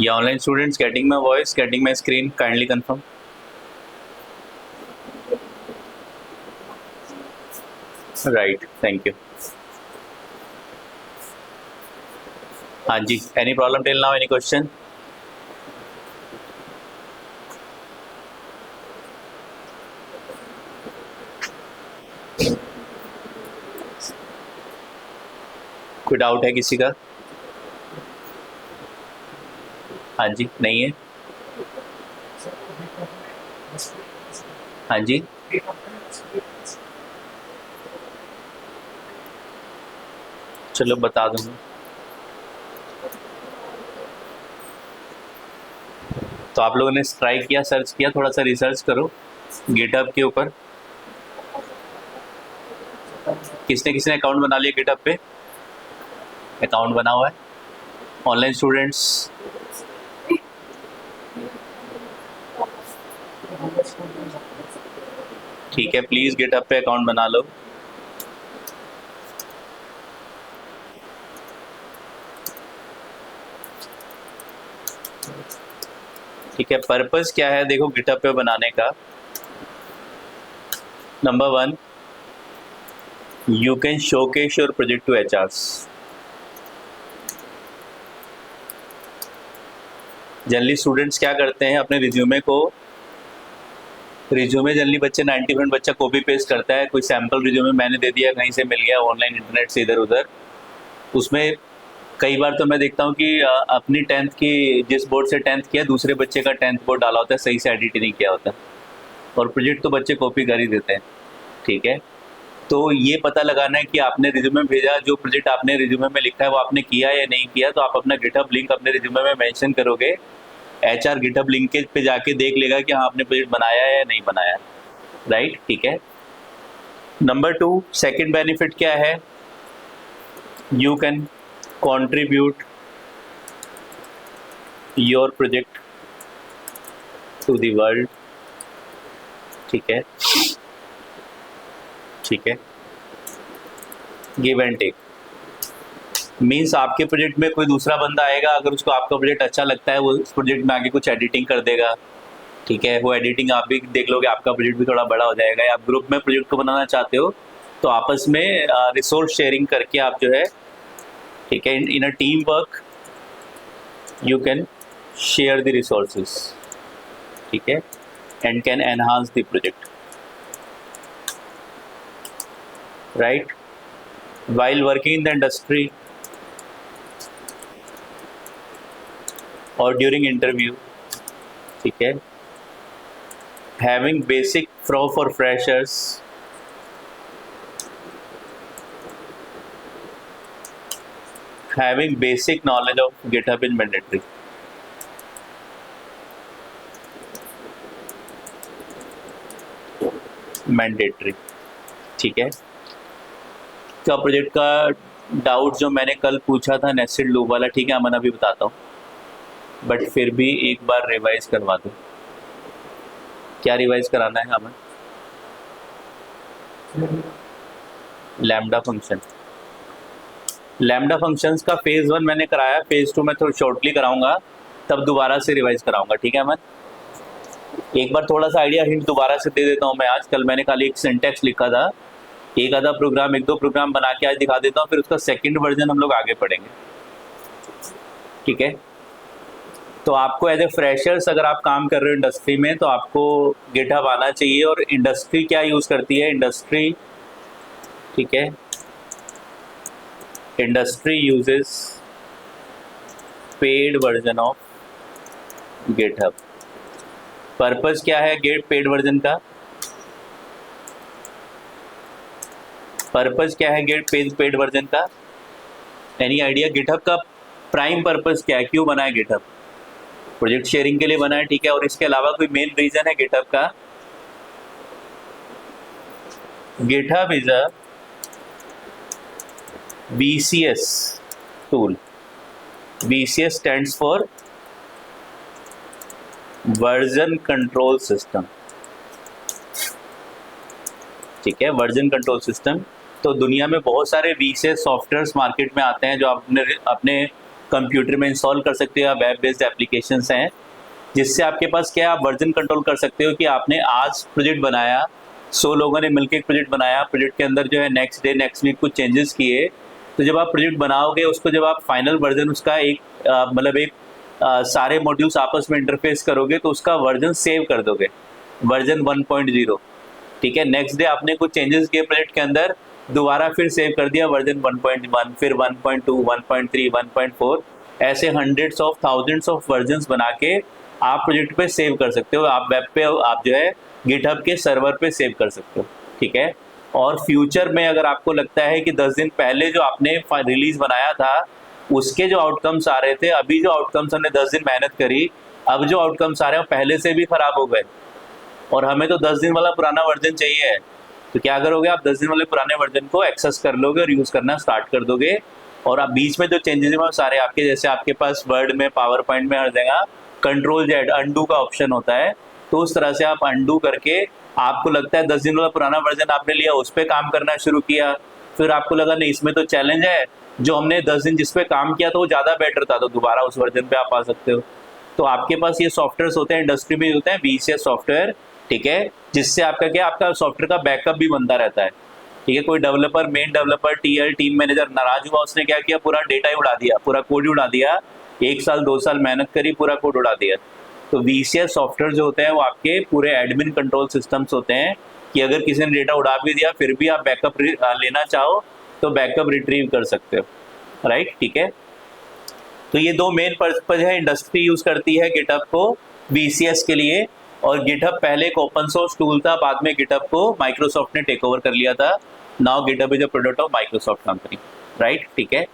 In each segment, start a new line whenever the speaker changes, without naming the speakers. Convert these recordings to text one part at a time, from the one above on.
Yeah, online students getting my voice, getting my screen, kindly confirm. Right, thank you. हाँ जी, any problem till now, any question? कोई doubt है किसी का? हाँ जी, नहीं है? हाँ जी, चलो बता दूंगा। तो आप लोगों ने ट्राई किया, सर्च किया, थोड़ा सा रिसर्च करो गिटहब के ऊपर। किसने किसने अकाउंट बना लिया गिटहब पे? अकाउंट बना हुआ है ऑनलाइन स्टूडेंट्स? ठीक है, प्लीज गिटहब पे अकाउंट बना लो। ठीक है, पर्पस क्या है देखो गिटहब पे बनाने का। Number 1, you can showcase your project to HRs. Generally students क्या करते हैं अपने रिज्यूमे जनरली बच्चे 90% बच्चा कॉपी पेस्ट करता है। कोई सैम्पल रिज्यूमे मैंने दे दिया, कहीं से मिल गया ऑनलाइन इंटरनेट से इधर उधर। उसमें कई बार तो मैं देखता हूँ कि अपनी 10th की जिस बोर्ड से 10th किया दूसरे बच्चे का 10th बोर्ड डाला होता है, सही से एडिट नहीं किया होता, और प्रोजेक्ट तो बच्चे कॉपी कर ही देते हैं। ठीक है, तो ये पता लगाना है कि आपने रिज्यूमे भेजा, जो प्रोजेक्ट आपने रिज्यूमे में लिखा है वो आपने किया या नहीं किया। तो आप अपना गिटहब लिंक अपने रिज्यूमे में मेंशन करोगे, एचआर गिटहब लिंकेज पे जाके देख लेगा कि हाँ आपने प्रोजेक्ट बनाया है या नहीं बनाया। राइट, ठीक है। नंबर 2, सेकंड बेनिफिट क्या है? You can contribute your project to the world। ठीक है, ठीक है। गिव एंड टेक मीन्स आपके प्रोजेक्ट में कोई दूसरा बंदा आएगा, अगर उसको आपका प्रोजेक्ट अच्छा लगता है वो उस प्रोजेक्ट में आगे कुछ एडिटिंग कर देगा। ठीक है, वो एडिटिंग आप भी देख लोगे, आपका प्रोजेक्ट भी थोड़ा बड़ा हो जाएगा। या आप ग्रुप में प्रोजेक्ट को बनाना चाहते हो तो आपस में रिसोर्स शेयरिंग करके आप जो है, ठीक है, in a team work you can share the resources. ठीक है, and can enhance the project. Right, while working in the industry or during interview, ठीक है, having basic for freshers, having basic knowledge of GitHub is mandatory। Mandatory, ठीक है। का project का doubt जो मैंने कल पूछा था नेस्टेड लूप वाला, ठीक है, अमन अभी बताता हूँ, बट फिर भी एक बार रिवाइज करवा दो। क्या रिवाइज कराना है Aman? Lambda function. Lambda functions का फेज 1 मैंने कराया, फेज 2 मैं थोड़ा शॉर्टली कराऊंगा, तब दोबारा से रिवाइज कराऊंगा। ठीक है अमन, एक बार थोड़ा सा आइडिया हिंट दोबारा से दे देता हूँ मैं। आज कल मैंने खाली एक सिंटेक्स लिखा था, एक आधा प्रोग्राम, एक दो प्रोग्राम बना के आज दिखा देता हूँ, फिर उसका सेकंड वर्जन हम लोग आगे पढ़ेंगे। ठीक है, तो आपको एज ए फ्रेशर्स अगर आप काम कर रहे हो इंडस्ट्री में तो आपको गिटहब आना चाहिए। और इंडस्ट्री क्या यूज करती है? इंडस्ट्री, ठीक है, industry uses paid version of GitHub. Purpose क्या है गेट पेड वर्जन का? पर्पस क्या है गेट पेड वर्जन का? Any idea? गिटहब का प्राइम पर्पस क्या है, क्यों बना है गिटहब? प्रोजेक्ट शेयरिंग के लिए बना है, ठीक है। और इसके अलावा कोई मेन रीजन है गिटहब का? GitHub is a VCS tool. VCS stands for version control system. ठीक है, वर्जन कंट्रोल सिस्टम। तो दुनिया में बहुत सारे VCS सॉफ्टवेयर मार्केट में आते हैं जो अपने कंप्यूटर में इंस्टॉल कर सकते हो या वेब बेस्ड एप्लीकेशंस हैं, जिससे आपके पास क्या, आप वर्जन कंट्रोल कर सकते हो कि आपने आज प्रोजेक्ट बनाया, 100 लोगों ने मिलकर एक प्रोजेक्ट बनाया, प्रोजेक्ट के अंदर जो है नेक्स्ट डे नेक्स्ट वीक कुछ चेंजेस किए, तो जब आप प्रोजेक्ट बनाओगे उसको, जब आप फाइनल वर्जन उसका एक मतलब एक सारे मॉड्यूल्स आपस में इंटरफेस करोगे तो उसका वर्जन सेव कर दोगे, वर्जन 1.0। ठीक है, नेक्स्ट डे आपने कुछ चेंजेस किए प्रोजेक्ट के अंदर, दोबारा फिर सेव कर दिया वर्जन 1.1, फिर 1.2, 1.3, 1.4, ऐसे hundreds of thousands of versions बना के आप प्रोजेक्ट पे सेव कर सकते हो। आप वेब पे, आप जो है गिटहब के सर्वर पे सेव कर सकते हो। ठीक है, और फ्यूचर में अगर आपको लगता है कि 10 दिन पहले जो आपने रिलीज बनाया था उसके जो आउटकम्स आ रहे थे, अभी जो आउटकम्स हमने 10 दिन मेहनत करी, अब जो आउटकम्स आ रहे हैं पहले से भी खराब हो गए और हमें तो 10 दिन वाला पुराना वर्जन चाहिए है, तो क्या करोगे आप, 10 दिन वाले पुराने वर्जन को एक्सेस कर लोगे और यूज़ करना स्टार्ट कर दोगे। और आप बीच में जो चेंजेस हैं सारे आपके, जैसे आपके पास वर्ड में, पावर पॉइंट में हर जगह कंट्रोल Z अंडू का ऑप्शन होता है, तो उस तरह से आप अंडू करके, आपको लगता है 10 दिन वाला पुराना वर्जन आपने लिया, उस पर काम करना शुरू किया, फिर आपको लगा नहीं इसमें तो चैलेंज है, जो हमने 10 दिन जिस पे काम किया था वो ज़्यादा बेटर था, तो दोबारा उस वर्जन पे आप आ सकते हो। तो आपके पास ये सॉफ्टवेयर होते हैं, इंडस्ट्री में होते हैं VCS सॉफ्टवेयर। ठीक है, जिससे आपका क्या, आपका सॉफ्टवेयर का बैकअप भी बनता रहता है। ठीक है, कोई developer, main developer, TL team manager नाराज हुआ, उसने क्या किया, पूरा डेटा ही उड़ा दिया, पूरा कोड ही उड़ा दिया, 1 साल 2 साल मेहनत करी, पूरा कोड उड़ा दिया। तो VCS सॉफ्टवेयर जो होते हैं वो आपके पूरे एडमिन कंट्रोल सिस्टम्स होते हैं कि अगर किसी ने डेटा उड़ा भी दिया फिर भी आप बैकअप लेना चाहो तो बैकअप रिट्रीव कर सकते हो। राइट, ठीक है, तो ये 2 मेन पर्पज है। इंडस्ट्री यूज करती है गिटहब को VCS के लिए, और गिटहब पहले एक ओपन सोर्स टूल था, बाद में गिटहब को माइक्रोसॉफ्ट ने टेक ओवर कर लिया था। Now GitHub is a product of Microsoft company. Right, ठीक है,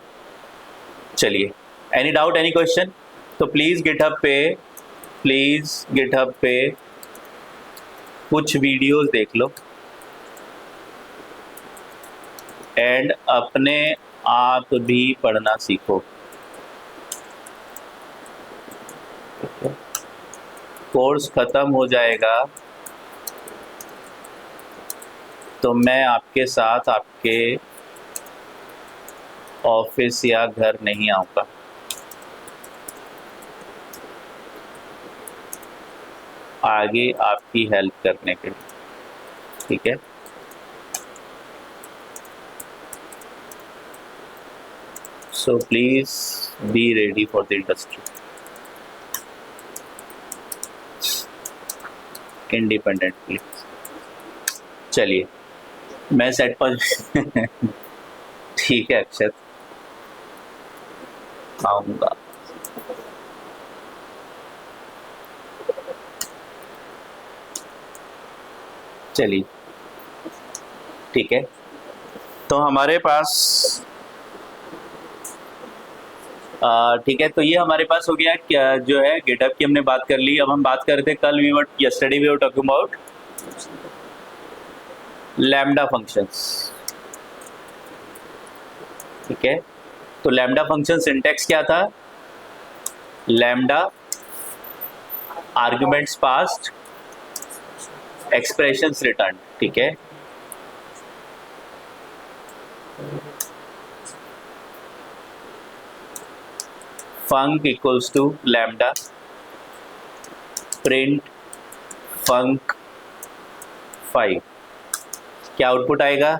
चलिए, एनी डाउट, एनी क्वेश्चन? तो प्लीज गिटहब पे कुछ वीडियोस देख लो एंड अपने आप भी पढ़ना सीखो। कोर्स खत्म हो जाएगा तो मैं आपके साथ आपके ऑफिस या घर नहीं आऊँगा। आगे आपकी हेल्प करने के लिए। ठीक है, so please be ready for the industry independently. चलिए, मैं सेट पर ठीक है अक्षत, आऊँगा। चलिए, ठीक है, तो हमारे पास ठीक है, तो ये हमारे पास हो गया क्या, जो है गिटहब की हमने बात कर ली। अब हम बात कर रहे थे, कल yesterday we were talking about lambda functions. ठीक है, तो लैम्डा फंक्शन सिंटैक्स क्या था, lambda arguments passed, expressions return. ठीक है, func equals to lambda print func 5। क्या आउटपुट आएगा,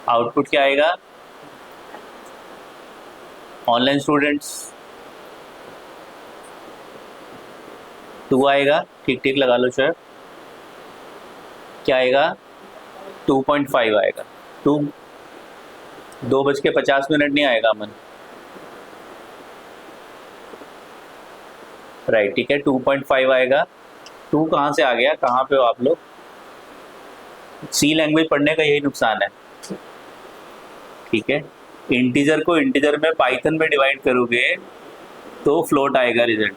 आउटपुट क्या आएगा, ऑनलाइन स्टूडेंट्स 2 आएगा, ठीक ठीक लगा लो शायद, क्या आएगा 2.5 आएगा, 2:50 नहीं आएगा अमन। राइट, ठीक है, 2.5 आएगा। 2 कहाँ से आ गया, कहाँ पे हो आप लोग? सी लैंग्वेज पढ़ने का यही नुकसान है। ठीक है, इंटीजर को इंटीजर में पाइथन में डिवाइड करोगे तो फ्लोट आएगा रिजल्ट।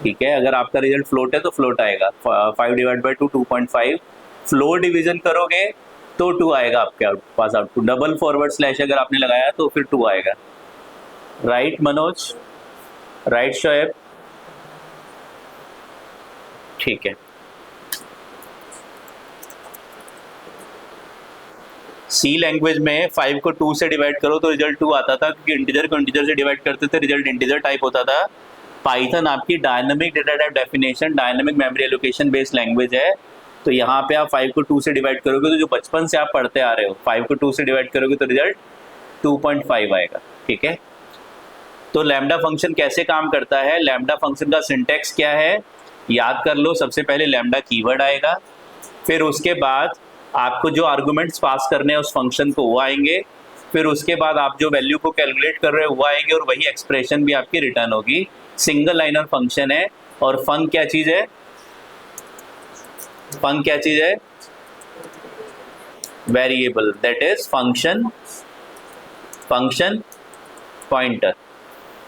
ठीक है, अगर आपका रिजल्ट फ्लोट है तो फ्लोट आएगा, 5/2 2.5। फ्लोट डिवीजन करोगे तो 2 आएगा आपके पास आउटपुट। डबल फॉरवर्ड स्लैश अगर आपने लगाया तो फिर 2 आएगा। राइट मनोज, राइट शोएब, ठीक है। सी लैंग्वेज में 5 को 2 से डिवाइड करो तो रिजल्ट 2 आता था, क्योंकि इंटीजर को इंटीजर से डिवाइड करते थे, रिजल्ट इंटीजर टाइप होता था। पाइथन आपकी dynamic data type definition, dynamic memory allocation based language है। तो यहाँ पे आप 5 को 2 से डिवाइड करोगे तो जो बचपन से आप पढ़ते आ रहे हो, 5 को 2 से डिवाइड करोगे तो रिजल्ट 2.5 आएगा। ठीक है, तो लैम्डा फंक्शन कैसे काम करता है, लैम्डा फंक्शन का सिंटेक्स क्या है, याद कर लो। सबसे पहले लैम्डा कीवर्ड आएगा, फिर उसके बाद आपको जो आर्गुमेंट्स पास करने हैं उस फंक्शन को वो आएंगे, फिर उसके बाद आप जो वैल्यू को कैलकुलेट कर रहे हो वो आएगी, और वही एक्सप्रेशन भी आपकी रिटर्न होगी। सिंगल लाइनर फंक्शन है। और फंक क्या चीज है, फंक क्या चीज है, variable, that is function pointer.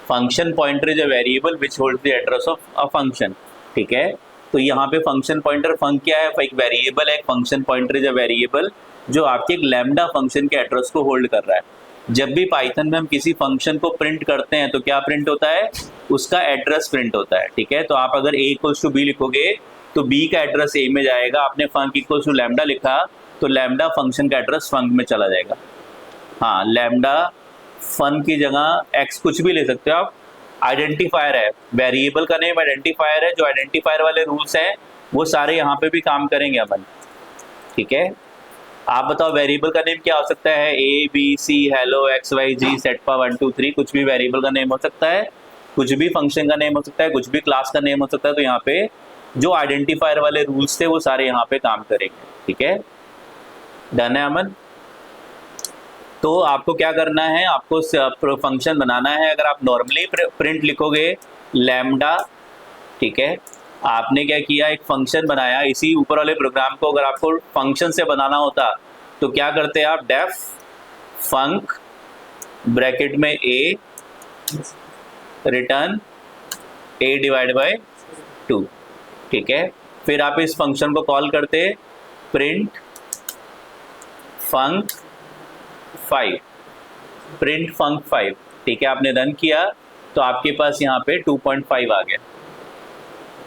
Function pointer is a variable which holds the address of a function. ठीक है, तो यहाँ पे फंक्शन पॉइंटर, फंक क्या है, एक वेरिएबल है, function pointer is a variable जो आपके एक लैम्डा फंक्शन के एड्रेस को होल्ड कर रहा है। जब भी पाइथन में हम किसी फंक्शन को प्रिंट करते हैं तो क्या प्रिंट होता है, उसका एड्रेस प्रिंट होता है। ठीक है, तो आप अगर a इक्वल्स टू बी लिखोगे तो b का एड्रेस a में जाएगा। आपने फंक इक्वल्स टू लैम्डा लिखा तो लैम्डा फंक्शन का एड्रेस फंक में चला जाएगा। हाँ, लैम्डा फन की जगह x कुछ भी ले सकते हो आप। आइडेंटिफायर है, वेरिएबल का नेम आइडेंटिफायर है, जो आइडेंटिफायर वाले रूल्स हैं वो सारे यहाँ पे भी काम करेंगे अपन। ठीक है, आप बताओ वेरिएबल का नेम क्या हो सकता है, A B C hello X Y Z सेटपा 1 2 3, कुछ भी वेरिएबल का नेम हो सकता है, कुछ भी फंक्शन का नेम हो सकता है, कुछ भी क्लास का नेम हो सकता है। तो यहाँ पे जो आइडेंटिफायर वाले रूल्स थे वो सारे यहाँ पे काम करेंगे। ठीक है, डन है अमन। तो आपको क्या करना है, आपको फंक्शन बनाना है। अगर आप नॉर्मली प्रिंट लिखोगे लैम्डा, ठीक है, आपने क्या किया, एक फंक्शन बनाया। इसी ऊपर वाले प्रोग्राम को अगर आपको फंक्शन से बनाना होता तो क्या करते आप, डेफ फंक ब्रैकेट में a return a divide by 2। ठीक है, फिर आप इस फंक्शन को कॉल करते प्रिंट फंक 5, प्रिंट फंक 5। ठीक है, आपने रन किया तो आपके पास यहाँ पे 2.5 आ गया।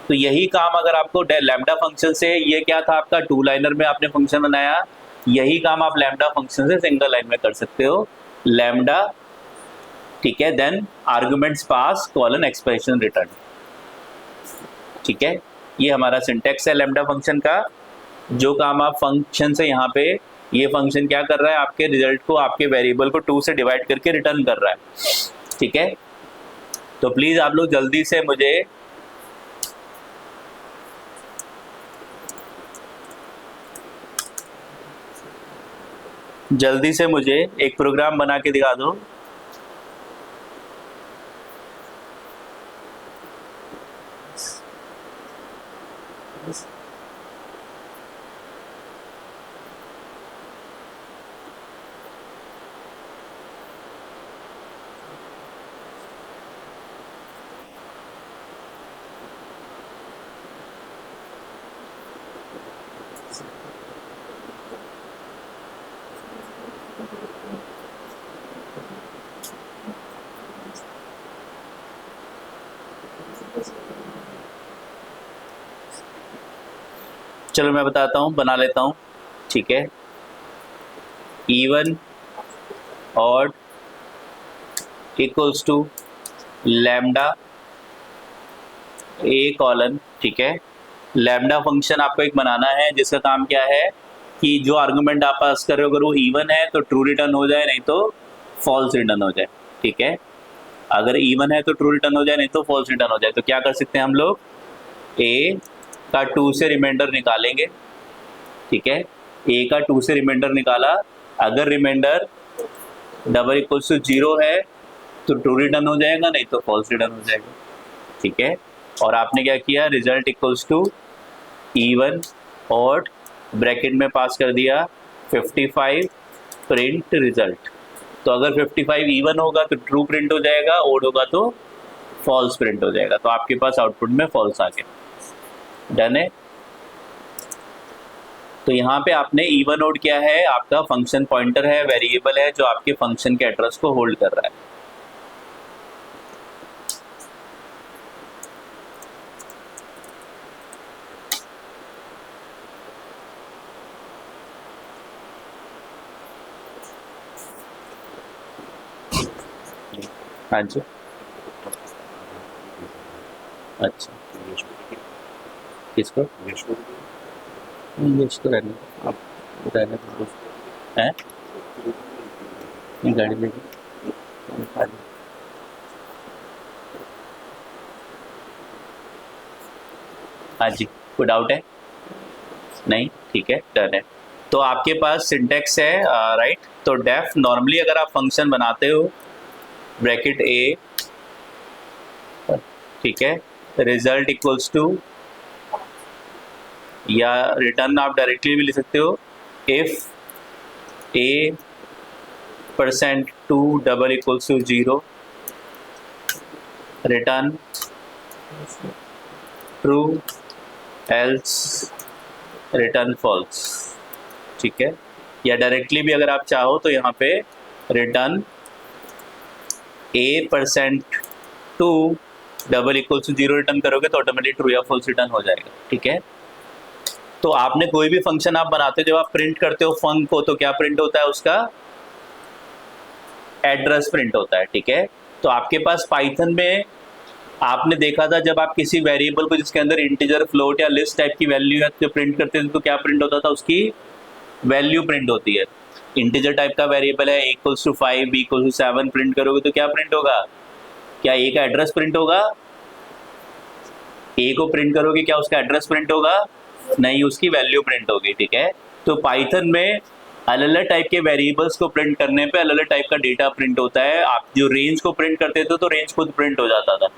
तो यही काम अगर आपको लैम्डा फंक्शन से, ये क्या था आपका 2 लाइनर में आपने फंक्शन बनाया, यही काम आप लैम्डा फंक्शन से सिंगल लाइन में कर सकते हो। लैम्डा, ठीक है, then arguments pass colon expression return. ठीक है, ये हमारा सिंटेक्स है लैम्डा फंक्शन का। जो काम आप फंक्शन से यहाँ पे, ये फंक्शन क्या कर रहा है, आपके रिजल्ट को, आपके वेरिएबल को 2 से डिवाइड करके रिटर्न कर रहा है। ठीक है, तो प्लीज आप लोग जल्दी से मुझे एक प्रोग्राम बना के दिखा दो। चलो मैं बताता हूँ, बना लेता हूँ। ठीक है, even odd equals to lambda A colon. ठीक है, लैम्डा फंक्शन आपको एक बनाना है जिसका काम क्या है कि जो आर्गुमेंट आप पास कर रहे हो अगर वो इवन है तो ट्रू रिटर्न हो जाए, नहीं तो फॉल्स रिटर्न हो जाए। ठीक है, अगर इवन है तो ट्रू रिटर्न हो जाए, नहीं तो फॉल्स रिटर्न हो जाए। तो क्या कर सकते हैं हम लोग, ए का 2 से रिमाइंडर निकालेंगे। ठीक है, ए का 2 से रिमाइंडर निकाला, अगर रिमाइंडर डबल इक्वल्स टू 0 है तो ट्रू रिटर्न हो जाएगा, नहीं तो फॉल्स रिटर्न हो जाएगा। ठीक है, और आपने क्या किया, result equals to even odd bracket में पास कर दिया 55 प्रिंट रिजल्ट। तो अगर 55 इवन होगा तो ट्रू प्रिंट हो जाएगा, ऑड होगा तो फॉल्स प्रिंट हो जाएगा। तो आपके पास आउटपुट में फॉल्स आ गया। डन है। तो यहाँ पे आपने इवन ऑड क्या है, आपका फंक्शन पॉइंटर है, वेरिएबल है जो आपके फंक्शन के एड्रेस को होल्ड कर रहा है। हाँ जी, अच्छा, किसको? इंग्लिश तो रहने दो, आप रहने दो, हैं? ये गाड़ी लेके हाँ जी। हाँ जी, कोई डाउट है? नहीं, ठीक है, डन है। तो आपके पास सिंटेक्स है, राइट? तो डेफ नॉर्मली अगर आप फंक्शन बनाते हो, ब्रैकेट ए, ठीक है, रिजल्ट इक्वल्स टू, या रिटर्न आप डायरेक्टली भी लिख सकते हो, if A percent two double equals to 0, return true, else return false, ठीक है। या डायरेक्टली भी अगर आप चाहो तो यहाँ पे return A percent two double equal to 0 return करोगे तो ऑटोमेटिक ट्रू या फॉल्स रिटर्न हो जाएगा, ठीक है। तो आपने कोई भी फंक्शन आप बनाते हो, जब आप प्रिंट करते हो फंक को, तो क्या प्रिंट होता है? उसका एड्रेस प्रिंट होता है, ठीक है। तो आपके पास पाइथन में आपने देखा था, जब आप किसी वेरिएबल को जिसके अंदर इंटीजर, फ्लोट या लिस्ट टाइप की वैल्यू है तो प्रिंट करते थे, तो क्या प्रिंट होता था? उसकी वैल्यू प्रिंट होती है। इंटीजर टाइप का वेरिएबल है, equals to 5, B equals to 7 print करोगे तो क्या प्रिंट होगा? क्या ए का एड्रेस प्रिंट होगा? ए को प्रिंट करोगे, क्या उसका एड्रेस प्रिंट होगा? नहीं, उसकी वैल्यू प्रिंट होगी, ठीक है। तो पाइथन में अलग अलग टाइप के वेरिएबल्स को प्रिंट करने पे अलग अलग टाइप का डेटा प्रिंट होता है। आप जो रेंज को प्रिंट करते थे तो रेंज खुद प्रिंट हो जाता था,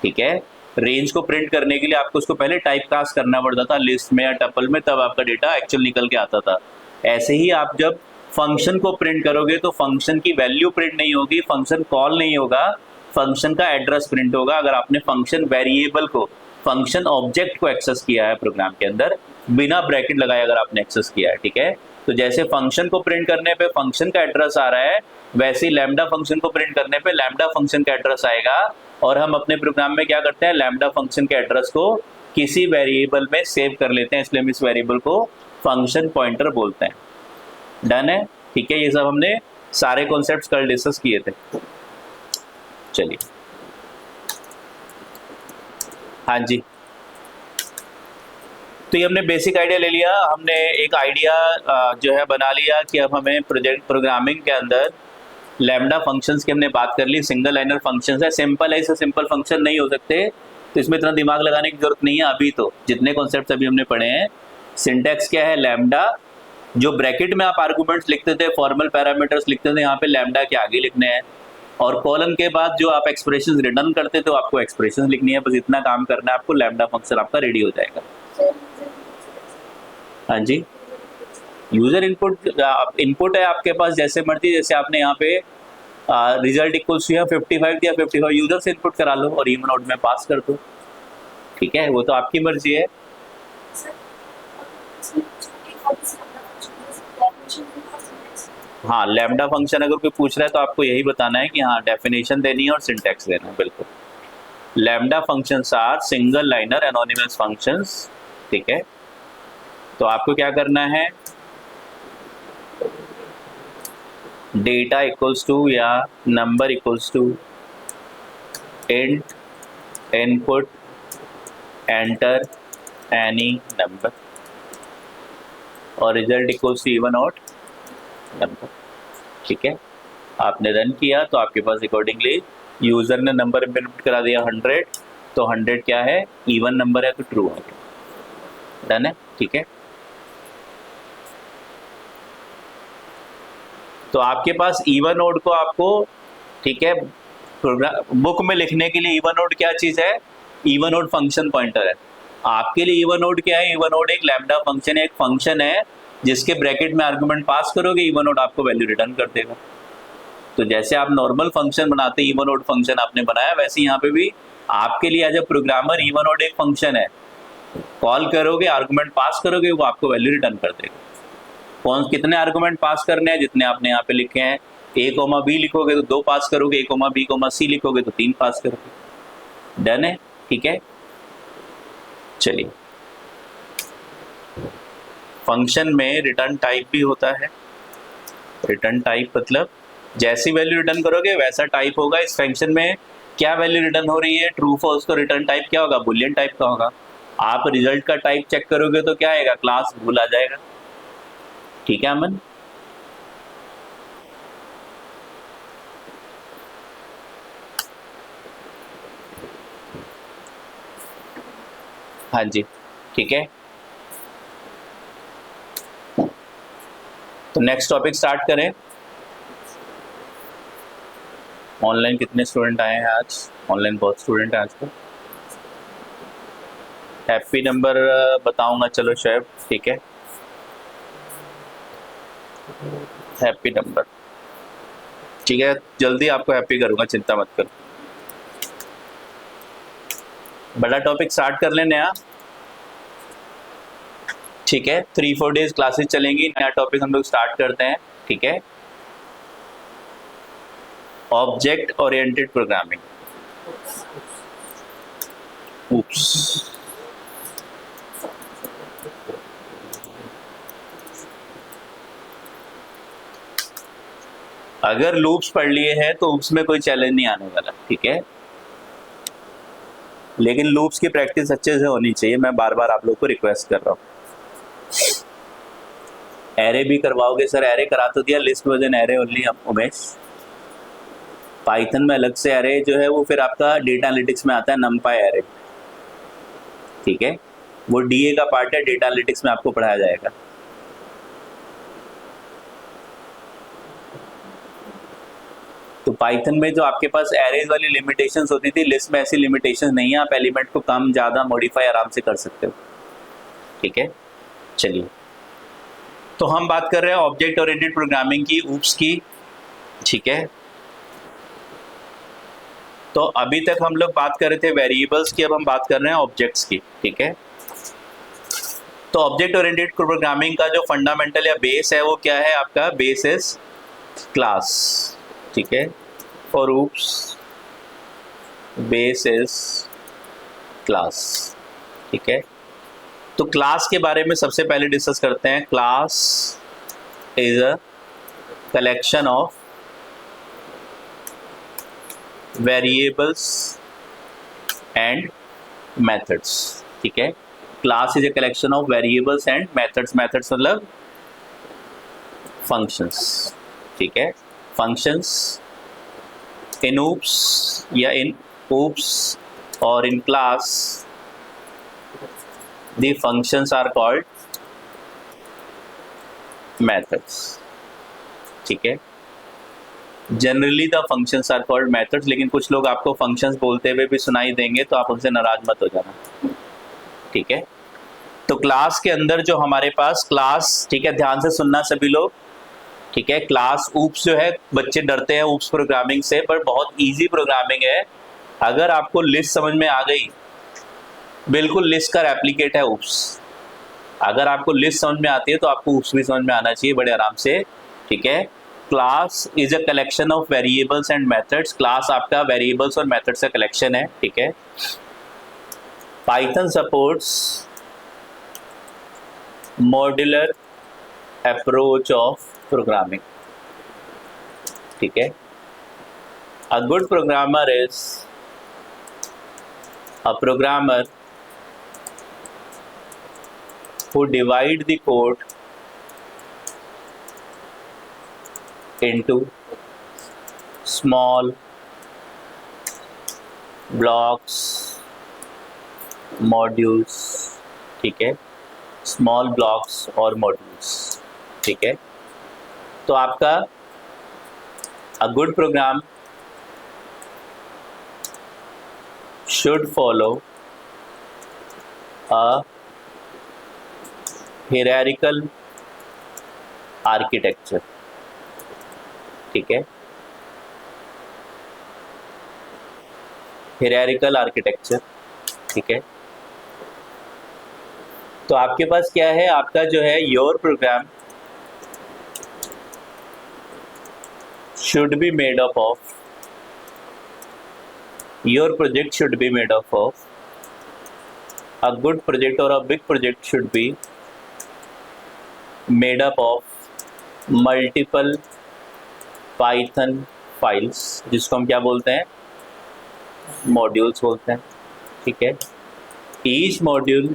ठीक है। रेंज को प्रिंट करने के लिए आपको उसको पहले टाइप कास्ट करना पड़ता था लिस्ट में या टपल में, तब आपका डेटा एक्चुअल निकल के आता था। ऐसे ही आप जब फंक्शन को प्रिंट करोगे तो फंक्शन की वैल्यू प्रिंट नहीं होगी, फंक्शन कॉल नहीं होगा, फंक्शन का एड्रेस प्रिंट होगा। अगर आपने फंक्शन वेरिएबल को, फंक्शन ऑब्जेक्ट को एक्सेस किया है प्रोग्राम के अंदर, बिना ब्रैकेट लगाए अगर आपने एक्सेस किया है, ठीक है। तो जैसे फंक्शन को प्रिंट करने पे फंक्शन का एड्रेस आ रहा है, वैसे ही लैम्डा फंक्शन को प्रिंट करने पे लैम्डा फंक्शन का एड्रेस आएगा। और हम अपने प्रोग्राम में क्या करते हैं, लैम्डा फंक्शन के एड्रेस को किसी वेरिएबल में सेव कर लेते हैं, इसलिए हम इस वेरिएबल को फंक्शन पॉइंटर बोलते हैं। डन है, ठीक है। ये सब हमने सारे कॉन्सेप्ट्स कल डिस्कस किए थे। चलिए, हाँ जी, तो ये हमने बेसिक आइडिया ले लिया। हमने एक आइडिया जो है बना लिया कि अब हमें प्रोजेक्ट प्रोग्रामिंग के अंदर लैम्डा फंक्शंस की हमने बात कर ली। सिंगल लाइनर फंक्शंस है, सिंपल है, इससे सिंपल फंक्शन नहीं हो सकते, तो इसमें इतना दिमाग लगाने की जरूरत नहीं है अभी। तो जितने कॉन्सेप्ट्स अभी हमने पढ़े हैं, सिंटैक्स क्या है, लैम्डा, जो ब्रैकेट में आप आर्गुमेंट्स लिखते थे, फॉर्मल पैरामीटर्स लिखते थे, यहाँ पे लैम्डा के आगे लिखने हैं। और कॉलन के बाद जो आप एक्सप्रेशन रिटर्न करते थे, आपको एक्सप्रेशन लिखनी है, बस इतना काम करना है आपको, लैम्डा फंक्शन आपका रेडी हो जाएगा। हाँ जी, यूजर इनपुट, इनपुट है आपके पास जैसे मर्जी, जैसे आपने यहाँ पे रिजल्ट इक्वल्स टू 55 या 55 यूजर से इनपुट करा लो और इवन आउट में पास कर दो, ठीक है, वो तो आपकी मर्जी है। हाँ, लैम्डा फंक्शन अगर कोई पूछ रहा है तो आपको यही बताना है कि हाँ, डेफिनेशन देनी है और सिंटैक्स देना है, बिल्कुल। Lambda functions are single liner anonymous functions, ठीक है। तो आपको क्या करना है, डेटा इक्वल्स टू या number equals to int input enter any number, और result equals to even out number, ठीक है। आपने रन किया तो आपके पास अकॉर्डिंगली यूजर ने नंबर इनपुट करा दिया 100, तो 100 क्या है, इवन नंबर है, तो ट्रू है। डन है, ठीक है। तो आपके पास इवन ओड को आपको, ठीक है, प्रोग्राम बुक में लिखने के लिए इवन ओड क्या चीज है, इवन ओड फंक्शन पॉइंटर है। आपके लिए इवन ओड क्या है, इवन ओड एक लैम्डा फंक्शन है, एक फंक्शन है जिसके ब्रैकेट में आर्गुमेंट पास करोगे, इवन ओड आपको वैल्यू रिटर्न कर देगा। तो जैसे आप नॉर्मल फंक्शन बनाते हैं, इवन ओड फंक्शन आपने बनाया, वैसे यहाँ पे भी आपके लिए as a programmer even odd एक फंक्शन है। कॉल करोगे, आर्गुमेंट पास करोगे, वो आपको वैल्यू रिटर्न कर देगा। कौन कितने आर्गुमेंट पास करने हैं, जितने आपने यहाँ पे लिखे हैं। ए कोमा बी लिखोगे तो 2 पास करोगे, ए कोमा बी कोमा सी लिखोगे तो 3 पास करोगे। डन है, ठीक है। चलिए, फंक्शन में रिटर्न टाइप भी होता है। रिटर्न टाइप मतलब जैसी वैल्यू रिटर्न करोगे वैसा टाइप होगा। इस फंक्शन में क्या वैल्यू रिटर्न हो रही है, ट्रू फॉल्स, तो रिटर्न टाइप क्या होगा, बुलियन टाइप का होगा। आप रिजल्ट का टाइप चेक करोगे तो क्या आएगा, क्लास भूल आ जाएगा। ठीक है अमन? हाँ जी, ठीक है। तो नेक्स्ट टॉपिक स्टार्ट करें। ऑनलाइन कितने स्टूडेंट आए हैं आज? ऑनलाइन बहुत स्टूडेंट हैं आजकल। हैप्पी नंबर बताऊंगा, चलो शोएब, ठीक है। हैप्पी नंबर, ठीक है, जल्दी आपको हैप्पी करूंगा, चिंता मत करो। बड़ा टॉपिक स्टार्ट कर लें नया, ठीक है। 3-4 डेज क्लासेस चलेंगी, नया टॉपिक हम लोग स्टार्ट करते हैं, ठीक है। Object oriented programming. उप्स, अगर लूप्स पढ़ लिए हैं तो उसमें कोई चैलेंज नहीं आने वाला, ठीक है। लेकिन लूप्स की प्रैक्टिस अच्छे से होनी चाहिए, मैं बार बार आप लोग को रिक्वेस्ट कर रहा हूँ। एरे भी करवाओगे सर? एरे करा तो दिया, लिस्ट वजन एरे ओनली उमेश। पाइथन में अलग से एरे जो है वो फिर आपका डेटा एनालिटिक्स में आता है, नमपाई एरे, ठीक है। वो डीए का पार्ट है, डेटा एनालिटिक्स में आपको पढ़ाया जाएगा। तो पाइथन में जो आपके पास एरेज वाली लिमिटेशंस होती थी, लिस्ट में ऐसी लिमिटेशंस नहीं है, आप एलिमेंट को कम ज़्यादा मॉडिफाई आराम से कर सकते हो, ठीक है। चलिए, तो हम बात कर रहे हैं ऑब्जेक्ट ओरिएंटेड प्रोग्रामिंग की, ऊप्स की, ठीक है। तो अभी तक हम लोग बात कर रहे थे वेरिएबल्स की, अब हम बात कर रहे हैं ऑब्जेक्ट्स की, ठीक है। तो ऑब्जेक्ट ओरिएंटेड प्रोग्रामिंग का जो फंडामेंटल या बेस है वो क्या है आपका, बेस इज क्लास, ठीक है। For oops base is class, ठीक है। तो क्लास के बारे में सबसे पहले डिस्कस करते हैं। Class is a collection of variables and methods, ठीक है। Class is a collection of variables and methods, methods मतलब फंक्शंस, ठीक है। फंक्शंस इन oops या इन oops और in class the functions are called methods, ठीक है। Generally the functions are called methods, लेकिन कुछ लोग आपको फंक्शंस बोलते हुए भी सुनाई देंगे तो आप उनसे नाराज मत हो जाना, ठीक है। तो क्लास के अंदर जो हमारे पास क्लास, ठीक है, ध्यान से सुनना सभी लोग, ठीक है। क्लास ऊप्स जो है, बच्चे डरते हैं ऊप्स प्रोग्रामिंग से, पर बहुत इजी प्रोग्रामिंग है। अगर आपको लिस्ट समझ में आ गई, बिल्कुल लिस्ट का रेप्लिकेट है ऊप्स। अगर आपको लिस्ट समझ में आती है तो आपको ऊप्स भी समझ में आना चाहिए बड़े आराम से, ठीक है। Class is a collection of variables and methods, class आपका वेरिएबल्स और मेथड्स का कलेक्शन है, ठीक है। Python supports modular approach of programming, ठीक है। A good programmer is a programmer who divide the code into small blocks, modules, ठीक है, small blocks और modules, ठीक है। तो आपका a good program should follow a hierarchical architecture, ठीक है। hierarchical architecture, ठीक है। तो आपके पास क्या है, आपका जो है your program should be made up of, your project should be made up of, a good project or a big project should be made up of multiple Python files, जिसको हम क्या बोलते हैं, मॉड्यूल्स बोलते हैं, ठीक है। Each module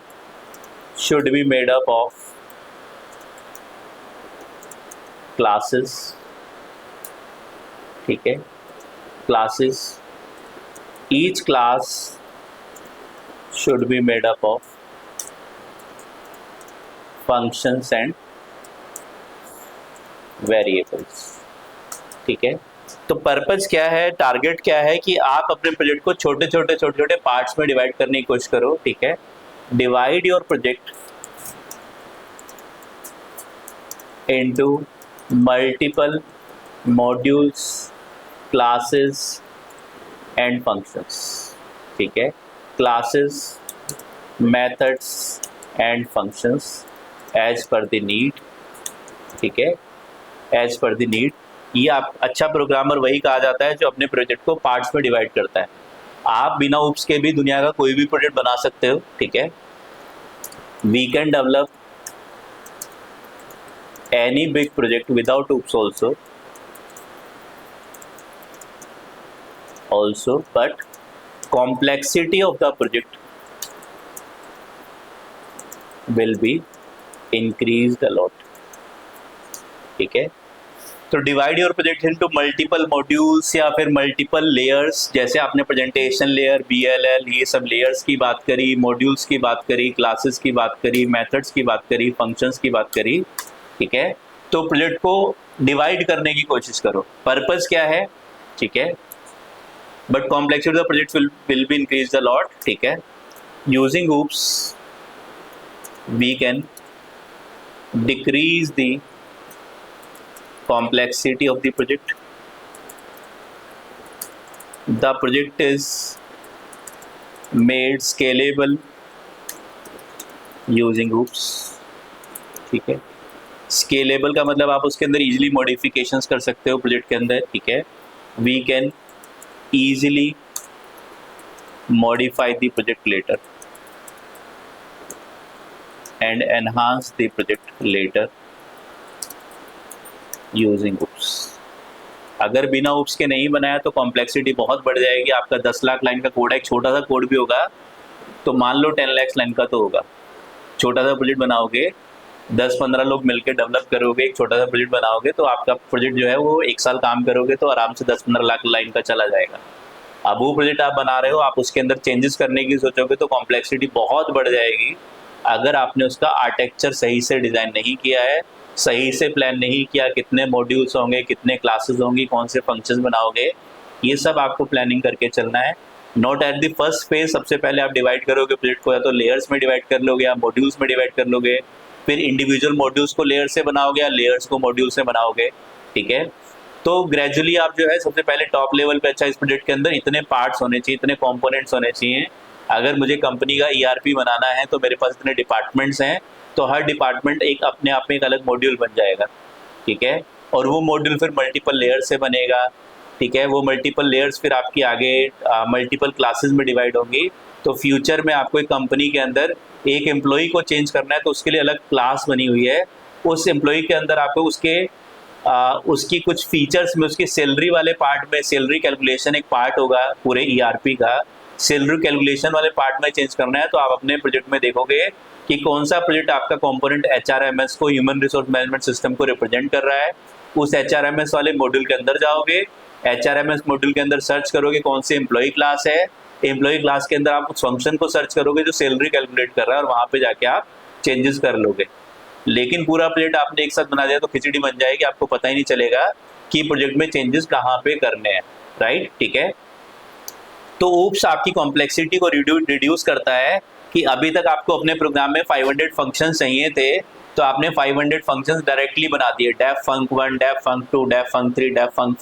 should be made up of classes, ठीक है, classes. Each class should be made up of functions and variables, ठीक है। तो पर्पस क्या है, टारगेट क्या है कि आप अपने प्रोजेक्ट को छोटे छोटे पार्ट्स में डिवाइड करने की कोशिश करो, ठीक है। Divide your project into multiple modules, classes and functions, ठीक है। Classes, methods and functions as per the need, ठीक है, एज पर द नीड। ये आप अच्छा प्रोग्रामर वही कहा जाता है जो अपने प्रोजेक्ट को पार्ट्स में डिवाइड करता है। आप बिना ऊप्स के भी दुनिया का कोई भी प्रोजेक्ट बना सकते हो, ठीक है। We can develop any big project without oops also, but complexity of the project will be increased a lot, ठीक है। तो divide your project into multiple modules या फिर मल्टीपल लेयर्स, जैसे आपने प्रेजेंटेशन लेयर, BLL, ये सब लेयर्स की बात करी, मॉड्यूल्स की बात करी, क्लासेस की बात करी, मेथड्स की बात करी, फंक्शंस की बात करी, ठीक है। तो प्रोजेक्ट को डिवाइड करने की कोशिश करो। पर्पस क्या है, ठीक है, but complexity of the project will be increase the lot, ठीक है। Using oops we can decrease the complexity of the project. The project is made scalable using oops, ठीक है। स्केलेबल का मतलब आप उसके अंदर इजीली मॉडिफिकेशंस कर सकते हो प्रोजेक्ट के अंदर, ठीक है। We can easily modify the project later and enhance the project later using oops। अगर बिना oops के नहीं बनाया तो कॉम्प्लेक्सिटी बहुत बढ़ जाएगी। आपका 10 लाख लाइन का कोड है, एक छोटा सा कोड भी होगा तो मान लो 10 लाख लाइन का तो होगा। छोटा सा प्रोजेक्ट बनाओगे, 10-15 लोग मिलकर डेवलप करोगे, एक छोटा सा प्रोजेक्ट बनाओगे तो आपका प्रोजेक्ट जो है वो 1 साल काम करोगे तो आराम से 10-15 लाख लाइन का चला जाएगा। अब वो प्रोजेक्ट आप बना रहे हो, आप उसके अंदर चेंजेस करने की सोचोगे तो कॉम्प्लेक्सिटी बहुत बढ़ जाएगी। अगर आपने उसका आर्किटेक्चर सही से डिज़ाइन नहीं किया है, सही से प्लान नहीं किया, कितने मॉड्यूल्स होंगे, कितने क्लासेस होंगी, कौन से फंक्शंस बनाओगे, ये सब आपको प्लानिंग करके चलना है। Not at the first phase. सबसे पहले आप डिवाइड करोगे प्रोजेक्ट को, या तो लेयर्स में डिवाइड कर लोगे या मॉड्यूल्स में डिवाइड कर लोगे, फिर इंडिविजुअल मॉड्यूल्स को लेयर से बनाओगे या लेयर्स को मॉड्यूल से बनाओगे, ठीक है। तो ग्रेजुअली आप जो है सबसे पहले टॉप लेवल पे, अच्छा इस प्रोजेक्ट के अंदर इतने पार्ट्स होने चाहिए, इतने कॉम्पोनेंट्स होने चाहिए। अगर मुझे कंपनी का ERP बनाना है तो मेरे पास इतने डिपार्टमेंट्स हैं, तो हर डिपार्टमेंट एक अपने आप में एक अलग मॉड्यूल बन जाएगा, ठीक है। और वो मॉड्यूल फिर मल्टीपल लेयर से बनेगा, ठीक है। वो मल्टीपल लेयर्स फिर आपकी आगे मल्टीपल क्लासेस में डिवाइड होंगी। तो फ्यूचर में आपको एक कंपनी के अंदर एक एम्प्लॉई को चेंज करना है तो उसके लिए अलग क्लास बनी हुई है। उस एम्प्लॉई के अंदर आपको उसकी कुछ फीचर्स में, उसकी सैलरी वाले पार्ट में, सैलरी कैलकुलेशन एक पार्ट होगा पूरे ERP का, सैलरी कैलकुलेशन वाले पार्ट में चेंज करना है। तो आप अपने प्रोजेक्ट में देखोगे कि कौन सा प्रोजेक्ट आपका कंपोनेंट HRMS को, ह्यूमन रिसोर्स मैनेजमेंट सिस्टम को रिप्रेजेंट कर रहा है। उस HRMS वाले मॉड्यूल के अंदर जाओगे, HRMS मॉड्यूल के अंदर सर्च करोगे कौन सी एम्प्लॉय क्लास है, एम्प्लॉय क्लास के अंदर आप उस फंक्शन को सर्च करोगे जो सैलरी कैलकुलेट कर रहा है और वहाँ पे जाके आप चेंजेस कर लोगे। लेकिन पूरा प्रोजेक्ट आपने एक साथ बना दिया तो खिचड़ी बन जाएगी, आपको पता ही नहीं चलेगा कि प्रोजेक्ट में चेंजेस कहाँ पे करने हैं, राइट, ठीक है। तो oops आपकी कॉम्प्लेक्सिटी को रिड्यूस करता है कि अभी तक आपको अपने प्रोग्राम में 500 फंक्शन चाहिए थे तो आपने 500 फंक्शंस डायरेक्टली बना दिए, डेफ फंक 1, डेफ फंक 2, डेफ फंक 3, डेफ फंक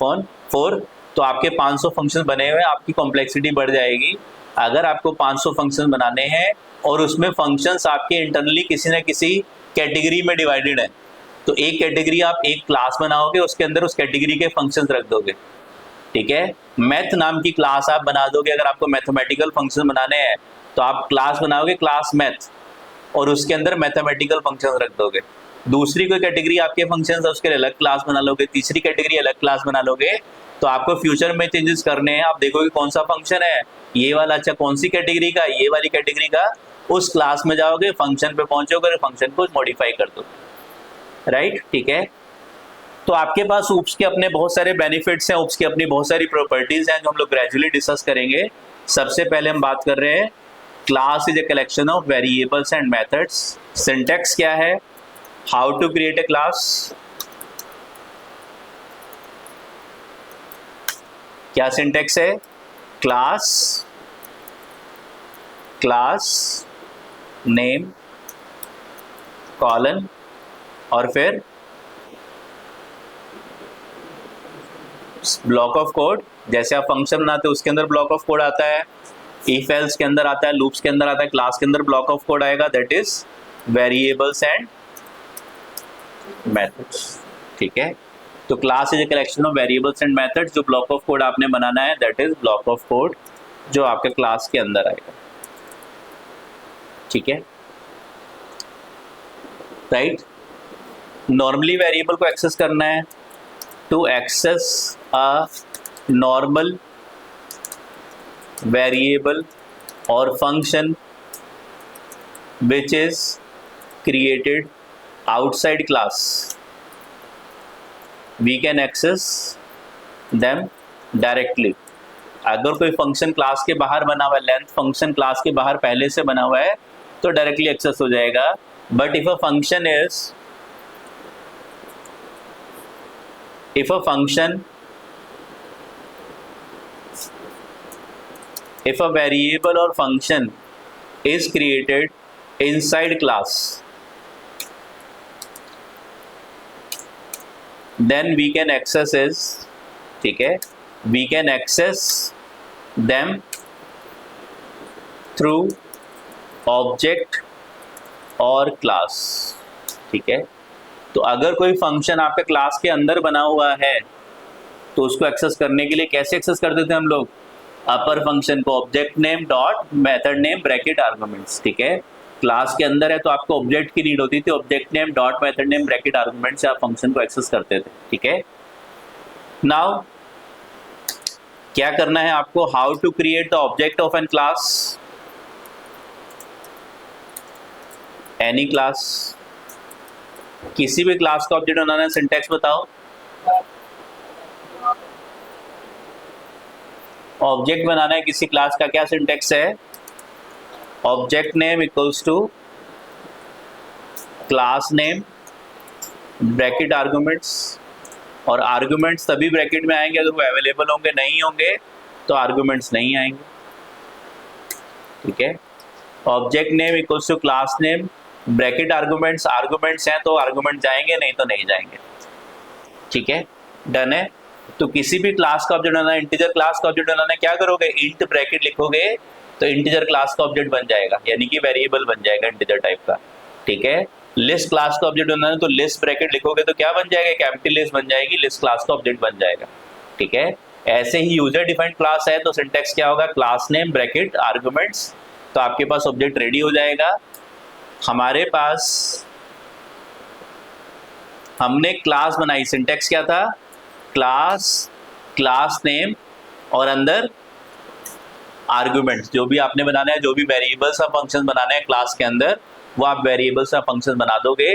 4, तो आपके 500 फंक्शन बने हुए, आपकी कॉम्प्लेक्सिटी बढ़ जाएगी। अगर आपको 500 फंक्शन बनाने हैं और उसमें फंक्शंस आपके इंटरनली किसी न किसी कैटेगरी में डिवाइडेड है, तो एक कैटेगरी आप एक क्लास बनाओगे, उसके अंदर उस कैटेगरी के फंक्शंस रख दोगे, ठीक है। मैथ नाम की क्लास आप बना दोगे। अगर आपको मैथमेटिकल फंक्शन बनाने हैं तो आप क्लास बनाओगे क्लास मैथ और उसके अंदर मैथमेटिकल फंक्शन रख दोगे। दूसरी कोई कैटेगरी आपके फंक्शन है उसके लिए अलग क्लास बना लोगे, तीसरी कैटेगरी अलग क्लास बना लोगे। तो आपको फ्यूचर में चेंजेस करने हैं, आप देखोगे कौन सा फंक्शन है ये वाला, अच्छा कौन सी कैटेगरी का, ये वाली कैटेगरी का, उस क्लास में जाओगे, फंक्शन पे पहुंचोगे, फंक्शन को मॉडिफाई कर दो, राइट, ठीक है। तो आपके पास ऊप्स के अपने बहुत सारे बेनिफिट्स हैं, ऊप्स की अपनी बहुत सारी प्रॉपर्टीज हैं जो हम लोग ग्रेजुअली डिस्कस करेंगे। सबसे पहले हम बात कर रहे हैं class is a collection of variables and methods. Syntax क्या है, how to create a class, क्या सिंटैक्स है, क्लास, क्लास नेम कॉलन और फिर ब्लॉक ऑफ कोड। जैसे आप फंक्शन बनाते हो उसके अंदर ब्लॉक ऑफ कोड आता है, इफ एल्स के अंदर आता है, लूप्स के अंदर आता है, क्लास के अंदर ब्लॉक ऑफ कोड आएगा, that is variables and methods, ठीक है। तो class is a collection of variables and methods, जो ब्लॉक ऑफ कोड आपने बनाना है that is block of code जो आपके क्लास के अंदर आएगा, ठीक है, राइट। नॉर्मली वेरिएबल को एक्सेस करना है, to access a normal variable और function which is created outside class, we can access them directly। अगर कोई फंक्शन क्लास के बाहर बना हुआ है, लेंथ फंक्शन क्लास के बाहर पहले से बना हुआ है तो डायरेक्टली एक्सेस हो जाएगा। But if a variable or function is created inside class, then we can access is, ठीक है, we can access them through object और क्लास, ठीक है। तो अगर कोई फंक्शन आपके क्लास के अंदर बना हुआ है तो उसको एक्सेस करने के लिए कैसे एक्सेस करते थे हम लोग, अपर फंक्शन को object name dot method name bracket arguments, ठीक है। क्लास के अंदर है तो आपको ऑब्जेक्ट की नीड होती थी, object name dot method name bracket argument से आप फंक्शन को एक्सेस करते थे, ठीक है। नाउ क्या करना है आपको, how to create the object of an class, any class, किसी भी क्लास का ऑब्जेक्ट बनाना है, सिंटैक्स बताओ। ऑब्जेक्ट बनाना है किसी क्लास का, क्या सिंटैक्स है, object name equals to class name bracket arguments, और आर्गुमेंट्स तभी ब्रैकेट में आएंगे अगर वो अवेलेबल होंगे, नहीं होंगे तो आर्गुमेंट्स नहीं आएंगे, ठीक है। Object name equals to class name bracket arguments, arguments हैं तो आर्गुमेंट जाएंगे, नहीं तो नहीं जाएंगे, ठीक है, डन है। तो किसी भी क्लास का ऑब्जेक्ट बनाना है, इंटीजर क्लास का ऑब्जेक्ट बनाना है, क्या करोगे, इंट ब्रैकेट लिखोगे तो इंटीजर क्लास का ऑब्जेक्ट बन जाएगा, यानी कि वेरिएबल बन जाएगा इंटीजर टाइप का, ठीक है। लिस्ट क्लास का ऑब्जेक्ट बनाना है तो लिस्ट ब्रैकेट लिखोगे तो क्या बन जाएगा, कैपिटल लिस्ट बन जाएगी, लिस्ट क्लास का ऑब्जेक्ट बन जाएगा, ठीक है। ऐसे ही यूजर डिफाइंड क्लास है तो सिंटैक्स क्या होगा, क्लास नेम ब्रैकेट आर्गुमेंट्स, तो आपके पास ऑब्जेक्ट रेडी हो जाएगा। हमारे पास हमने क्लास बनाई, सिंटैक्स क्या था, क्लास, क्लास नेम और अंदर आर्गुमेंट्स, जो भी आपने बनाना है, जो भी वेरिएबल्स और फंक्शन बनाना है क्लास के अंदर वो आप वेरिएबल्स और फंक्शन बना दोगे।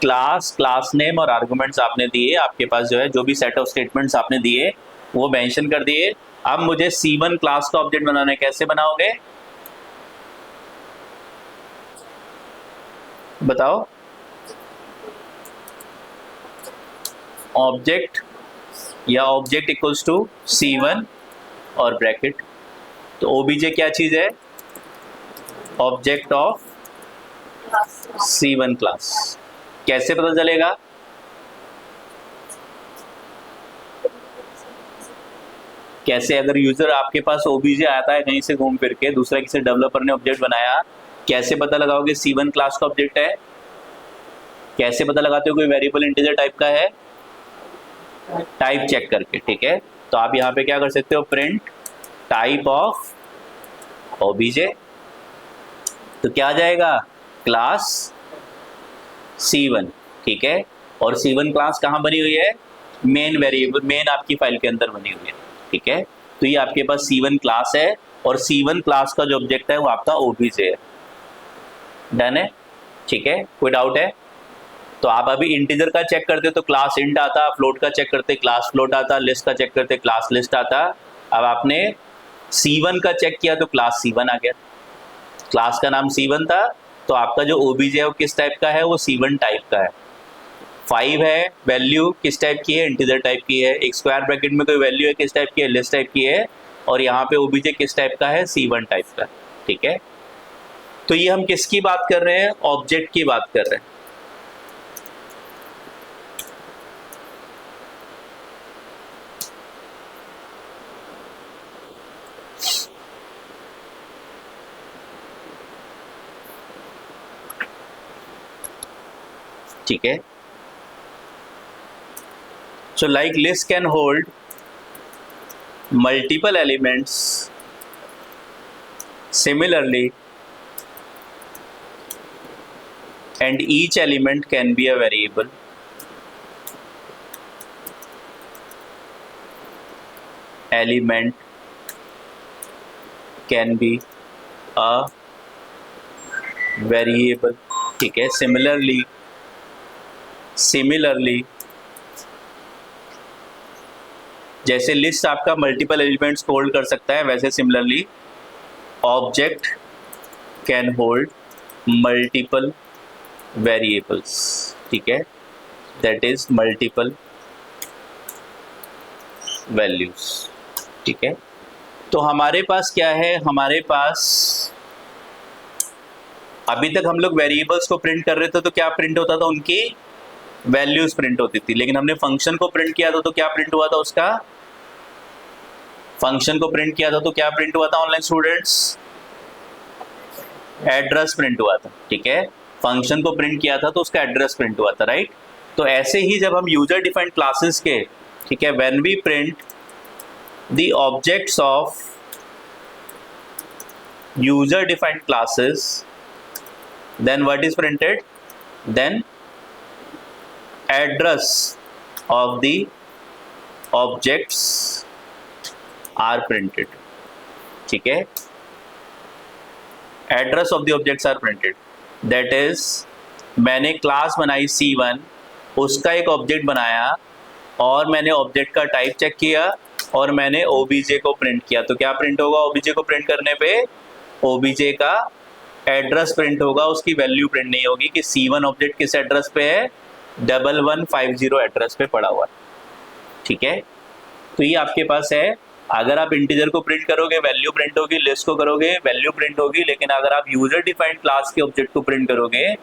क्लास, क्लास नेम और आर्गुमेंट्स आपने दिए, आपके पास जो है जो भी सेट ऑफ स्टेटमेंट्स आपने दिए वो मेंशन कर दिए। अब मुझे C1 क्लास का ऑब्जेक्ट बनाना है, कैसे बनाओगे बताओ, ऑब्जेक्ट या ऑब्जेक्ट इक्वल्स टू C1 और ब्रैकेट, तो OBJ क्या चीज है, ऑब्जेक्ट ऑफ C1 क्लास। कैसे पता चलेगा, कैसे, अगर यूजर आपके पास OBJ आता है कहीं से घूम फिर के, दूसरा किसी डेवलपर ने ऑब्जेक्ट बनाया, कैसे पता लगाओगे C1 क्लास का ऑब्जेक्ट है, कैसे पता लगाते हो कोई वेरिएबल इंटीजर टाइप का है, टाइप चेक करके, ठीक है। तो आप यहाँ पे क्या कर सकते हो, प्रिंट टाइप ऑफ OBJ, तो क्या आ जाएगा, क्लास C1, ठीक है। और C1 क्लास कहाँ बनी हुई है, मेन वेरिएबल, मेन आपकी फाइल के अंदर बनी हुई है, ठीक है। तो ये आपके पास C1 क्लास है और C1 क्लास का जो ऑब्जेक्ट है वो आपका OBJ है। डन है, ठीक है, कोई डाउट है? तो आप अभी इंटीजर का चेक करते तो क्लास इंट आता, फ्लोट का चेक करते क्लास फ्लोट आता, लिस्ट का चेक करते क्लास लिस्ट आता। अब आपने C1 का चेक किया तो क्लास C1 आ गया, क्लास का नाम C1 था, तो आपका जो OBJ है वो किस टाइप का है, वो C1 टाइप का है। 5 है, वैल्यू किस टाइप की है, इंटीजर टाइप की है। एक स्क्वायर ब्रैकेट में कोई वैल्यू है, किस टाइप की है, लिस्ट टाइप की है। और यहाँ पे OBJ किस टाइप का है, C1 टाइप का, ठीक है। तो ये हम किसकी बात कर रहे हैं, ऑब्जेक्ट की बात कर रहे हैं। ठीक है, so like list can hold multiple elements, similarly and each element can be a variable. Element can be a variable, ठीक है। सिमिलरली जैसे लिस्ट आपका मल्टीपल एलिमेंट्स को होल्ड कर सकता है, वैसे similarly object can hold multiple variables, ठीक है, दैट इज मल्टीपल वैल्यूज, ठीक है। तो हमारे पास क्या है, हमारे पास अभी तक हम लोग वेरिएबल्स को प्रिंट कर रहे थे तो क्या प्रिंट होता था, उनकी वैल्यूज प्रिंट होती थी। लेकिन हमने फंक्शन को प्रिंट किया था तो क्या प्रिंट हुआ था, उसका फंक्शन को प्रिंट किया था तो क्या प्रिंट हुआ था ऑनलाइन स्टूडेंट्स, एड्रेस प्रिंट हुआ था, ठीक है। फंक्शन को प्रिंट किया था तो उसका एड्रेस प्रिंट हुआ था, राइट। तो ऐसे ही जब हम यूजर डिफाइंड क्लासेस के, ठीक है, when we print the objects of user defined classes, then what is printed, then address of the objects are printed, ठीक है। address of the objects are printed, that is मैंने class बनाई C1, उसका एक object बनाया और मैंने object का टाइप चेक किया और मैंने OBJ को प्रिंट किया। तो क्या प्रिंट होगा OBJ को प्रिंट करने पे, OBJ का एड्रेस प्रिंट होगा, उसकी वैल्यू प्रिंट नहीं होगी कि C1 ऑब्जेक्ट किस एड्रेस पे है, 1150 एड्रेस पे पड़ा हुआ है, ठीक है। तो ये आपके पास है। अगर आप इंटीजर को प्रिंट करोगे वैल्यू प्रिंट होगी, लिस्ट को करोगे वैल्यू प्रिंट होगी, लेकिन अगर आप यूजर डिफाइंड क्लास के ऑब्जेक्ट को प्रिंट करोगे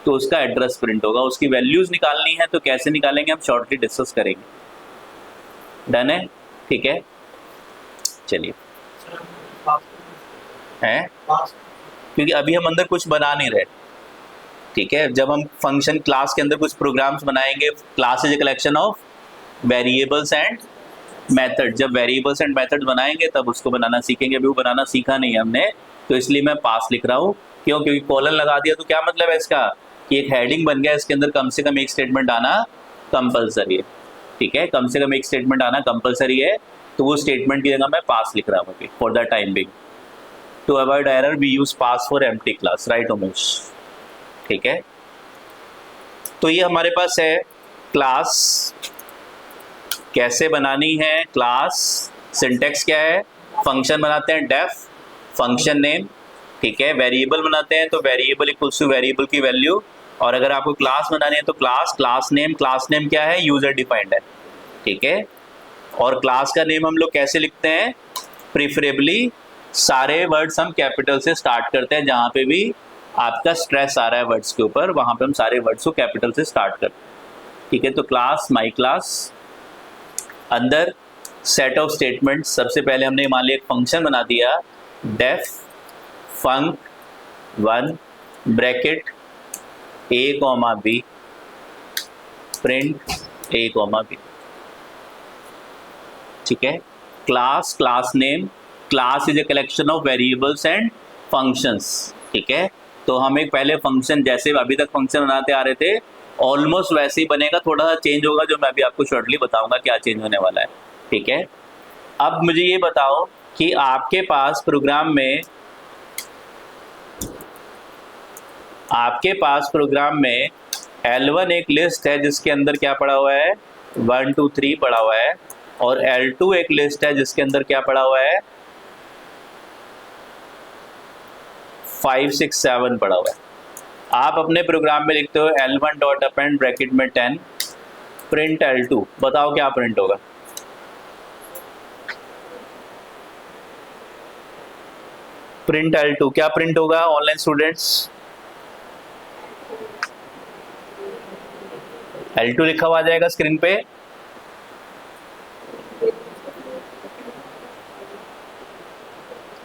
तो उसका एड्रेस प्रिंट होगा। उसकी वैल्यूज निकालनी है तो कैसे निकालेंगे हम शॉर्टली डिस्कस करेंगे। डन है, ठीक है, चलिए। है क्योंकि अभी हम अंदर कुछ बना नहीं रहे, ठीक है। जब हम फंक्शन क्लास के अंदर कुछ प्रोग्राम्स बनाएंगे, class is a collection of variables and method, जब वेरिएबल्स एंड मेथड बनाएंगे तब उसको बनाना सीखेंगे। अभी वो बनाना सीखा नहीं है हमने, तो इसलिए मैं पास लिख रहा हूँ। क्यों, क्योंकि कॉलन लगा दिया तो क्या मतलब है इसका, कि एक हेडिंग बन गया, इसके अंदर कम से कम एक स्टेटमेंट आना कंपलसरी है, ठीक है। कम से कम एक स्टेटमेंट आना कंपलसरी है, तो वो स्टेटमेंट की जगह मैं पास लिख रहा हूँ अभी for the time being. To avoid error we use pass for empty class, right Umesh, ठीक है। तो ये हमारे पास है क्लास कैसे बनानी है। क्लास सिंटेक्स क्या है, फंक्शन बनाते हैं डेफ फंक्शन नेम, ठीक है। वेरिएबल बनाते हैं तो वेरिएबल इक्वल्स टू वेरिएबल की वैल्यू, और अगर आपको क्लास बनानी है तो क्लास नेम क्या है, यूजर डिफाइंड है, ठीक है। और क्लास का नेम हम लोग कैसे लिखते हैं, प्रिफरेबली सारे वर्ड्स हम कैपिटल से स्टार्ट करते हैं। जहाँ पे भी आपका स्ट्रेस आ रहा है वर्ड्स के ऊपर, वहाँ पे हम सारे वर्ड्स को कैपिटल से स्टार्ट करते हैं, ठीक है। तो क्लास माई क्लास अंदर सेट ऑफ स्टेटमेंट, सबसे पहले हमने मान लिया एक फंक्शन बना दिया, def func one bracket a, b print a, b, ठीक है। Class name, class is a collection of variables and functions, ठीक है। तो हम एक पहले फंक्शन, जैसे अभी तक फंक्शन बनाते आ रहे थे, ऑलमोस्ट वैसे ही बनेगा, थोड़ा सा चेंज होगा जो मैं अभी आपको शॉर्टली बताऊंगा क्या चेंज होने वाला है। ठीक है, अब मुझे ये बताओ कि आपके पास प्रोग्राम में L1 एक लिस्ट है जिसके अंदर क्या पड़ा हुआ है, 1 2 3 पड़ा हुआ है, और L2 एक लिस्ट है जिसके अंदर क्या पड़ा हुआ है, 5 6 7 पड़ा हुआ है। आप अपने प्रोग्राम में लिखते हो L1 डॉट अपेंड ब्रैकेट में 10 प्रिंट L2, बताओ क्या प्रिंट होगा। प्रिंट L2 क्या प्रिंट होगा ऑनलाइन स्टूडेंट्स? L2 लिखा हुआ आ जाएगा स्क्रीन पे।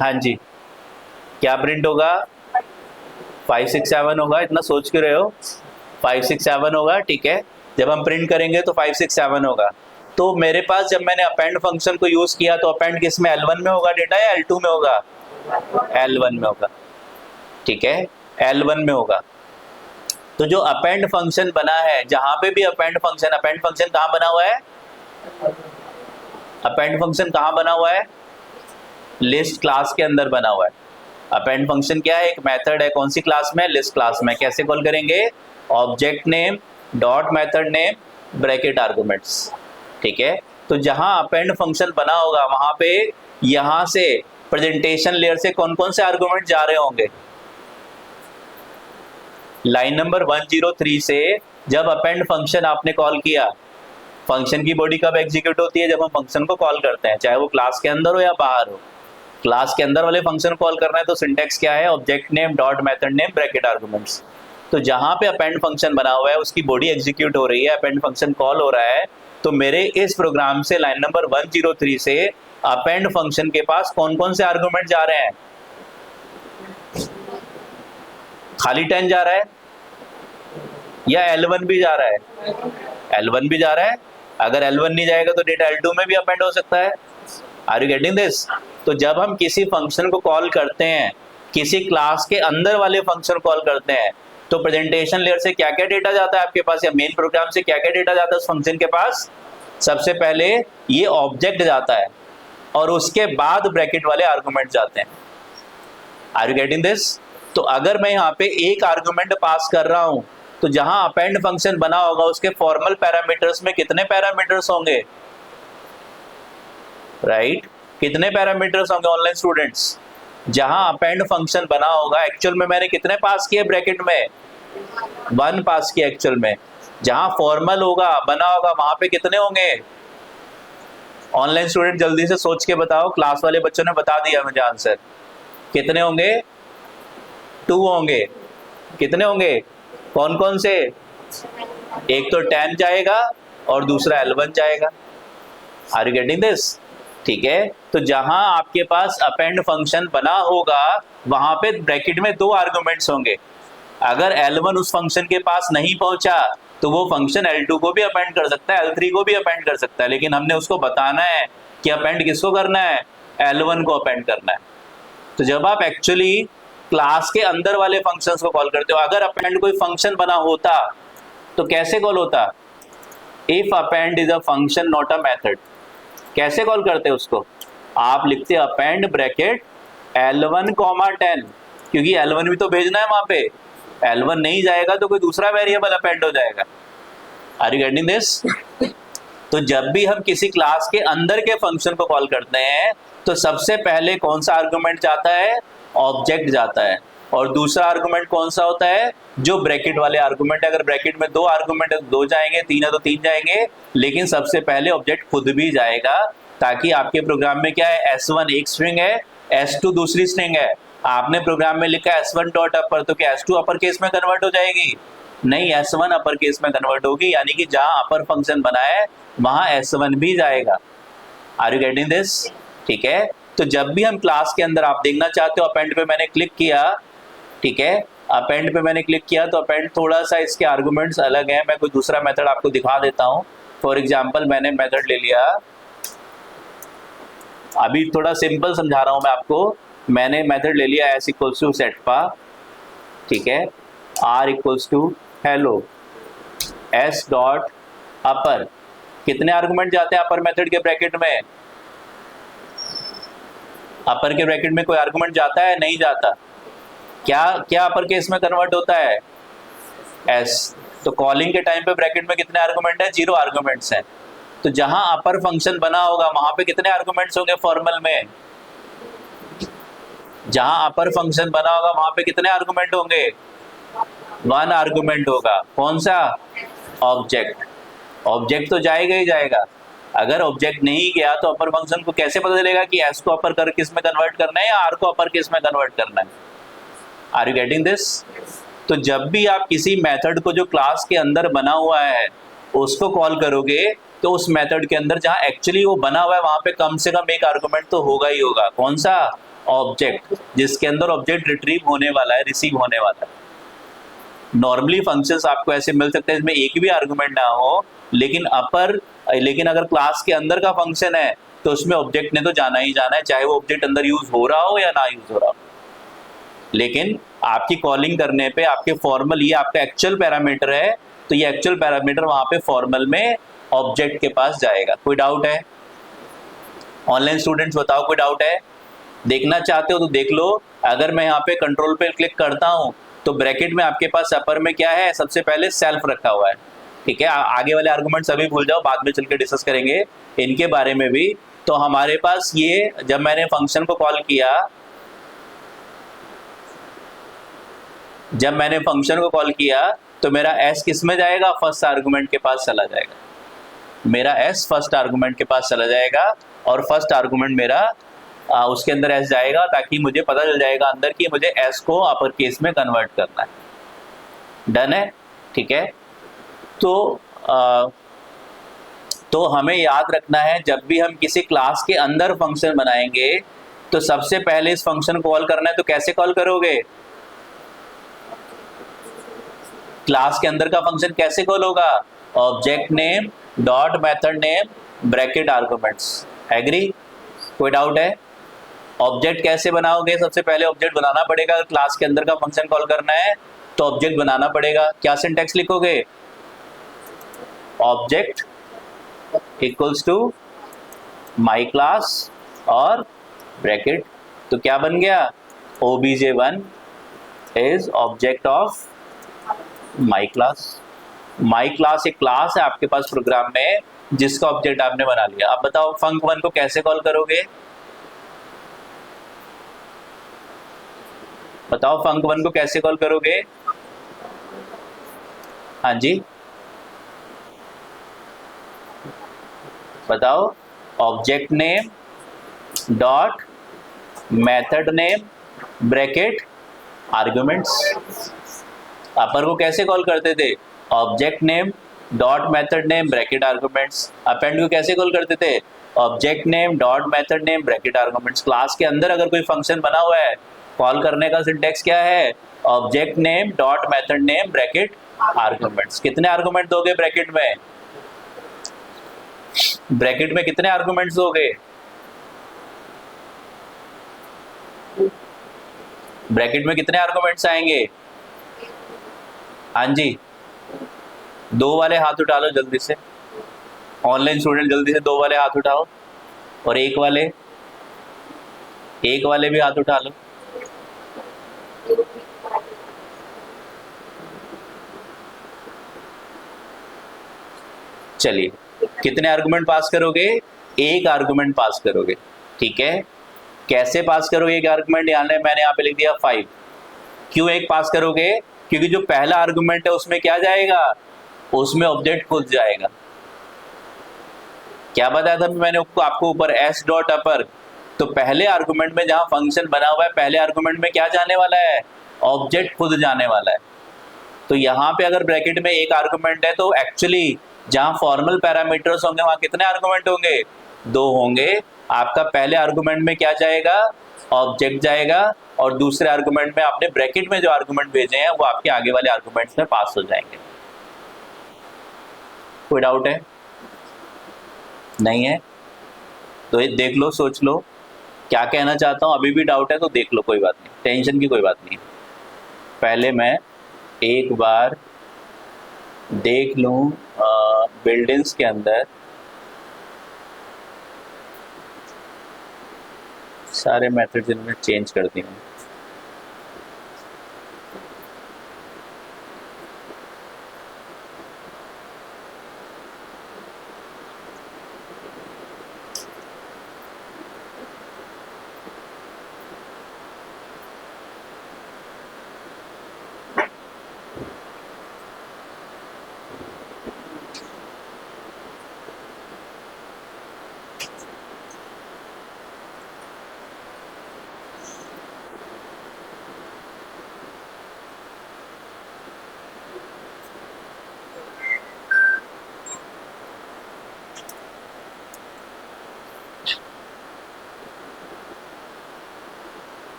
हाँ जी, क्या प्रिंट होगा? 5 6 7 होगा। इतना सोच क्यों रहे हो? 5 6 7 होगा। ठीक है, जब हम प्रिंट करेंगे तो 5 6 7 होगा। तो मेरे पास जब मैंने अपेंड फंक्शन को यूज किया तो अपेंड किस में, L1 में होगा डेटा या L2 में होगा? L1 में होगा। ठीक है, L1 में होगा। तो जो अपेंड फंक्शन बना है, जहां पे भी अपेंड फंक्शन कहां बना हुआ है? अपेंड फंक्शन कहां बना हुआ है? लिस्ट क्लास के अंदर बना हुआ है। अपेंड फंक्शन क्या है? एक मेथड है। कौन सी क्लास में? लिस्ट क्लास में। कैसे कॉल करेंगे? Object name dot method name bracket arguments. ठीक है, तो जहां अपेंड फंक्शन बना होगा वहां पे यहां से प्रेजेंटेशन लेयर से कौन कौन से आर्गुमेंट जा रहे होंगे? लाइन नंबर 103 से जब अपेंड फंक्शन आपने कॉल किया, फंक्शन की बॉडी कब एग्जीक्यूट होती है? जब हम फंक्शन को कॉल करते हैं, चाहे वो क्लास के अंदर हो या बाहर हो। क्लास के अंदर वाले फंक्शन कॉल करना है तो सिंटेक्स क्या है? Object name dot method name bracket arguments. तो जहां पे अपेंड फंक्शन बना हुआ है उसकी बॉडी एग्जीक्यूट हो रही है, अपेंड फंक्शन कॉल हो रहा है, तो मेरे इस प्रोग्राम से लाइन नंबर 103 से अपेंड फंक्शन के पास कौन कौन से आर्गुमेंट जा रहे हैं? खाली 10 जा रहा है या L1 भी जा रहा है? L1 भी जा रहा है। अगर L1 नहीं जाएगा तो डेटा L2 में भी अपेंड हो सकता है। Are you getting this? तो जब हम किसी फंक्शन को कॉल करते हैं, किसी क्लास के अंदर वाले फंक्शन कॉल करते हैं, तो प्रेजेंटेशन लेयर से क्या क्या डेटा जाता है आपके पास, या मेन प्रोग्राम से क्या क्या डेटा जाता है उस फंक्शन के पास? सबसे पहले ये ऑब्जेक्ट जाता है और उसके बाद ब्रैकेट वाले आर्गुमेंट जाते हैं। Are you getting this? तो अगर मैं यहाँ पे एक आर्गुमेंट पास कर रहा हूं तो जहां अपेंड फंक्शन बना होगा उसके फॉर्मल पैरामीटर्स में कितने पैरामीटर्स होंगे? राइट, कितने पैरामीटर्स होंगे ऑनलाइन स्टूडेंट्स? जहां अपेंड फंक्शन बना होगा, एक्चुअल में मैंने कितने पास किए ब्रैकेट में? 1 पास किया एक्चुअल में। जहां फॉर्मल होगा बना होगा वहां पे कितने होंगे? ऑनलाइन स्टूडेंट जल्दी से सोच के बताओ, क्लास वाले बच्चों ने बता दिया मुझे आंसर। कितने होंगे? 2 होंगे। कितने होंगे? कौन कौन से? एक तो 10 जाएगा और दूसरा L1 जाएगा। Are you getting this? ठीक है, तो जहां आपके पास अपेंड फंक्शन बना होगा वहां पे ब्रैकेट में 2 आर्गुमेंट्स होंगे। अगर L1 उस फंक्शन के पास नहीं पहुंचा तो वो फंक्शन L2 को भी अपेंड कर सकता है, L3 को भी अपेंड कर सकता है, लेकिन हमने उसको बताना है कि अपेंड किसको करना है? L1 को अपेंड करना है। तो जब आप एक्चुअली क्लास के अंदर वाले फंक्शंस को कॉल करते हो, अगर अपेंड कोई फंक्शन बना होता तो कैसे कॉल होता? If append is a function not a method. कैसे कॉल करते उसको? आप लिखते अपेंड ब्रैकेट L1 10, क्योंकि L1 भी तो भेजना है वहां पे। L1 नहीं जाएगा तो कोई दूसरा वेरिएबल अपेंड हो जाएगा। Are you getting this? तो जब भी हम किसी क्लास के अंदर के फंक्शन को कॉल करते हैं तो सबसे पहले कौन सा आर्गुमेंट जाता है? ऑब्जेक्ट जाता है। और दूसरा आर्गुमेंट कौन सा होता है? जो ब्रैकेट वाले आर्गुमेंट है। अगर ब्रैकेट में 2 आर्गुमेंट है तो 2 जाएंगे, 3 है तो 3 जाएंगे, लेकिन सबसे पहले ऑब्जेक्ट खुद भी जाएगा, ताकि आपके प्रोग्राम में क्या है? S1 एक स्ट्रिंग है, S2 दूसरी स्ट्रिंग है। आपने प्रोग्राम में लिखा S1 डॉट अपर, तो क्या S2 अपर केस में कन्वर्ट हो जाएगी? नहीं, S1 अपर केस में कन्वर्ट होगी, यानी कि जहां अपर फंक्शन बना है वहां S1 भी जाएगा। Are you getting this? ठीक है, तो जब भी हम क्लास के अंदर, आप देखना चाहते हो अपेंड पे मैंने क्लिक किया, ठीक है, अपेंड पे मैंने क्लिक किया तो अपेंड थोड़ा सा इसके आर्गुमेंट्स अलग हैं। मैं कोई दूसरा मेथड आपको दिखा देता हूं। फॉर एग्जांपल मैंने मेथड ले लिया, अभी थोड़ा सिंपल समझा रहा हूं मैं आपको। मैंने मेथड ले लिया s इक्वल्स टू सेटपा, ठीक है, r equals to hello, S dot upper, कितने आर्गुमेंट जाते हैं अपर मेथड के ब्रैकेट में? अपर के ब्रैकेट में कोई आर्गुमेंट जाता है? नहीं जाता। क्या क्या अपर केस में कन्वर्ट होता है? एस। तो कॉलिंग के टाइम पे ब्रैकेट में कितने आर्गुमेंट है? 0 आर्गुमेंट्स हैं। तो जहां अपर फंक्शन बना होगा वहां पे कितने आर्गुमेंट्स होंगे फॉर्मल में? जहां अपर फंक्शन बना होगा वहां पे कितने आर्गुमेंट होंगे? 1 आर्गुमेंट होगा। कौन सा? ऑब्जेक्ट। ऑब्जेक्ट तो जाएगा ही जाएगा। अगर ऑब्जेक्ट नहीं गया तो अपर फंक्शन को कैसे पता चलेगा कि एस को अपर कर किस में कन्वर्ट करना है या आर को अपर किस में कन्वर्ट करना है? Are you getting this? तो जब भी आप किसी मेथड को जो क्लास के अंदर बना हुआ है उसको कॉल करोगे तो उस मेथड के अंदर जहां एक्चुअली वो बना हुआ है वहां पे कम से कम एक आर्गुमेंट तो होगा ही होगा। कौन सा? ऑब्जेक्ट, जिसके अंदर ऑब्जेक्ट रिट्रीव होने वाला है, रिसीव होने वाला है। नॉर्मली फंक्शंस आपको ऐसे मिल सकते हैं इसमें एक भी आर्गुमेंट ना हो, लेकिन अगर क्लास के अंदर का फंक्शन है तो उसमें ऑब्जेक्ट ने तो जाना ही जाना है, चाहे वो ऑब्जेक्ट अंदर यूज हो रहा हो या ना यूज हो रहा हो। लेकिन आपकी कॉलिंग करने पे आपके फॉर्मल, ये आपका एक्चुअल पैरामीटर है, तो ये एक्चुअल पैरामीटर वहां पे फॉर्मल में ऑब्जेक्ट के पास जाएगा। कोई डाउट है? ऑनलाइन स्टूडेंट्स बताओ, कोई डाउट है? देखना चाहते हो तो देख लो। अगर मैं यहाँ पे कंट्रोल पे क्लिक करता हूँ तो ब्रैकेट में आपके पास अपर में क्या है? सबसे पहले सेल्फ रखा हुआ है। ठीक है, आगे वाले आर्गुमेंट्स अभी भूल जाओ, बाद में चल के डिस्कस करेंगे इनके बारे में भी। तो हमारे पास ये, जब मैंने फंक्शन को कॉल किया, तो मेरा एस किस में जाएगा? फर्स्ट आर्गुमेंट के पास चला जाएगा। मेरा एस फर्स्ट आर्गुमेंट के पास चला जाएगा और फर्स्ट आर्गुमेंट मेरा उसके अंदर एस जाएगा, ताकि मुझे पता चल जाएगा अंदर कि मुझे एस को अपर केस में कन्वर्ट करना है। डन है? ठीक है। तो हमें याद रखना है, जब भी हम किसी क्लास के अंदर फंक्शन बनाएंगे तो सबसे पहले इस फंक्शन को कॉल करना है। तो कैसे कॉल करोगे? क्लास के अंदर का फंक्शन कैसे कॉल होगा? Object name dot method name bracket arguments. Agree? कोई डाउट है? ऑब्जेक्ट कैसे बनाओगे? सबसे पहले ऑब्जेक्ट बनाना पड़ेगा। अगर क्लास के अंदर का फंक्शन कॉल करना है तो ऑब्जेक्ट बनाना पड़ेगा। क्या सिंटैक्स लिखोगे? Object equals to my class और ब्रैकेट। तो क्या बन गया? obj1 is object of my class. My class एक क्लास है आपके पास प्रोग्राम में जिसका ऑब्जेक्ट आपने बना लिया। अब बताओ फंक1 को कैसे कॉल करोगे? बताओ फंक1 को कैसे कॉल करोगे? हाँ जी बताओ। Object name dot method name bracket arguments. Upper को कैसे कॉल करते थे? Object name dot method name bracket arguments. Append को कैसे कॉल करते थे? Object name dot method name bracket arguments. Class के अंदर अगर कोई फंक्शन बना हुआ है, कॉल करने का सिंटैक्स क्या है? Object name dot method name bracket arguments. कितने आर्गुमेंट दोगे ब्रैकेट में? ब्रैकेट में कितने आर्गुमेंट्स दोगे? ब्रैकेट में कितने आर्गुमेंट्स आएंगे? हाँ जी, 2 वाले हाथ उठा लो जल्दी से। ऑनलाइन स्टूडेंट जल्दी से 2 वाले हाथ उठाओ, और एक वाले भी हाथ उठा लो। चलिए, कितने आर्गुमेंट पास करोगे? एक आर्गुमेंट पास करोगे। ठीक है, कैसे पास करोगे एक आर्गुमेंट? मैंने यहाँ पे लिख दिया 5। क्यों एक पास करोगे? क्योंकि जो पहला आर्गुमेंट है उसमें क्या जाएगा? उसमें ऑब्जेक्ट खुद जाएगा। क्या बताया था मैंने आपको ऊपर? एस डॉट अपर। तो पहले आर्गुमेंट में जहां फंक्शन बना हुआ है, पहले आर्गुमेंट में क्या जाने वाला है? ऑब्जेक्ट खुद जाने वाला है। तो यहाँ पे अगर ब्रैकेट में एक आर्गुमेंट है तो एक्चुअली जहां फॉर्मल पैरामीटर्स होंगे वहां कितने आर्गुमेंट होंगे? 2 होंगे। आपका पहले आर्गुमेंट में क्या जाएगा? ऑब्जेक्ट जाएगा, और दूसरे आर्गुमेंट में आपने ब्रैकेट में जो आर्गुमेंट भेजे हैं वो आपके आगे वाले आर्गुमेंट्स में पास हो जाएंगे। कोई डाउट है? नहीं है? तो ये देख लो, सोच लो क्या कहना चाहता हूं। अभी भी डाउट है तो देख लो, कोई बात नहीं, टेंशन की कोई बात नहीं। पहले मैं एक बार देख लूँ बिल्डिंग्स के अंदर सारे मेथड्स इनमें चेंज कर दिए।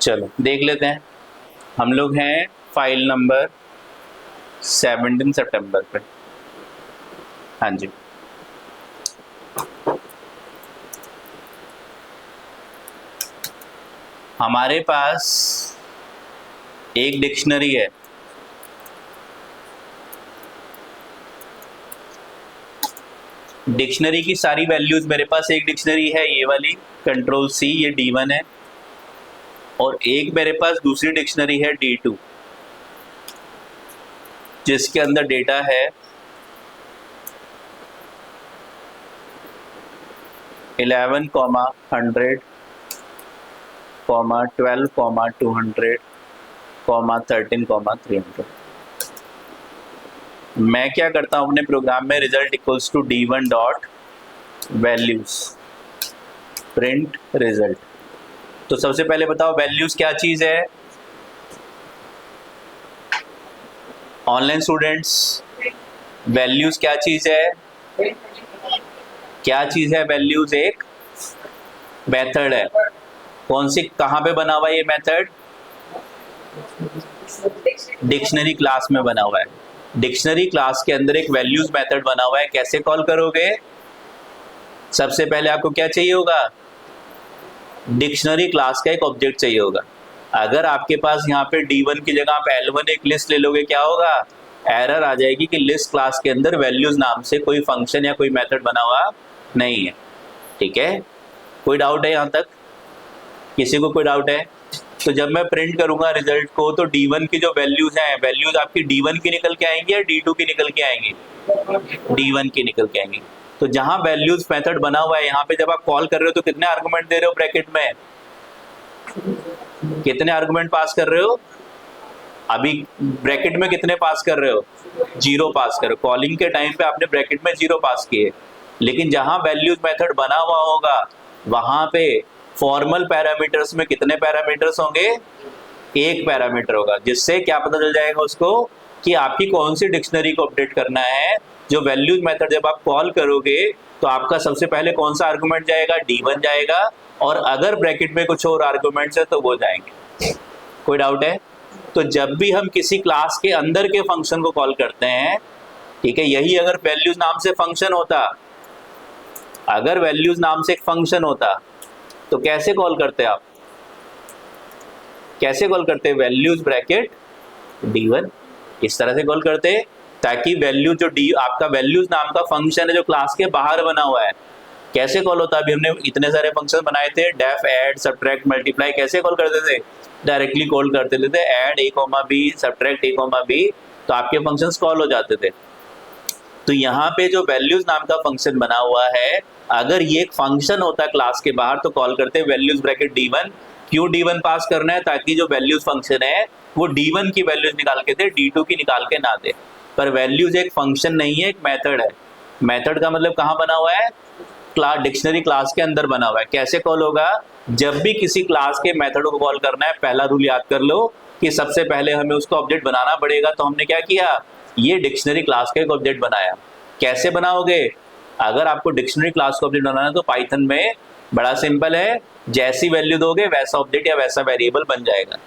चलो देख लेते हैं। हम लोग हैं फाइल नंबर 17 सितंबर पे। हाँ जी, हमारे पास एक डिक्शनरी है। डिक्शनरी की सारी वैल्यूज मेरे पास एक डिक्शनरी है, ये वाली कंट्रोल सी, ये D1 है, और एक मेरे पास दूसरी डिक्शनरी है D2 जिसके अंदर डेटा है 11, 100, 12, 200, 13, 300। मैं क्या करता हूं अपने प्रोग्राम में, result equals to D1 dot values, print result. तो सबसे पहले बताओ वैल्यूज क्या चीज है ऑनलाइन स्टूडेंट्स? वैल्यूज क्या चीज है? क्या चीज है वैल्यूज? एक मेथड है। कौन सी, कहां पे बना हुआ है ये मेथड? डिक्शनरी क्लास में बना हुआ है। डिक्शनरी क्लास के अंदर एक वैल्यूज मेथड बना हुआ है। कैसे कॉल करोगे? सबसे पहले आपको क्या चाहिए होगा? डिक्शनरी क्लास का एक ऑब्जेक्ट चाहिए होगा। अगर आपके पास यहाँ पे D1 की जगह आप L1 एक लिस्ट ले लोगे, क्या होगा? एरर आ जाएगी कि लिस्ट क्लास के अंदर वैल्यूज नाम से कोई फंक्शन या कोई मेथड बना हुआ नहीं है। ठीक है, कोई डाउट है यहाँ तक? किसी को कोई डाउट है? तो जब मैं प्रिंट करूंगा रिजल्ट को, तो D1 की जो वैल्यूज हैं, वैल्यूज आपकी D1 की निकल के आएंगी या D2 की निकल के आएंगी? D1 की निकल के आएंगी। तो जहां वैल्यूज मेथड बना हुआ है, यहाँ पे जब आप कॉल कर रहे हो तो कितने आर्गुमेंट दे रहे हो ब्रैकेट में? कितने आर्गुमेंट पास कर रहे हो? अभी ब्रैकेट में कितने पास कर रहे हो? 0 पास कर रहे हो। कॉलिंग के टाइम पे आपने ब्रैकेट में 0 पास किए, लेकिन जहां वैल्यूज मेथड बना हुआ होगा वहां पे फॉर्मल पैरामीटर्स में कितने पैरामीटर्स होंगे? एक पैरामीटर होगा, जिससे क्या पता चल जाएगा उसको कि आपकी कौन सी डिक्शनरी को अपडेट करना है। जो वैल्यूज मेथड जब आप कॉल करोगे तो आपका सबसे पहले कौन सा आर्गुमेंट जाएगा? D1 जाएगा, और अगर ब्रैकेट में कुछ और आर्गुमेंट्स है तो वो जाएंगे। कोई डाउट है? तो जब भी हम किसी क्लास के अंदर के फंक्शन को कॉल करते हैं, ठीक है, यही अगर वैल्यूज नाम से फंक्शन होता, अगर वैल्यूज नाम से एक फंक्शन होता तो कैसे कॉल करते आप? कैसे कॉल करते? वैल्यूज ब्रैकेट D1, इस तरह से कॉल करते, ताकि वैल्यू जो आपका वैल्यूज नाम का फंक्शन है जो क्लास के बाहर बना हुआ है, कैसे कॉल होता? अभी हमने इतने सारे फंक्शन बनाए थे, डेफ, ऐड, सब्ट्रैक्ट, मल्टीप्लाई, कैसे कॉल करते थे? डायरेक्टली कॉल करते थे, add A, B, subtract A, B, तो आपके फंक्शंस कॉल हो जाते थे। तो यहाँ पे जो वैल्यूज नाम का फंक्शन बना हुआ है, अगर ये एक फंक्शन होता क्लास के बाहर तो कॉल करते वैल्यूज ब्रैकेट D1। क्यों D1 पास करना है? ताकि जो वैल्यूज फंक्शन है वो D1 की वैल्यूज निकाल के दे, D2 की निकाल के ना दे। पर वैल्यूज एक फंक्शन नहीं है, एक मेथड है। मेथड का मतलब कहाँ बना हुआ है? क्लास, डिक्शनरी क्लास के अंदर बना हुआ है। कैसे कॉल होगा? जब भी किसी क्लास के मेथड को कॉल करना है, पहला रूल याद कर लो कि सबसे पहले हमें उसका ऑब्जेक्ट बनाना पड़ेगा। तो हमने क्या किया, ये डिक्शनरी क्लास का एक ऑब्जेक्ट बनाया। कैसे बनाओगे, अगर आपको डिक्शनरी क्लास का ऑब्जेक्ट बनाना है तो पाइथन में बड़ा सिंपल है, जैसी वैल्यू दोगे वैसा ऑब्जेक्ट या वैसा वेरिएबल बन जाएगा।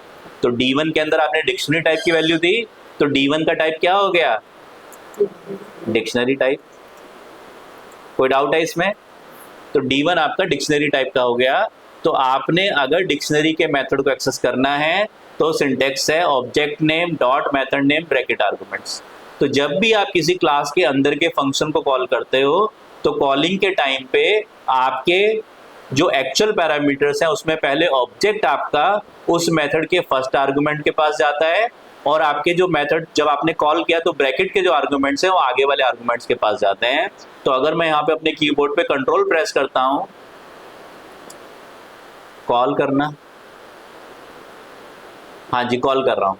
तो D1 के अंदर आपने डिक्शनरी टाइप की वैल्यू दी, तो D1 का टाइप क्या हो गया, डिक्शनरी टाइप। कोई डाउट है इसमें? तो D1 आपका डिक्शनरी टाइप का हो गया। तो आपने अगर डिक्शनरी के मेथड को एक्सेस करना है तो सिंटेक्स है object name dot method name bracket arguments. तो जब भी आप किसी क्लास के अंदर के फंक्शन को कॉल करते हो तो कॉलिंग के टाइम पे आपके जो एक्चुअल पैरामीटर्स हैं उसमें पहले ऑब्जेक्ट आपका उस मेथड के फर्स्ट आर्गुमेंट के पास जाता है, और आपके जो मेथड जब आपने कॉल किया तो ब्रैकेट के जो आर्गुमेंट्स हैं वो आगे वाले आर्गुमेंट्स के पास जाते हैं। तो अगर मैं यहाँ पे अपने कीबोर्ड पे कंट्रोल प्रेस करता हूँ, कॉल करना, हाँ जी कॉल कर रहा हूँ,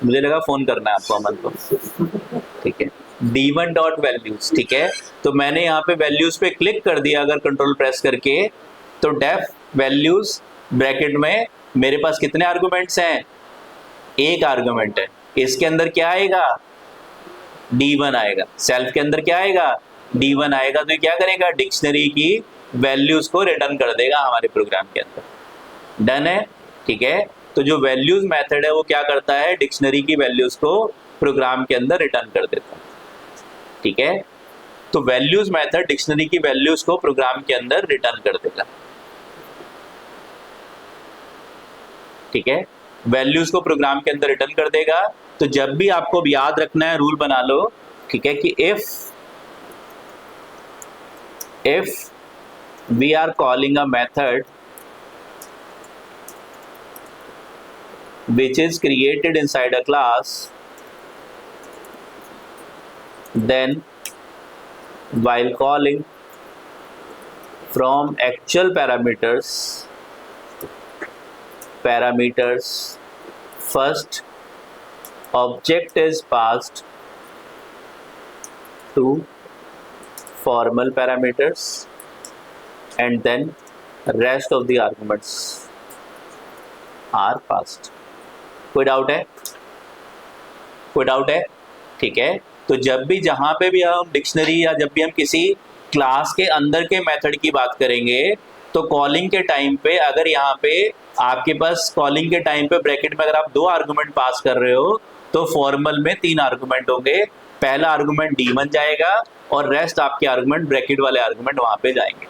मुझे लगा फोन करना है आपको अमन को, ठीक है। D1 डॉट वैल्यूज, ठीक है। तो मैंने यहाँ पे वैल्यूज पे क्लिक कर दिया अगर कंट्रोल प्रेस करके, तो डेफ वैल्यूज ब्रैकेट में मेरे पास कितने आर्गुमेंट्स हैं, एक आर्गुमेंट है। इसके अंदर क्या आएगा, D1 आएगा। सेल्फ के अंदर क्या आएगा, D1 आएगा। तो ये क्या करेगा, डिक्शनरी की वैल्यूज को रिटर्न कर देगा हमारे प्रोग्राम के अंदर। डन है, ठीक है। तो जो वैल्यूज मेथड है वो क्या करता है, डिक्शनरी की वैल्यूज को प्रोग्राम के अंदर रिटर्न कर देता है, ठीक है। तो वैल्यूज मेथड डिक्शनरी की वैल्यूज को प्रोग्राम के अंदर रिटर्न कर देगा, ठीक है। वैल्यूज को प्रोग्राम के अंदर रिटर्न कर देगा। तो जब भी आपको याद रखना है, रूल बना लो, ठीक है, कि if we are calling a method which is created inside a class, then while calling from actual parameters first object is passed to formal parameters and then rest of the arguments are passed। कोई doubt है, कोई doubt है, ठीक है। तो जब भी जहां पे भी हम डिक्शनरी या जब भी हम किसी क्लास के अंदर के मेथड की बात करेंगे तो कॉलिंग के टाइम पे अगर यहाँ पे आपके पास कॉलिंग के टाइम पे ब्रैकेट में अगर आप दो आर्गुमेंट पास कर रहे हो तो फॉर्मल में तीन आर्गुमेंट होंगे। पहला आर्गुमेंट D1 जाएगा और रेस्ट आपके आर्गुमेंट ब्रैकेट वाले आर्गुमेंट वहां पे जाएंगे।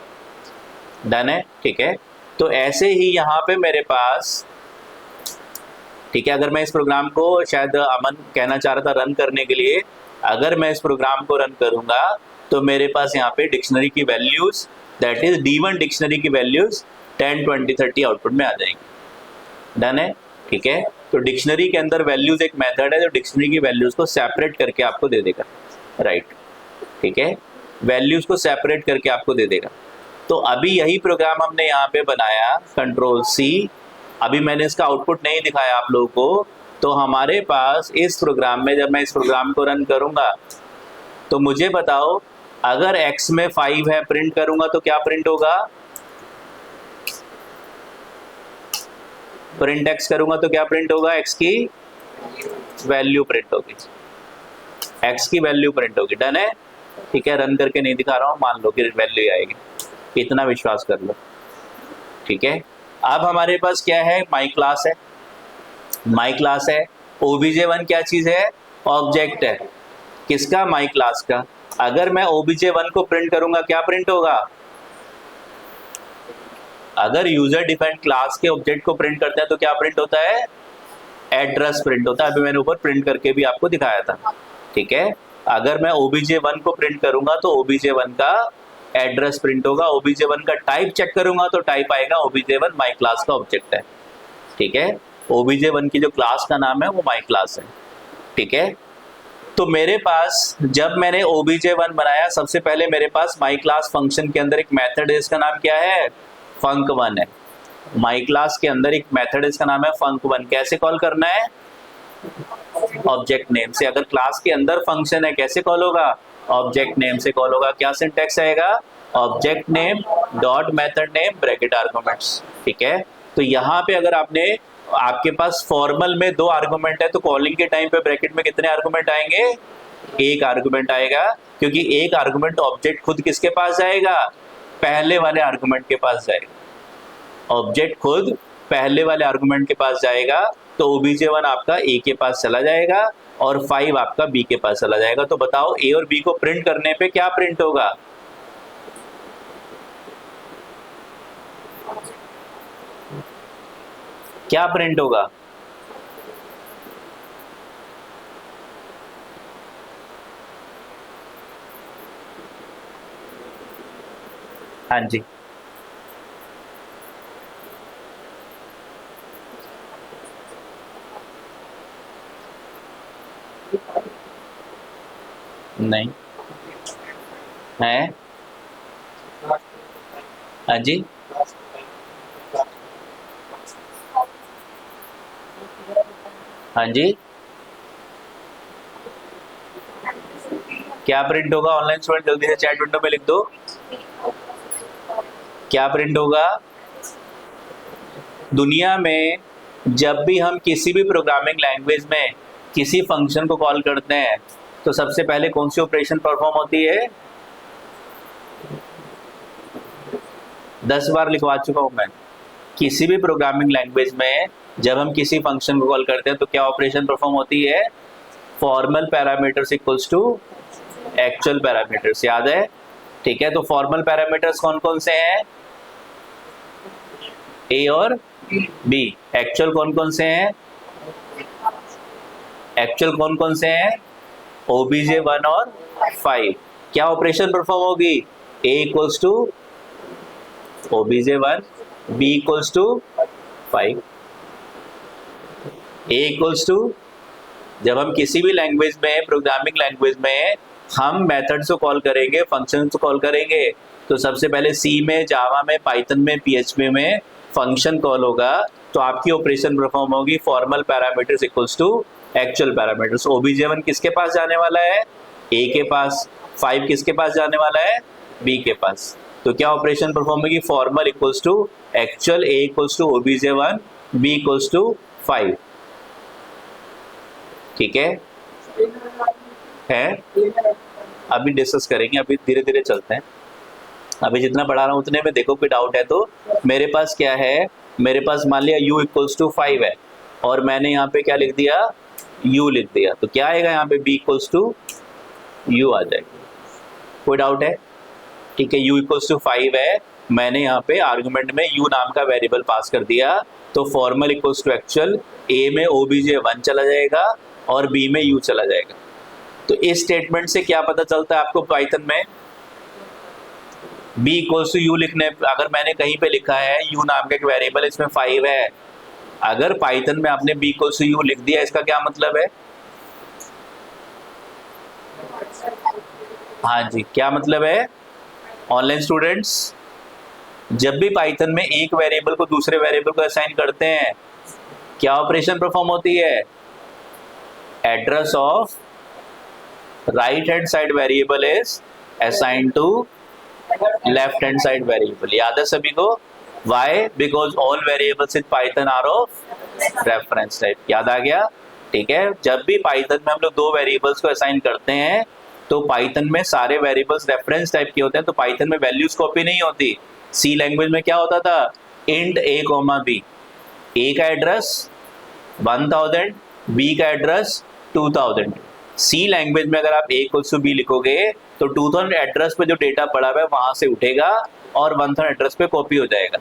डन है, ठीक है। तो ऐसे ही यहाँ पे मेरे पास, ठीक है, अगर मैं इस प्रोग्राम को, शायद अमन कहना चाह रहा था रन करने के लिए, अगर मैं इस प्रोग्राम को रन करूंगा तो मेरे पास यहाँ पे डिक्शनरी की values, that is D1 dictionary की वैल्यूज 10, 20, 30 आउटपुट में आ जाएंगी। डन है, ठीक है। तो डिक्शनरी के अंदर वैल्यूज एक मेथड है जो डिक्शनरी की वैल्यूज को सेपरेट करके आपको दे देगा, राइट, ठीक है, वैल्यूज को सेपरेट करके आपको दे देगा। तो अभी यही प्रोग्राम हमने यहाँ पे बनाया, कंट्रोल C। अभी मैंने इसका आउटपुट नहीं दिखाया आप लोगों को। तो हमारे पास इस प्रोग्राम में, जब मैं इस प्रोग्राम को रन करूंगा तो मुझे बताओ, अगर x में 5 है प्रिंट करूंगा तो क्या प्रिंट होगा, प्रिंट x करूंगा तो क्या प्रिंट होगा, x की वैल्यू प्रिंट होगी, x की वैल्यू प्रिंट होगी। डन है, ठीक है। रन करके नहीं दिखा रहा हूं, मान लो कि वैल्यू आएगी, इतना विश्वास कर लो, ठीक है। अब हमारे पास क्या है, माई क्लास है, माई क्लास है। obj1 क्या चीज है, ऑब्जेक्ट है, किसका, माई क्लास का। अगर मैं obj1 को प्रिंट करूंगा क्या प्रिंट होगा, अगर यूजर डिफाइंड क्लास के ऑब्जेक्ट को प्रिंट करते हैं तो क्या प्रिंट होता है, एड्रेस प्रिंट होता है। अभी मैंने ऊपर प्रिंट करके भी आपको दिखाया था, ठीक है। अगर मैं obj1 को प्रिंट करूंगा तो obj1 का एड्रेस प्रिंट होगा। obj1 का टाइप चेक करूंगा तो टाइप आएगा obj1 माई क्लास का ऑब्जेक्ट है, ठीक है। obj1 की जो क्लास का नाम है वो माई क्लास है, ठीक है। तो मेरे पास जब मैंने obj1 बनाया, सबसे पहले मेरे पास माई क्लास फंक्शन के अंदर एक मेथड है, इसका नाम क्या है, func1 है। माई क्लास के अंदर एक मेथड है, इसका नाम है func1। कैसे कॉल करना है, ऑब्जेक्ट नेम से। अगर क्लास के अंदर फंक्शन है कैसे कॉल होगा, ऑब्जेक्ट नेम से कॉल होगा। क्या सिंटैक्स आएगा, object name dot method name bracket arguments. ठीक है, तो यहाँ पे अगर आपके पास फॉर्मल में 2 आर्गुमेंट है, तो कॉलिंग के टाइम पे ब्रैकेट में कितने आर्गुमेंट आएंगे? 1 आर्गुमेंट आएगा, क्योंकि 1 आर्गुमेंट ऑब्जेक्ट खुद किसके पास जाएगा? पहले वाले आर्गुमेंट के पास जाएगा। ऑब्जेक्ट खुद पहले वाले आर्गुमेंट के पास जाएगा, तो obj1 आपका a के पास चला जाएगा और 5 आपका b के पास चला जाएगा। तो बताओ a और b को प्रिंट करने पे क्या प्रिंट होगा? क्या प्रिंट होगा? हाँ जी, नहीं है, हाँ जी, हाँ जी, क्या प्रिंट होगा? ऑनलाइन स्टूडेंट जल्दी से चैट विंडो में लिख दो, क्या प्रिंट होगा? दुनिया में जब भी हम किसी भी प्रोग्रामिंग लैंग्वेज में किसी फंक्शन को कॉल करते हैं, तो सबसे पहले कौन सी ऑपरेशन परफॉर्म होती है? 10 बार लिखवा चुका हूं मैं। किसी भी प्रोग्रामिंग लैंग्वेज में जब हम किसी फंक्शन को कॉल करते हैं, तो क्या ऑपरेशन परफॉर्म होती है? Formal parameters equals to actual parameters, याद है? ठीक है, तो फॉर्मल पैरामीटर्स कौन कौन से हैं? ए और बी। एक्चुअल कौन कौन से हैं? एक्चुअल कौन कौन से हैं? obj1 और 5। क्या ऑपरेशन परफॉर्म होगी? a equals to obj1, b equals to 5। a equals to, जब हम किसी भी लैंग्वेज में, प्रोग्रामिंग लैंग्वेज में हम मेथड्स को कॉल करेंगे, फंक्शंस को कॉल करेंगे, तो सबसे पहले सी में, जावा में, पाइथन में, पीएचपी में फंक्शन कॉल होगा, तो आपकी ऑपरेशन परफॉर्म होगी formal parameters equals to actual parameters. obj1 किसके पास जाने वाला है? a के पास। 5 किसके पास जाने वाला है? b के पास। तो क्या ऑपरेशन परफॉर्म होगी? Formal equals to actual, a equals to obj1, b equals to 5। ठीक है, अभी डिस्कस करेंगे, अभी धीरे धीरे चलते हैं। अभी जितना पढ़ा रहा हूँ उतने में देखो, कोई डाउट है तो। मेरे पास क्या है? मेरे पास मान लिया u इक्वल्स टू 5 है, और मैंने यहाँ पे क्या लिख दिया? u लिख दिया, तो क्या आएगा यहाँ पे? b इक्वल्स टू u आ जाएगा। कोई डाउट है? ठीक है, u इक्वल्स टू 5 है, मैंने यहाँ पे आर्गुमेंट में u नाम का वेरिएबल पास कर दिया, तो formal equals to actual, a में obj1 चला जाएगा और b में u चला जाएगा। तो इस स्टेटमेंट से क्या पता चलता है आपको पाइथन में? b इक्वल्स टू u लिखने, अगर मैंने कहीं पे लिखा है u नाम का एक वेरिएबल, इसमें 5 है, अगर पाइथन में आपने b इक्वल्स टू u लिख दिया, इसका क्या मतलब है? हाँ जी, क्या मतलब है? ऑनलाइन स्टूडेंट्स, जब भी पाइथन में एक वेरिएबल को दूसरे वेरिएबल को असाइन करते हैं, क्या ऑपरेशन परफॉर्म होती है? Address of right hand side variable is assign to left hand side variable. याद है सभी को? Why? Because all variables in Python are of reference type. याद आ गया? ठीक है, जब भी पाइथन में हम लोग 2 वेरिएबल्स को असाइन करते हैं, तो पाइथन में सारे वेरिएबल्स रेफरेंस टाइप के होते हैं, तो पाइथन में वैल्यूज कॉपी नहीं होती। सी लैंग्वेज में क्या होता था? इंट a, b, a का एड्रेस 1000, b का एड्रेस 2000। सी लैंग्वेज में अगर आप a इक्वल्स टू b लिखोगे, तो 2000 एड्रेस पे जो डेटा पड़ा हुआ है वहां से उठेगा और 1000 एड्रेस पे कॉपी हो जाएगा।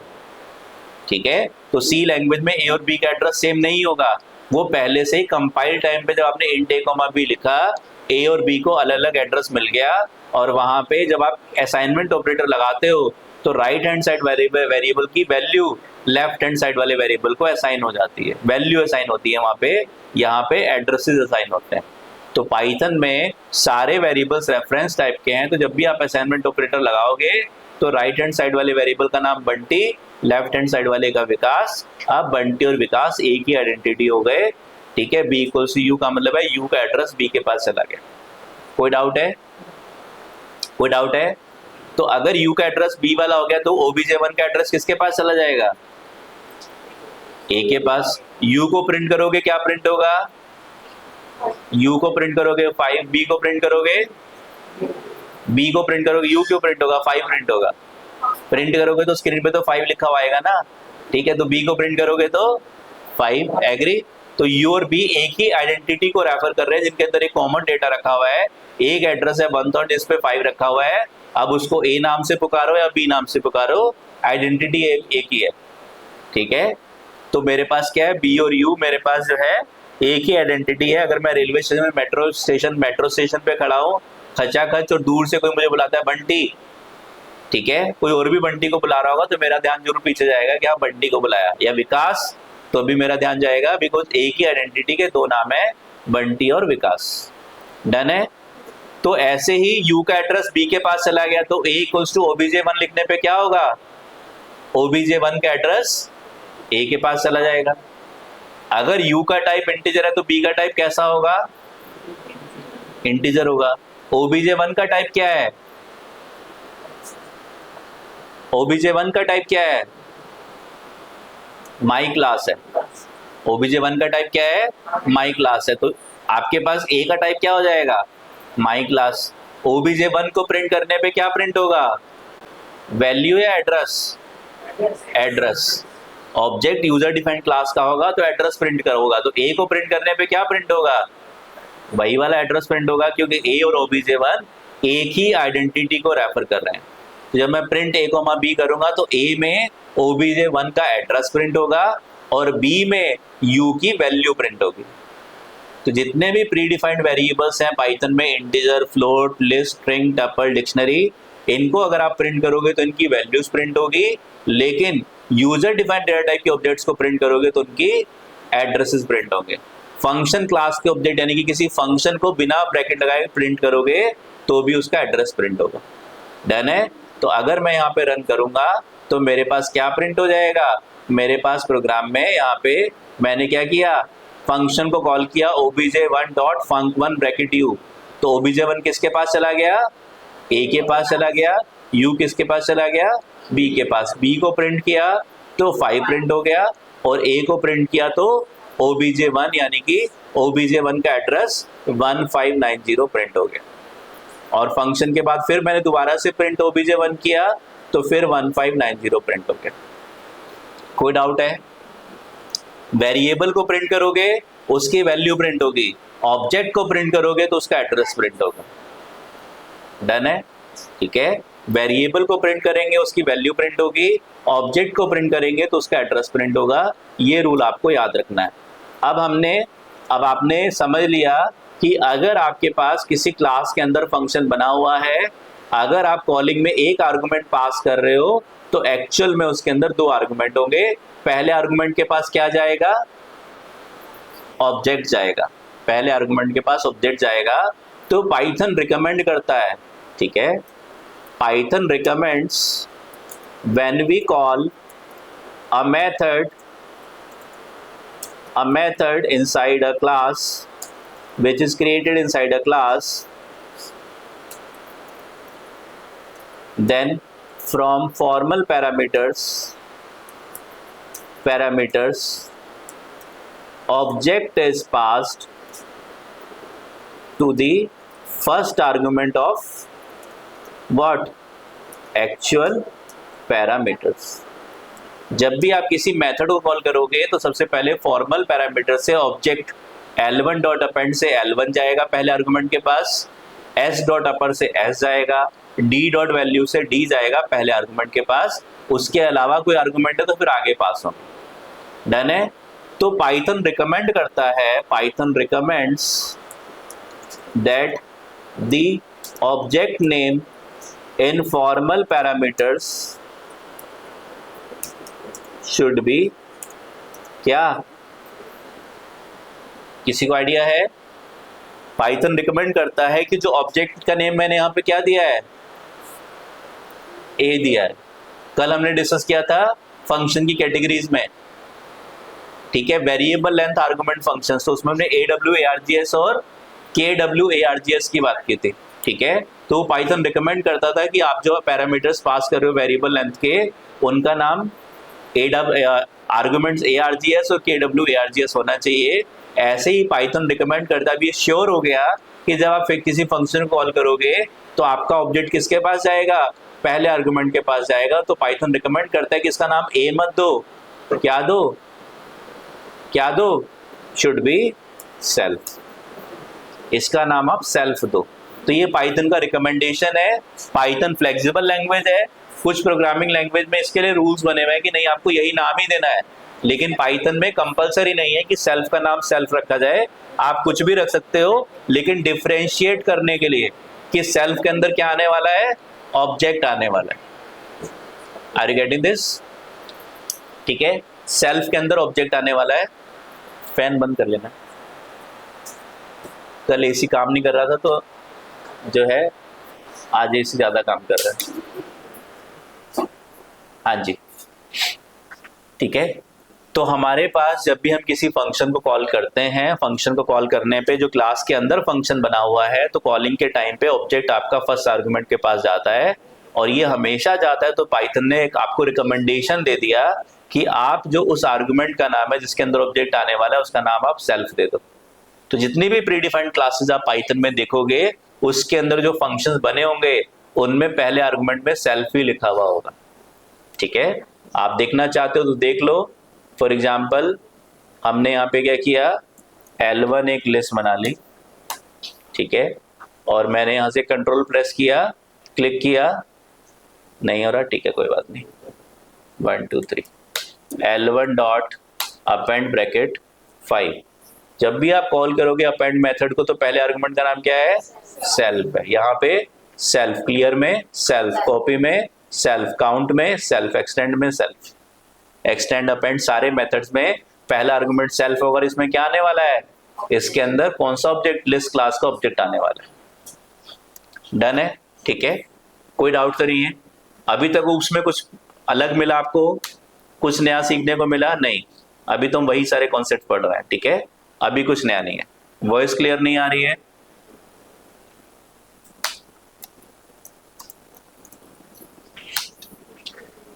ठीक है, तो सी लैंग्वेज में a और b का एड्रेस सेम नहीं होगा, वो पहले से ही कंपाइल टाइम पे जब आपने इंट a, b लिखा, a और b को अलग अलग एड्रेस मिल गया, और वहां पे जब आप असाइनमेंट ऑपरेटर लगाते हो, तो राइट हैंड साइड वेरिएबल की वैल्यू लेफ्ट हैंड साइड वाले वेरिएबल को असाइन हो जाती है, वैल्यू असाइन होती है वहां पे, यहाँ पे एड्रेसेस असाइन होते हैं। तो पाइथन में सारे वेरिएबल्स रेफरेंस टाइप के हैं, तो जब भी आप असाइनमेंट ऑपरेटर लगाओगे, तो राइट हैंड साइड वाले वेरिएबल का नाम बंटी, लेफ्ट हैंड साइड वाले का विकास। अब बंटी और विकास एक ही आइडेंटिटी हो गए। ठीक है, b इक्वल्स टू u का मतलब है u का एड्रेस b के पास चला गया। कोई डाउट है? कोई डाउट है? तो अगर u का एड्रेस b वाला हो गया, तो obj1 का एड्रेस किसके पास चला जाएगा? ए के पास यू को प्रिंट करोगे क्या प्रिंट होगा, यू को प्रिंट करोगे 5, बी को प्रिंट करोगे, बी को प्रिंट करोगे, यू क्यों प्रिंट होगा, 5 प्रिंट होगा। प्रिंट करोगे तो स्क्रीन पे तो 5 लिखा हुआ आएगा ना, ठीक है। तो बी को प्रिंट करोगे तो 5, एग्री। तो यू और बी एक ही आइडेंटिटी को रेफर कर रहे हैं जिनके अंदर एक कॉमन डेटा रखा हुआ है, एक एड्रेस है 1 जिस पे 5 रखा हुआ है। अब उसको ए नाम से पुकारो या बी नाम से पुकारो, आइडेंटिटी एक ही है, ठीक है। तो मेरे पास क्या है, बी और यू मेरे पास जो है एक ही आइडेंटिटी है। अगर मैं रेलवे स्टेशन में मेट्रो स्टेशन पे खड़ा हूँ खचाखच और दूर से कोई मुझे बुलाता है बंटी, ठीक है, कोई और भी बंटी को बुला रहा होगा तो मेरा ध्यान जरूर पीछे जाएगा कि हाँ बंटी को बुलाया, या विकास, तो अभी मेरा ध्यान जाएगा बिकॉज एक ही आइडेंटिटी के दो नाम है, बंटी और विकास। डन है। तो ऐसे ही यू का एड्रेस बी के पास चला गया तो a इक्वल्स टू obj1 लिखने पे क्या होगा, obj1 का एड्रेस a के पास चला जाएगा। अगर u का टाइप इंटीजर है तो b का टाइप कैसा होगा, इंटीजर होगा। obj1 का टाइप क्या है, obj1 का टाइप क्या है, माई क्लास है। obj1 का टाइप क्या है, माई क्लास है। तो आपके पास a का टाइप क्या हो जाएगा, माई क्लास। obj1 को प्रिंट करने पे क्या प्रिंट होगा, वैल्यू या address, address. Object user defined class का होगा तो एड्रेस प्रिंट करोगा, तो a को प्रिंट करने पे क्या प्रिंट होगा, वही वाला एड्रेस प्रिंट होगा, क्योंकि a और obj1 एक ही आइडेंटिटी को रेफर कर रहे हैं। तो जब मैं प्रिंट a, b करूंगा तो a में obj1 का एड्रेस प्रिंट होगा और b में u की वैल्यू प्रिंट होगी। तो जितने भी प्री डिफाइंड वेरिएबल्स हैं पाइथन में, integer, float, list, string, tuple, dictionary, इनको अगर आप प्रिंट करोगे तो इनकी वैल्यूज प्रिंट होगी, लेकिन यूजर डिफाइंड डेटा टाइप के ऑब्जेक्ट्स को प्रिंट करोगे तो उनकी एड्रेसेस प्रिंट होंगे। फंक्शन क्लास के ऑब्जेक्ट यानी कि किसी फंक्शन को बिना ब्रैकेट लगाए प्रिंट करोगे तो भी उसका एड्रेस प्रिंट होगा। डन है। तो अगर मैं यहाँ पे रन करूंगा तो मेरे पास क्या प्रिंट हो जाएगा, मेरे पास प्रोग्राम में यहाँ पे मैंने क्या किया, फंक्शन को कॉल किया obj1 dot func1 bracket u। तो obj1 किसके पास चला गया, a के पास चला गया, u किसके पास चला गया, b के पास। b को प्रिंट किया तो 5 प्रिंट हो गया और a को प्रिंट किया तो obj1 यानी कि obj1 का एड्रेस 1590 प्रिंट हो गया। और फंक्शन के बाद फिर मैंने दोबारा से प्रिंट obj1 किया तो फिर 1590 प्रिंट हो गया। कोई डाउट है? वेरिएबल को प्रिंट करोगे उसकी वैल्यू प्रिंट होगी, ऑब्जेक्ट को प्रिंट करोगे तो उसका एड्रेस प्रिंट होगा। डन है, ठीक है। वेरिएबल को प्रिंट करेंगे उसकी वैल्यू प्रिंट होगी, ऑब्जेक्ट को प्रिंट करेंगे तो उसका एड्रेस प्रिंट होगा। ये रूल आपको याद रखना है। अब आपने समझ लिया कि अगर आपके पास किसी क्लास के अंदर फंक्शन बना हुआ है, अगर आप कॉलिंग में एक आर्गुमेंट पास कर रहे हो तो एक्चुअल में उसके अंदर 2 आर्गुमेंट होंगे। पहले आर्गुमेंट के पास क्या जाएगा, ऑब्जेक्ट जाएगा, पहले आर्गुमेंट के पास ऑब्जेक्ट जाएगा। तो पाइथन रिकमेंड करता है, ठीक है, Python recommends when we call a method inside a class which is created inside a class, then from formal parameters object is passed to the first argument of what, actual parameters। जब भी आप किसी method को call करोगे तो सबसे पहले formal parameter से ऑब्जेक्ट L1 डॉट अपेंड से L1 जाएगा पहले आर्गुमेंट के पास, S डॉट अपर से S जाएगा, D डॉट वैल्यू से D जाएगा पहले आर्गुमेंट के पास। उसके अलावा कोई आर्गुमेंट है तो फिर आगे पास होंगे। डन है। तो पाइथन रिकमेंड करता है, Python recommends that the object name in formal parameters should be क्या, किसी को आइडिया है? पाइथन रिकमेंड करता है कि जो ऑब्जेक्ट का नेम मैंने यहां पे क्या दिया है, ए दिया है। कल हमने डिस्कस किया था फंक्शन की कैटेगरीज में, ठीक है, वेरिएबल लेंथ आर्गुमेंट फंक्शन, तो उसमें हमने AWARGS और KWARGS की बात की थी, ठीक है। तो पाइथन रिकमेंड करता था कि आप जो पैरामीटर्स पास कर रहे हो वेरिएबल लेंथ के, उनका नाम आर्गुमेंट्स ARGS और KW ARGS होना चाहिए। ऐसे ही पाइथन रिकमेंड करता है, अब ये श्योर हो गया कि जब आप किसी फंक्शन को कॉल करोगे तो आपका ऑब्जेक्ट किसके पास जाएगा, पहले आर्गुमेंट के पास जाएगा। तो पाइथन रिकमेंड करता है कि इसका नाम A मत दो, क्या दो, क्या दो, शुड बी सेल्फ, इसका नाम आप सेल्फ दो। तो ये पाइथन का रिकमेंडेशन है। पाइथन फ्लेक्सिबल लैंग्वेज है, कुछ प्रोग्रामिंग लैंग्वेज में इसके लिए रूल्स बने हुए हैं कि नहीं आपको यही नाम ही देना है, लेकिन पाइथन में कंपलसरी नहीं है कि सेल्फ का नाम सेल्फ रखा जाए, आप कुछ भी रख सकते हो, लेकिन डिफरेंशिएट करने के लिए कि सेल्फ के अंदर क्या आने वाला है, ऑब्जेक्ट आने वाला है। Are you getting this? ठीक है, सेल्फ के अंदर ऑब्जेक्ट आने वाला है। फैन बंद कर लेना, कल एसी काम नहीं कर रहा था तो जो है आज एसी ज्यादा काम कर रहा है। हाँ जी, ठीक है। तो हमारे पास जब भी हम किसी फंक्शन को कॉल करते हैं, फंक्शन को कॉल करने पे जो क्लास के अंदर फंक्शन बना हुआ है, तो कॉलिंग के टाइम पे ऑब्जेक्ट आपका फर्स्ट आर्गुमेंट के पास जाता है, और ये हमेशा जाता है। तो पाइथन ने एक आपको रिकमेंडेशन दे दिया कि आप जो उस आर्गुमेंट का नाम है जिसके अंदर ऑब्जेक्ट आने वाला है, उसका नाम आप सेल्फ दे दो। तो जितनी भी प्री डिफाइंड क्लासेस आप पाइथन में देखोगे, उसके अंदर जो फंक्शंस बने होंगे उनमें पहले आर्गुमेंट में सेल्फ ही लिखा हुआ होगा। ठीक है, आप देखना चाहते हो तो देख लो। फॉर एग्जाम्पल हमने यहाँ पे क्या किया, L1 एक लिस्ट बना ली, ठीक है, और मैंने यहाँ से कंट्रोल प्रेस किया, क्लिक किया, नहीं हो रहा, ठीक है कोई बात नहीं, 1 2 3 L1 डॉट अपेंड ब्रैकेट 5। जब भी आप कॉल करोगे अपेंड मेथड को, तो पहले आर्गुमेंट का नाम क्या है, सेल्फ है। यहाँ पे सेल्फ, क्लियर में सेल्फ, कॉपी में सेल्फ, काउंट में सेल्फ, एक्सटेंड में सेल्फ। एक्सटेंड अपेंड सारे मेथड्स में पहला आर्गुमेंट सेल्फ होगा। इसमें क्या आने वाला है, इसके अंदर कौन सा ऑब्जेक्ट, लिस्ट क्लास का ऑब्जेक्ट आने वाला है। डन है, ठीक है, कोई डाउट तो नहीं है? अभी तक उसमें कुछ अलग मिला आपको, कुछ नया सीखने को मिला? नहीं, अभी तो हम वही सारे कॉन्सेप्ट पढ़ रहे हैं। ठीक है, अभी कुछ नया नहीं है। वॉइस क्लियर नहीं आ रही है?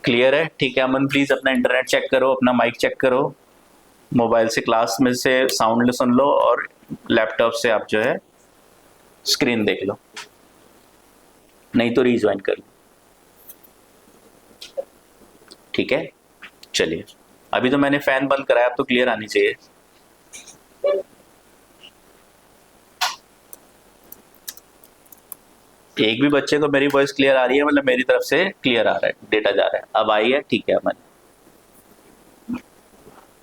क्लियर है? ठीक है, अमन प्लीज अपना इंटरनेट चेक करो, अपना माइक चेक करो, मोबाइल से क्लास में से साउंड सुन लो, और लैपटॉप से आप जो है स्क्रीन देख लो, नहीं तो रीज्वाइन कर लो। ठीक है, चलिए, अभी तो मैंने फैन बंद कराया, अब तो क्लियर आनी चाहिए। एक भी बच्चे को मेरी वॉइस क्लियर आ रही है, मतलब मेरी तरफ से क्लियर आ रहा है, डेटा जा रहा है, अब आई है, ठीक है अमन।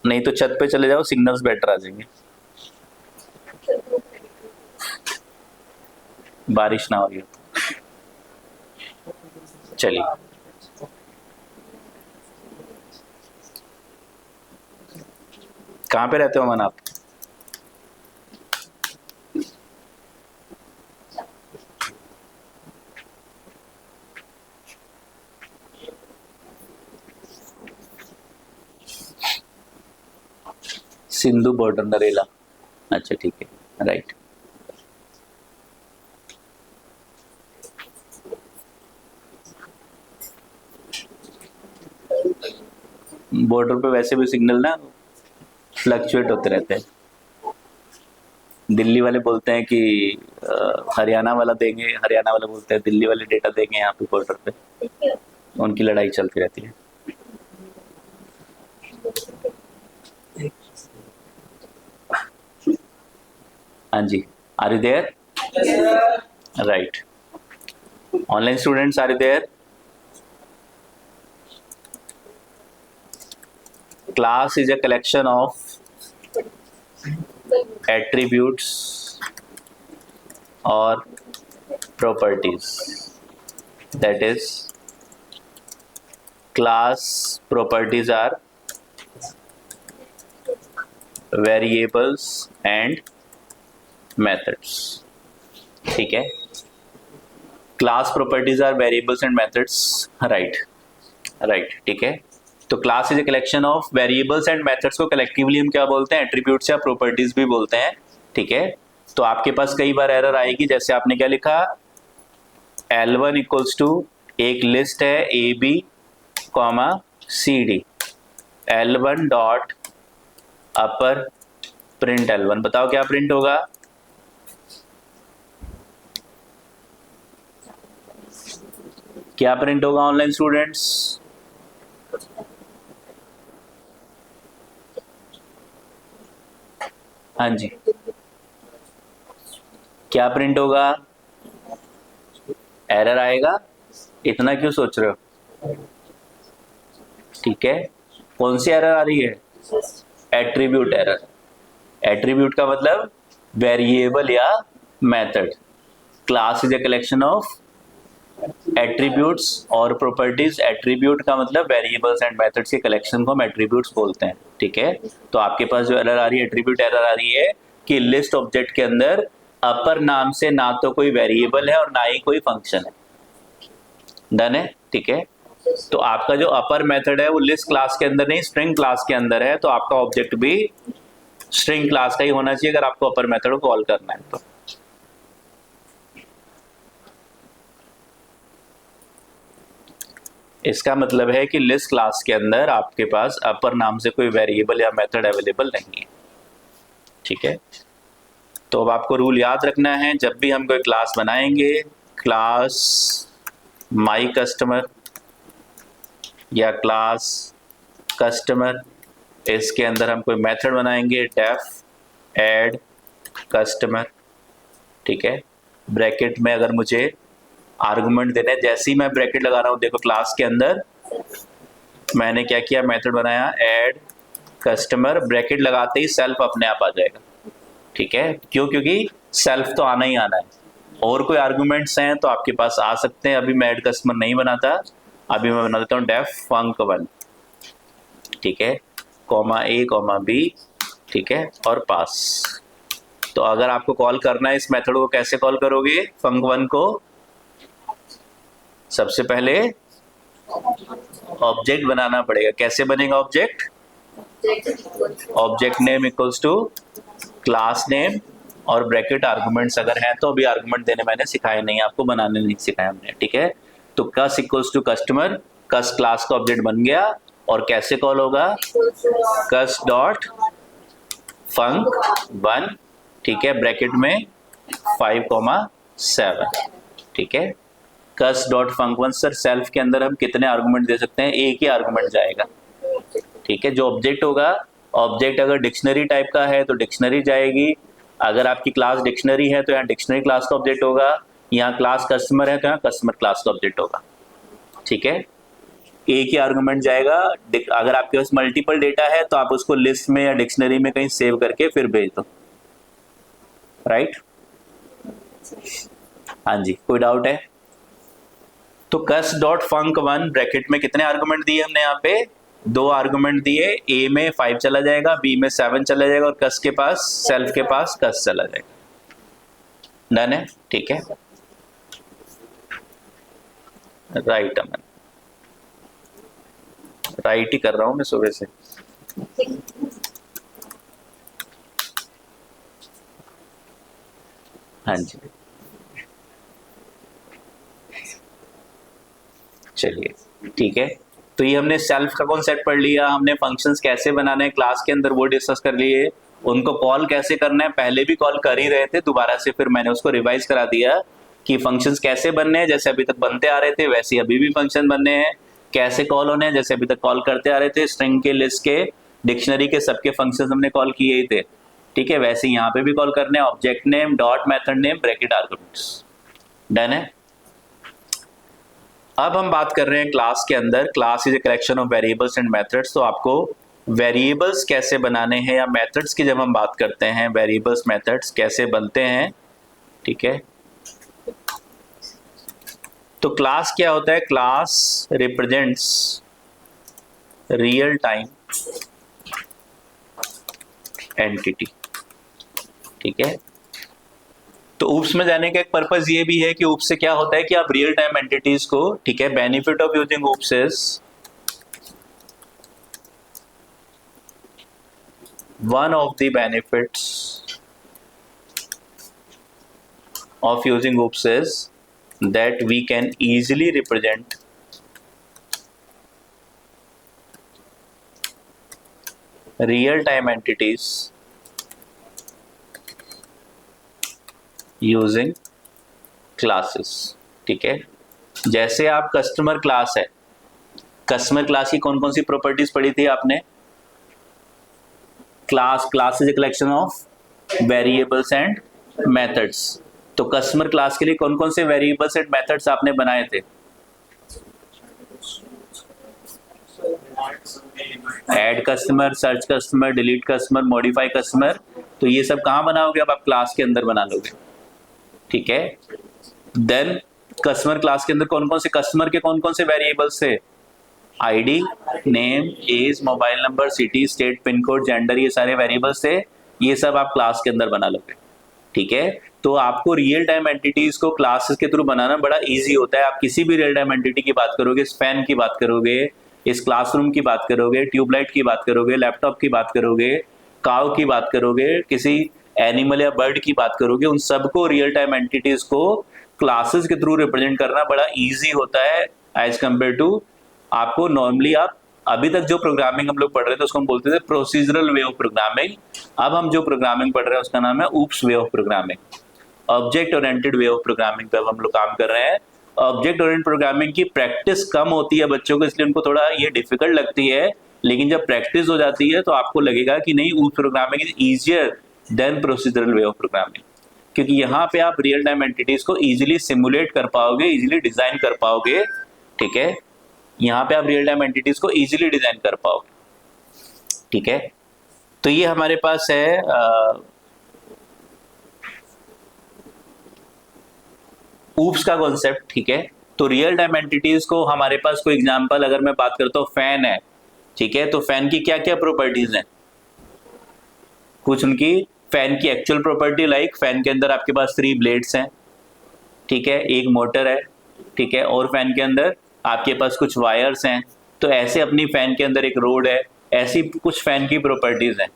नहीं तो छत पे चले जाओ, सिग्नल्स बेटर आ जाएंगे, बारिश ना हो रही हो। चलिए, कहाँ पे रहते हो अमन आप? सिंधु बॉर्डर, नरेला, अच्छा ठीक है, राइट। बॉर्डर पे वैसे भी सिग्नल ना फ्लक्चुएट होते रहते हैं। दिल्ली वाले बोलते हैं कि हरियाणा वाला देंगे, हरियाणा वाला बोलते हैं दिल्ली वाले डेटा देंगे, यहाँ पे बॉर्डर पे उनकी लड़ाई चलती रहती है। हाँ जी, are you there? Right, online students are you there? Class is a collection of attributes or properties. That is, class properties are variables and methods. ठीक है, class properties are variables and methods. right, ठीक है। तो class is a collection of variables and methods को collectively हम क्या बोलते हैं, एट्रीब्यूट्स या प्रॉपर्टीज भी बोलते हैं। ठीक है, तो आपके पास कई बार एरर आएगी, जैसे आपने क्या लिखा, L1 इक्वल्स टू एक लिस्ट है AB, CD, L1 डॉट अपर प्रिंट L1। बताओ क्या प्रिंट होगा? क्या प्रिंट होगा ऑनलाइन स्टूडेंट्स? हाँ जी, क्या प्रिंट होगा? एरर आएगा। इतना क्यों सोच रहे हो? ठीक है, कौन सी एरर आ रही है? Attribute error. एट्रीब्यूट का मतलब वेरिएबल या method. Class is a collection of attributes और प्रॉपर्टीज। एट्रीब्यूट का मतलब वेरिएबल्स एंड मेथड्स के कलेक्शन को हम एट्रीब्यूट्स बोलते हैं। ठीक है, तो आपके पास जो एरर आ रही है, एट्रीब्यूट एरर आ रही है कि लिस्ट ऑब्जेक्ट के अंदर अपर नाम से ना तो कोई वेरिएबल है और ना ही कोई फंक्शन है। डन है? ठीक है, तो आपका जो अपर मेथड है वो लिस्ट क्लास के अंदर नहीं, स्ट्रिंग क्लास के अंदर है, तो आपका ऑब्जेक्ट भी स्ट्रिंग क्लास का ही होना चाहिए अगर आपको अपर मेथड को कॉल करना है तो। इसका मतलब है कि लिस्ट क्लास के अंदर आपके पास अपर नाम से कोई वेरिएबल या मेथड अवेलेबल नहीं है। ठीक है, तो अब आपको रूल याद रखना है, जब भी हम कोई क्लास बनाएंगे, क्लास माई कस्टमर या क्लास कस्टमर, इसके अंदर हम कोई मेथड बनाएंगे डेफ ऐड कस्टमर। ठीक है, ब्रैकेट में अगर मुझे आर्गुमेंट देने, जैसे ही मैं ब्रैकेट लगा रहा हूं, देखो क्लास के अंदर मैंने क्या किया, मेथड बनाया ऐड कस्टमर, ब्रैकेट लगाते ही सेल्फ अपने आप आ जाएगा। ठीक है, क्यों? क्योंकि सेल्फ तो आना ही आना है। और कोई आर्गुमेंट्स हैं तो आपके पास आ सकते हैं। अभी मैं ऐड कस्टमर नहीं बनाता, अभी मैं बना देता हूँ डेफ फंक1। ठीक है, कॉमा ए कॉमा बी, ठीक है, और पास। तो अगर आपको कॉल करना है इस मेथड को, कैसे कॉल करोगे फंक1 को? सबसे पहले ऑब्जेक्ट बनाना पड़ेगा। कैसे बनेगा object? Object name equals to class name और ब्रैकेट आर्गुमेंट्स अगर है तो। अभी आर्गुमेंट देने मैंने सिखाए नहीं, आपको बनाने नहीं सिखाया हमने। ठीक है, तो cus equals to customer, cus class का ऑब्जेक्ट बन गया। और कैसे कॉल होगा? कस डॉट फंक1, ठीक है, ब्रैकेट में 5,7। ठीक है, कस डॉट फंक1। सर सेल्फ के अंदर हम कितने आर्गुमेंट दे सकते हैं? एक ही आर्गुमेंट जाएगा। ठीक है, जो ऑब्जेक्ट होगा, ऑब्जेक्ट अगर डिक्शनरी टाइप का है तो डिक्शनरी जाएगी। अगर आपकी क्लास डिक्शनरी है तो यहाँ डिक्शनरी क्लास का ऑब्जेक्ट होगा। यहाँ क्लास कस्टमर है तो यहाँ कस्टमर क्लास का ऑब्जेक्ट होगा। ठीक है, एक ही आर्गुमेंट जाएगा। अगर आपके पास मल्टीपल डेटा है तो आप उसको लिस्ट में या डिक्शनरी में कहीं सेव करके फिर भेज दो। राइट? हाँ जी, कोई डाउट है? तो कस डॉट फंक1 ब्रैकेट में कितने आर्गुमेंट दिए हमने? यहाँ पे 2 आर्गुमेंट दिए। ए में 5 चला जाएगा, बी में 7 चला जाएगा, और कस के पास, सेल्फ के पास कस चला जाएगा। डन है? ठीक है, राइट अमन, राइट ही कर रहा हूं मैं सुबह से। हाँ जी, चलिए ठीक है। तो ये हमने सेल्फ का कॉन्सेप्ट पढ़ लिया, हमने फंक्शंस कैसे बनाने हैं क्लास के अंदर वो डिस्कस कर लिए। उनको कॉल कैसे करना है पहले भी कॉल कर ही रहे थे, दोबारा से फिर मैंने उसको रिवाइज करा दिया कि फंक्शंस कैसे बनने हैं, जैसे अभी तक बनते आ रहे थे वैसे अभी भी फंक्शन बनने हैं। कैसे कॉल होने हैं, जैसे अभी तक कॉल करते आ रहे थे, स्ट्रिंग के, लिस्ट के, डिक्शनरी के, सबके फंक्शंस हमने कॉल किए ही थे। ठीक है, वैसे यहाँ पे भी कॉल करने हैं, object name dot method name bracket arguments. Done है? अब हम बात कर रहे हैं क्लास के अंदर, class is a collection of variables and methods. तो आपको वेरिएबल्स कैसे बनाने हैं, या मेथड्स की जब हम बात करते हैं, वेरिएबल्स मेथड्स कैसे बनते हैं। ठीक है, तो क्लास क्या होता है? Class represents real time entity. ठीक है, तो ऊप्स में जाने का एक पर्पस ये भी है कि ऊप्स से क्या होता है कि आप रियल टाइम एंटिटीज को, ठीक है, benefit of using oops is, one of the benefits of using OOPS is that we can easily represent real time entities using classes. ठीक है, जैसे आप कस्टमर क्लास है, कस्टमर क्लास की कौन कौन सी प्रॉपर्टीज पढ़ी थी आपने? Class is a collection of variables and methods. तो कस्टमर क्लास के लिए कौन कौन से वेरिएबल्स एंड मेथड्स आपने बनाए थे? Add customer, search customer, delete customer, modify customer. तो ये सब कहाँ बनाओगे? अब आप क्लास के अंदर बना लोगे। ठीक है, देन कस्टमर क्लास के अंदर कौन कौन से कस्टमर के कौन कौन से वेरिएबल्स थे? ID, name, age, mobile number, city, state, pin code, gender, ये सारे वेरिएबल्स थे। ये सब आप क्लास के अंदर बना लोगे। ठीक है, तो आपको रियल टाइम एंटिटीज को क्लासेस के थ्रू बनाना बड़ा इजी होता है। आप किसी भी रियल टाइम एंटिटी की बात करोगे, इस फैन की बात करोगे, इस क्लासरूम की बात करोगे, ट्यूबलाइट की बात करोगे, लैपटॉप की बात करोगे, काउ की बात करोगे, किसी एनिमल या बर्ड की बात करोगे, उन सबको रियल टाइम एंटिटीज को क्लासेस के थ्रू रिप्रेजेंट करना बड़ा इजी होता है एज कंपेयर टू आपको नॉर्मली आप अभी तक जो प्रोग्रामिंग हम लोग पढ़ रहे थे उसको हम बोलते थे प्रोसीजरल वे ऑफ प्रोग्रामिंग। अब हम जो प्रोग्रामिंग पढ़ रहे हैं उसका नाम है oops way of programming, object oriented way of programming पे अब हम लोग काम कर रहे हैं। ऑब्जेक्ट ओरिएंटेड प्रोग्रामिंग की प्रैक्टिस कम होती है बच्चों को, इसलिए उनको थोड़ा ये डिफिकल्ट लगती है, लेकिन जब प्रैक्टिस हो जाती है तो आपको लगेगा कि नहीं, oops programming is easier than procedural way of programming, क्योंकि यहाँ पे आप रियल टाइम एंटिटीज को इजीली सिमुलेट कर पाओगे, इजीली डिजाइन कर पाओगे। ठीक है, यहाँ पे आप रियल टाइम एंटिटीज को इजीली डिजाइन कर पाओगे। ठीक है, तो ये हमारे पास है ऊप्स का कॉन्सेप्ट। ठीक है, तो रियल टाइम एंटिटीज को हमारे पास कोई एग्जांपल अगर मैं बात करता हूँ, फैन है। ठीक है, तो फैन की क्या क्या प्रॉपर्टीज हैं? कुछ उनकी फैन की एक्चुअल प्रॉपर्टी, लाइक फैन के अंदर आपके पास 3 ब्लेड्स हैं। ठीक है, एक मोटर है। ठीक है, और फैन के अंदर आपके पास कुछ वायर्स हैं। तो ऐसे अपनी फैन के अंदर एक रोड है, ऐसी कुछ फैन की प्रॉपर्टीज हैं।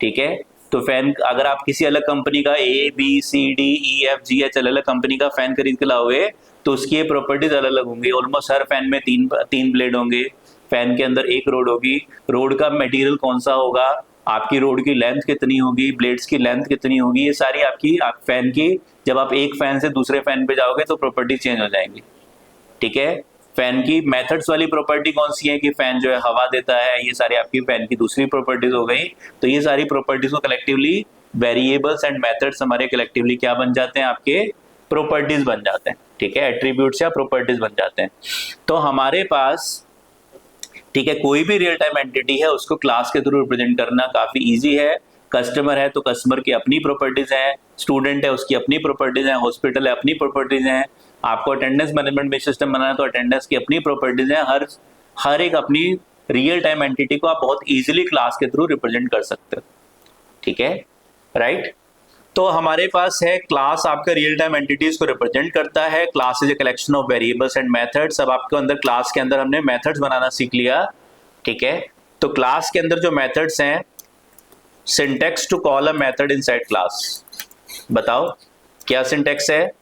ठीक है, तो फैन अगर आप किसी अलग कंपनी का ABCDEFGH अलग कंपनी का फैन खरीद के लाओगे तो उसकी ये प्रॉपर्टीज अलग अलग होंगी। ऑलमोस्ट हर फैन में तीन ब्लेड होंगे, फैन के अंदर एक रोड होगी। रोड का मटेरियल कौन सा होगा, आपकी रोड की लेंथ कितनी होगी, ब्लेड्स की लेंथ कितनी होगी, ये सारी आपकी फैन की, जब आप एक फैन से दूसरे फैन पे जाओगे तो प्रॉपर्टी चेंज हो जाएंगी। ठीक है, फैन की मेथड्स वाली प्रॉपर्टी कौन सी है कि फैन जो है हवा देता है, ये सारी आपकी फैन की दूसरी प्रॉपर्टीज हो गई। तो ये सारी प्रॉपर्टीज को कलेक्टिवली वेरिएबल्स एंड मेथड्स हमारे कलेक्टिवली क्या बन जाते हैं? आपके प्रॉपर्टीज बन जाते हैं। ठीक है, एट्रीब्यूट्स या प्रॉपर्टीज बन जाते हैं। तो हमारे पास, ठीक है, कोई भी रियल टाइम एंटिटी है उसको क्लास के थ्रू रिप्रेजेंट करना काफी इजी है। कस्टमर है तो कस्टमर की अपनी प्रॉपर्टीज हैं, स्टूडेंट है उसकी अपनी प्रॉपर्टीज हैं, हॉस्पिटल है अपनी प्रॉपर्टीज हैं, आपको अटेंडेंस मैनेजमेंट बेस्ड सिस्टम बनाना है तो अटेंडेंस की अपनी प्रॉपर्टीज हैं। हर एक अपनी रियल टाइम एंटिटी को आप बहुत इजीली क्लास के थ्रू रिप्रेजेंट कर सकते हो। ठीक है, राइट। तो हमारे पास है क्लास आपका रियल टाइम एंटिटीज को रिप्रेजेंट करता है। Class is a collection of variables and methods. अब आपके अंदर क्लास के अंदर हमने मेथड्स बनाना सीख लिया। ठीक है, तो क्लास के अंदर जो मेथड्स हैं, syntax to call a method inside class. बताओ क्या सिंटेक्स है?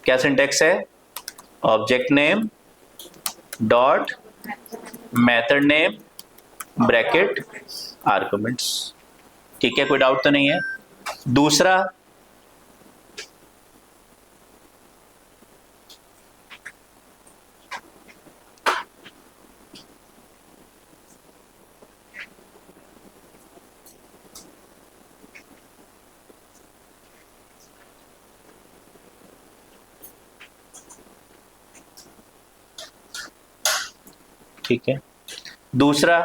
क्या सिंटेक्स है? Object name dot method name bracket arguments. ठीक है, कोई डाउट तो नहीं है? दूसरा, ठीक है, दूसरा,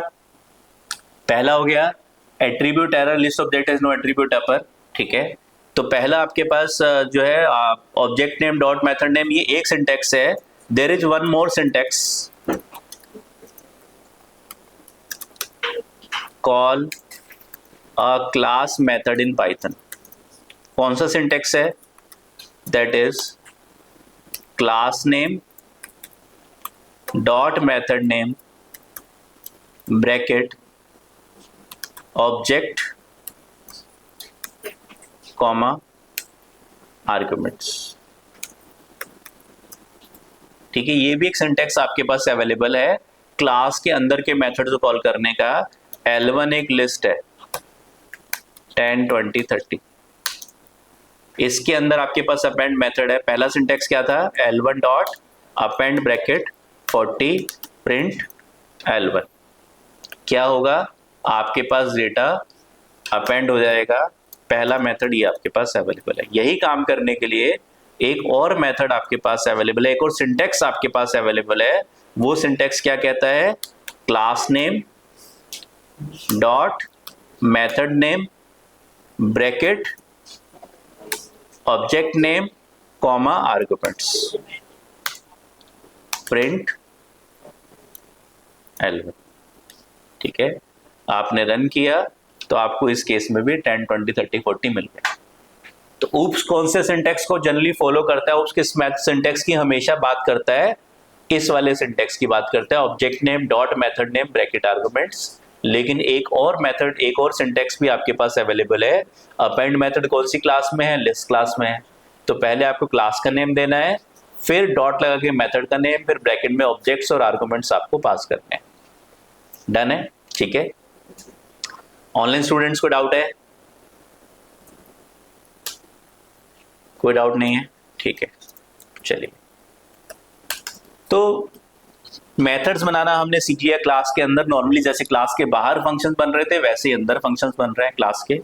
पहला हो गया attribute error, list object has no attribute upper. ठीक है, तो पहला आपके पास जो है object name dot method name, ये एक सिंटेक्स है। There is one more syntax, call a class method in Python. कौन सा सिंटेक्स है? That is class name dot method name bracket object comma arguments. ठीक है, ये भी एक सिंटेक्स आपके पास अवेलेबल है। क्लास के अंदर के मेथड को कॉल करने का। L1 एक लिस्ट है 10, 20, 30, इसके अंदर आपके पास अपेंड मेथड है। पहला सिंटेक्स क्या था? L1 dot append bracket 40 print L1। क्या होगा? आपके पास डेटा अपेंड हो जाएगा। पहला मेथड ये आपके पास अवेलेबल है। यही काम करने के लिए एक और मेथड आपके पास अवेलेबल है, एक और सिंटेक्स आपके पास अवेलेबल है। वो सिंटेक्स क्या कहता है? Class name dot method name bracket object name comma arguments print L1। ठीक है, आपने रन किया तो आपको इस केस में भी 10, 20, 30, 40 मिल गया। तो ऊप्स कौन से सिंटेक्स को जनरली फॉलो करता है? ऊप्स किस सिंटेक्स की हमेशा बात करता है? इस वाले सिंटेक्स की बात करता है, object name dot method name bracket arguments. लेकिन एक और मेथड, एक और सिंटेक्स भी आपके पास अवेलेबल है। अपेंड मेथड कौन सी क्लास में है? लिस्ट क्लास में है। तो पहले आपको क्लास का नेम देना है, फिर डॉट लगा के मेथड का नेम, फिर ब्रैकेट में ऑब्जेक्ट्स और आर्गुमेंट्स आपको पास करने हैं। डन है? ठीक है। ऑनलाइन स्टूडेंट्स को डाउट है? कोई डाउट नहीं है? ठीक है, चलिए। तो मेथड्स बनाना हमने सीख लिया क्लास के अंदर। नॉर्मली जैसे क्लास के बाहर फंक्शंस बन रहे थे, वैसे ही अंदर फंक्शंस बन रहे हैं क्लास के।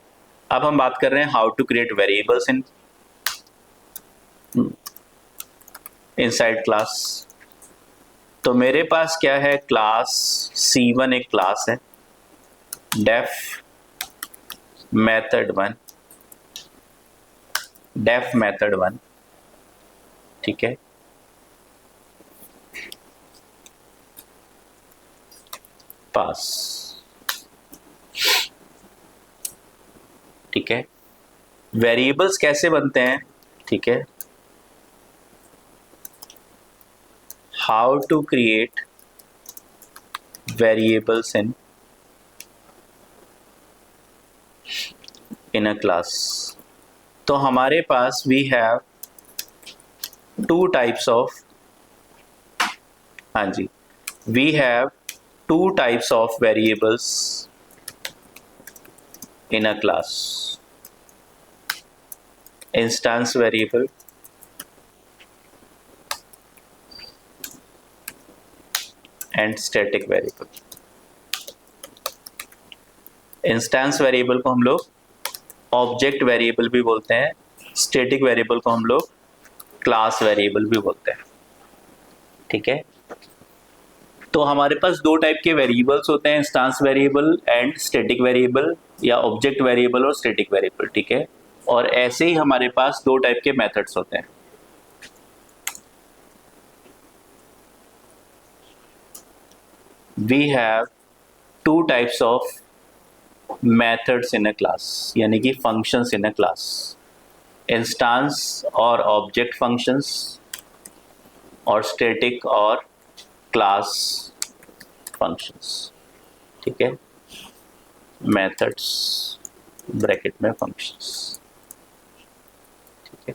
अब हम बात कर रहे हैं how to create variables inside class. तो मेरे पास क्या है? क्लास C1 एक क्लास है, डेफ मेथड 1, डेफ मेथड 1। ठीक है, पास। ठीक है, वेरिएबल्स कैसे बनते हैं? ठीक है, how to create variables in a class. तो हमारे पास we have two types of, हाँ जी, we have two types of variables in a class: instance variable and static variable। Instance variable को हम लोग ऑब्जेक्ट वेरिएबल भी बोलते हैं, स्टैटिक वेरिएबल को हम लोग क्लास वेरिएबल भी बोलते हैं। ठीक है, तो हमारे पास दो टाइप के वेरिएबल्स होते हैं, instance variable and static variable, या ऑब्जेक्ट वेरिएबल और स्टैटिक वेरिएबल। ठीक है, और ऐसे ही हमारे पास दो टाइप के मेथड्स होते हैं। We have two types of methods in a class, यानी कि functions in a class: instance और ऑब्जेक्ट फंक्शंस, और स्टैटिक और क्लास फंक्शंस। ठीक है, मेथड्स ब्रैकेट में फंक्शंस। ठीक है,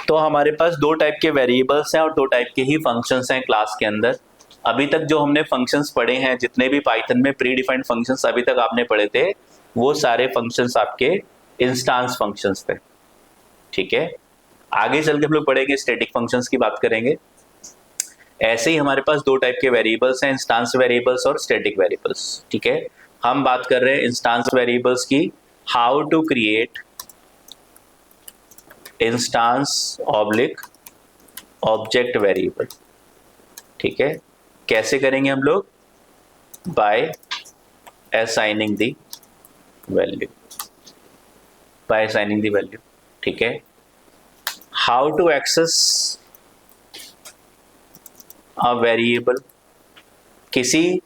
तो हमारे पास दो टाइप के वेरिएबल्स हैं और दो टाइप के ही फंक्शंस हैं क्लास के अंदर। अभी तक जो हमने फंक्शंस पढ़े हैं, जितने भी पाइथन में प्री डिफाइंड फंक्शंस अभी तक आपने पढ़े थे, वो सारे फंक्शंस आपके इंस्टेंस फंक्शंस थे। ठीक है, आगे चल के हम लोग पढ़ेंगे, स्टैटिक फंक्शंस की बात करेंगे। ऐसे ही हमारे पास दो टाइप के वेरिएबल्स हैं, इंस्टेंस वेरिएबल्स और स्टैटिक वेरिएबल्स। ठीक है, हम बात कर रहे हैं इंस्टेंस वेरिएबल्स की। How to create instance oblique object variable. ठीक है, कैसे करेंगे हम लोग? By assigning the value, by assigning the value. ठीक है, how to access a variable, किसी,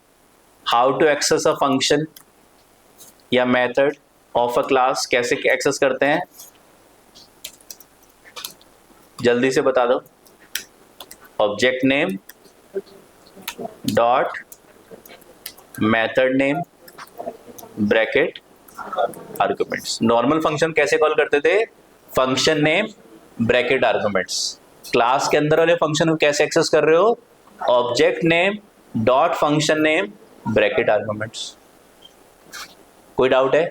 how to access a function या मेथड ऑफ अ क्लास कैसे एक्सेस करते हैं? जल्दी से बता दो। Object name dot method name bracket arguments. Normal function कैसे कॉल करते थे? Function name bracket arguments. Class के अंदर वाले फंक्शन को कैसे एक्सेस कर रहे हो? Object name dot function name bracket arguments. कोई डाउट है?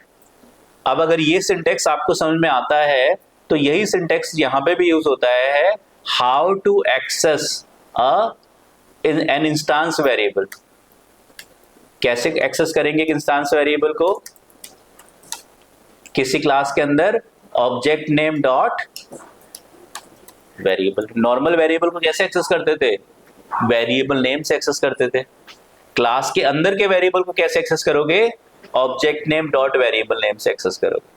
अब अगर ये सिंटेक्स आपको समझ में आता है तो यही सिंटेक्स यहां पे भी यूज होता है, how to access an instance variable. कैसे एक्सेस करेंगे एक इंस्टांस वेरिएबल को? किसी क्लास के अंदर object name dot variable. Normal variable को कैसे एक्सेस करते थे? वेरिएबल नेम से एक्सेस करते थे। क्लास के अंदर के वेरिएबल को कैसे एक्सेस करोगे? Object name dot variable name से एक्सेस करोगे।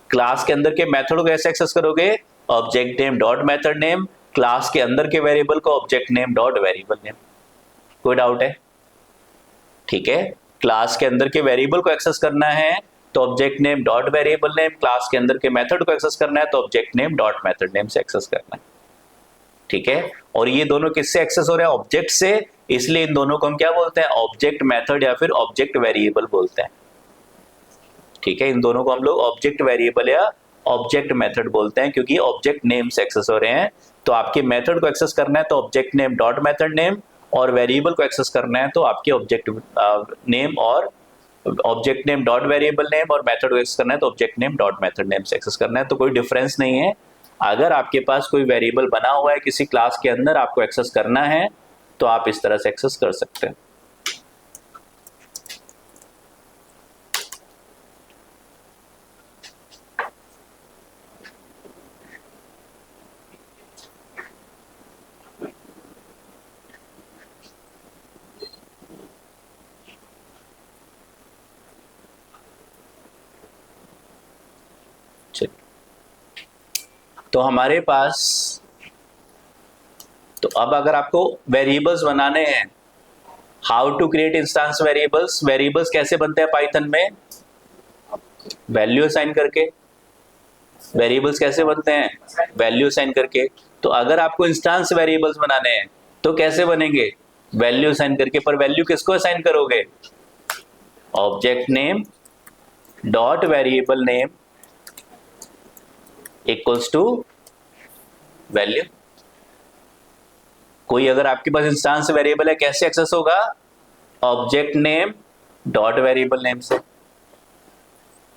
क्लास के अंदर के मेथड को कैसे एक्सेस करोगे? Object name dot method name. Class के अंदर के वेरिएबल को object name dot variable name. कोई डाउट है? ठीक है, क्लास के अंदर के वेरिएबल को एक्सेस करना है तो object name dot variable name, class के अंदर के मेथड को एक्सेस करना है तो object name dot method name से एक्सेस करना है। ठीक है, और ये दोनों किससे एक्सेस हो रहे हैं? ऑब्जेक्ट से, इसलिए इन दोनों को हम क्या बोलते हैं? ऑब्जेक्ट मेथड या फिर ऑब्जेक्ट वेरिएबल बोलते हैं। ठीक है, इन दोनों को हम लोग ऑब्जेक्ट वेरिएबल या ऑब्जेक्ट मेथड बोलते हैं क्योंकि ऑब्जेक्ट नेम से एक्सेस हो रहे हैं। तो आपके मेथड को एक्सेस करना है तो object name dot method name, और वेरिएबल को एक्सेस करना है तो आपके ऑब्जेक्ट नेम और object name dot variable name, और मेथड को एक्सेस करना है तो object name dot method name से एक्सेस करना है। तो कोई डिफरेंस नहीं है। अगर आपके पास कोई वेरिएबल बना हुआ है किसी क्लास के अंदर, आपको एक्सेस करना है तो आप इस तरह से एक्सेस कर सकते हैं। तो हमारे पास, तो अब अगर आपको वेरिएबल्स बनाने हैं, how to create instance variables. Variables कैसे बनते हैं पाइथन में? वैल्यू असाइन करके। वेरिएबल्स कैसे बनते हैं? वैल्यू असाइन करके। तो अगर आपको इंस्टेंस वेरिएबल्स बनाने हैं तो कैसे बनेंगे? वैल्यू असाइन करके। पर वैल्यू किसको असाइन करोगे? Object name dot variable name equals to value. कोई अगर आपके पास इंस्टेंस वेरिएबल है, कैसे एक्सेस होगा? Object name dot variable name से।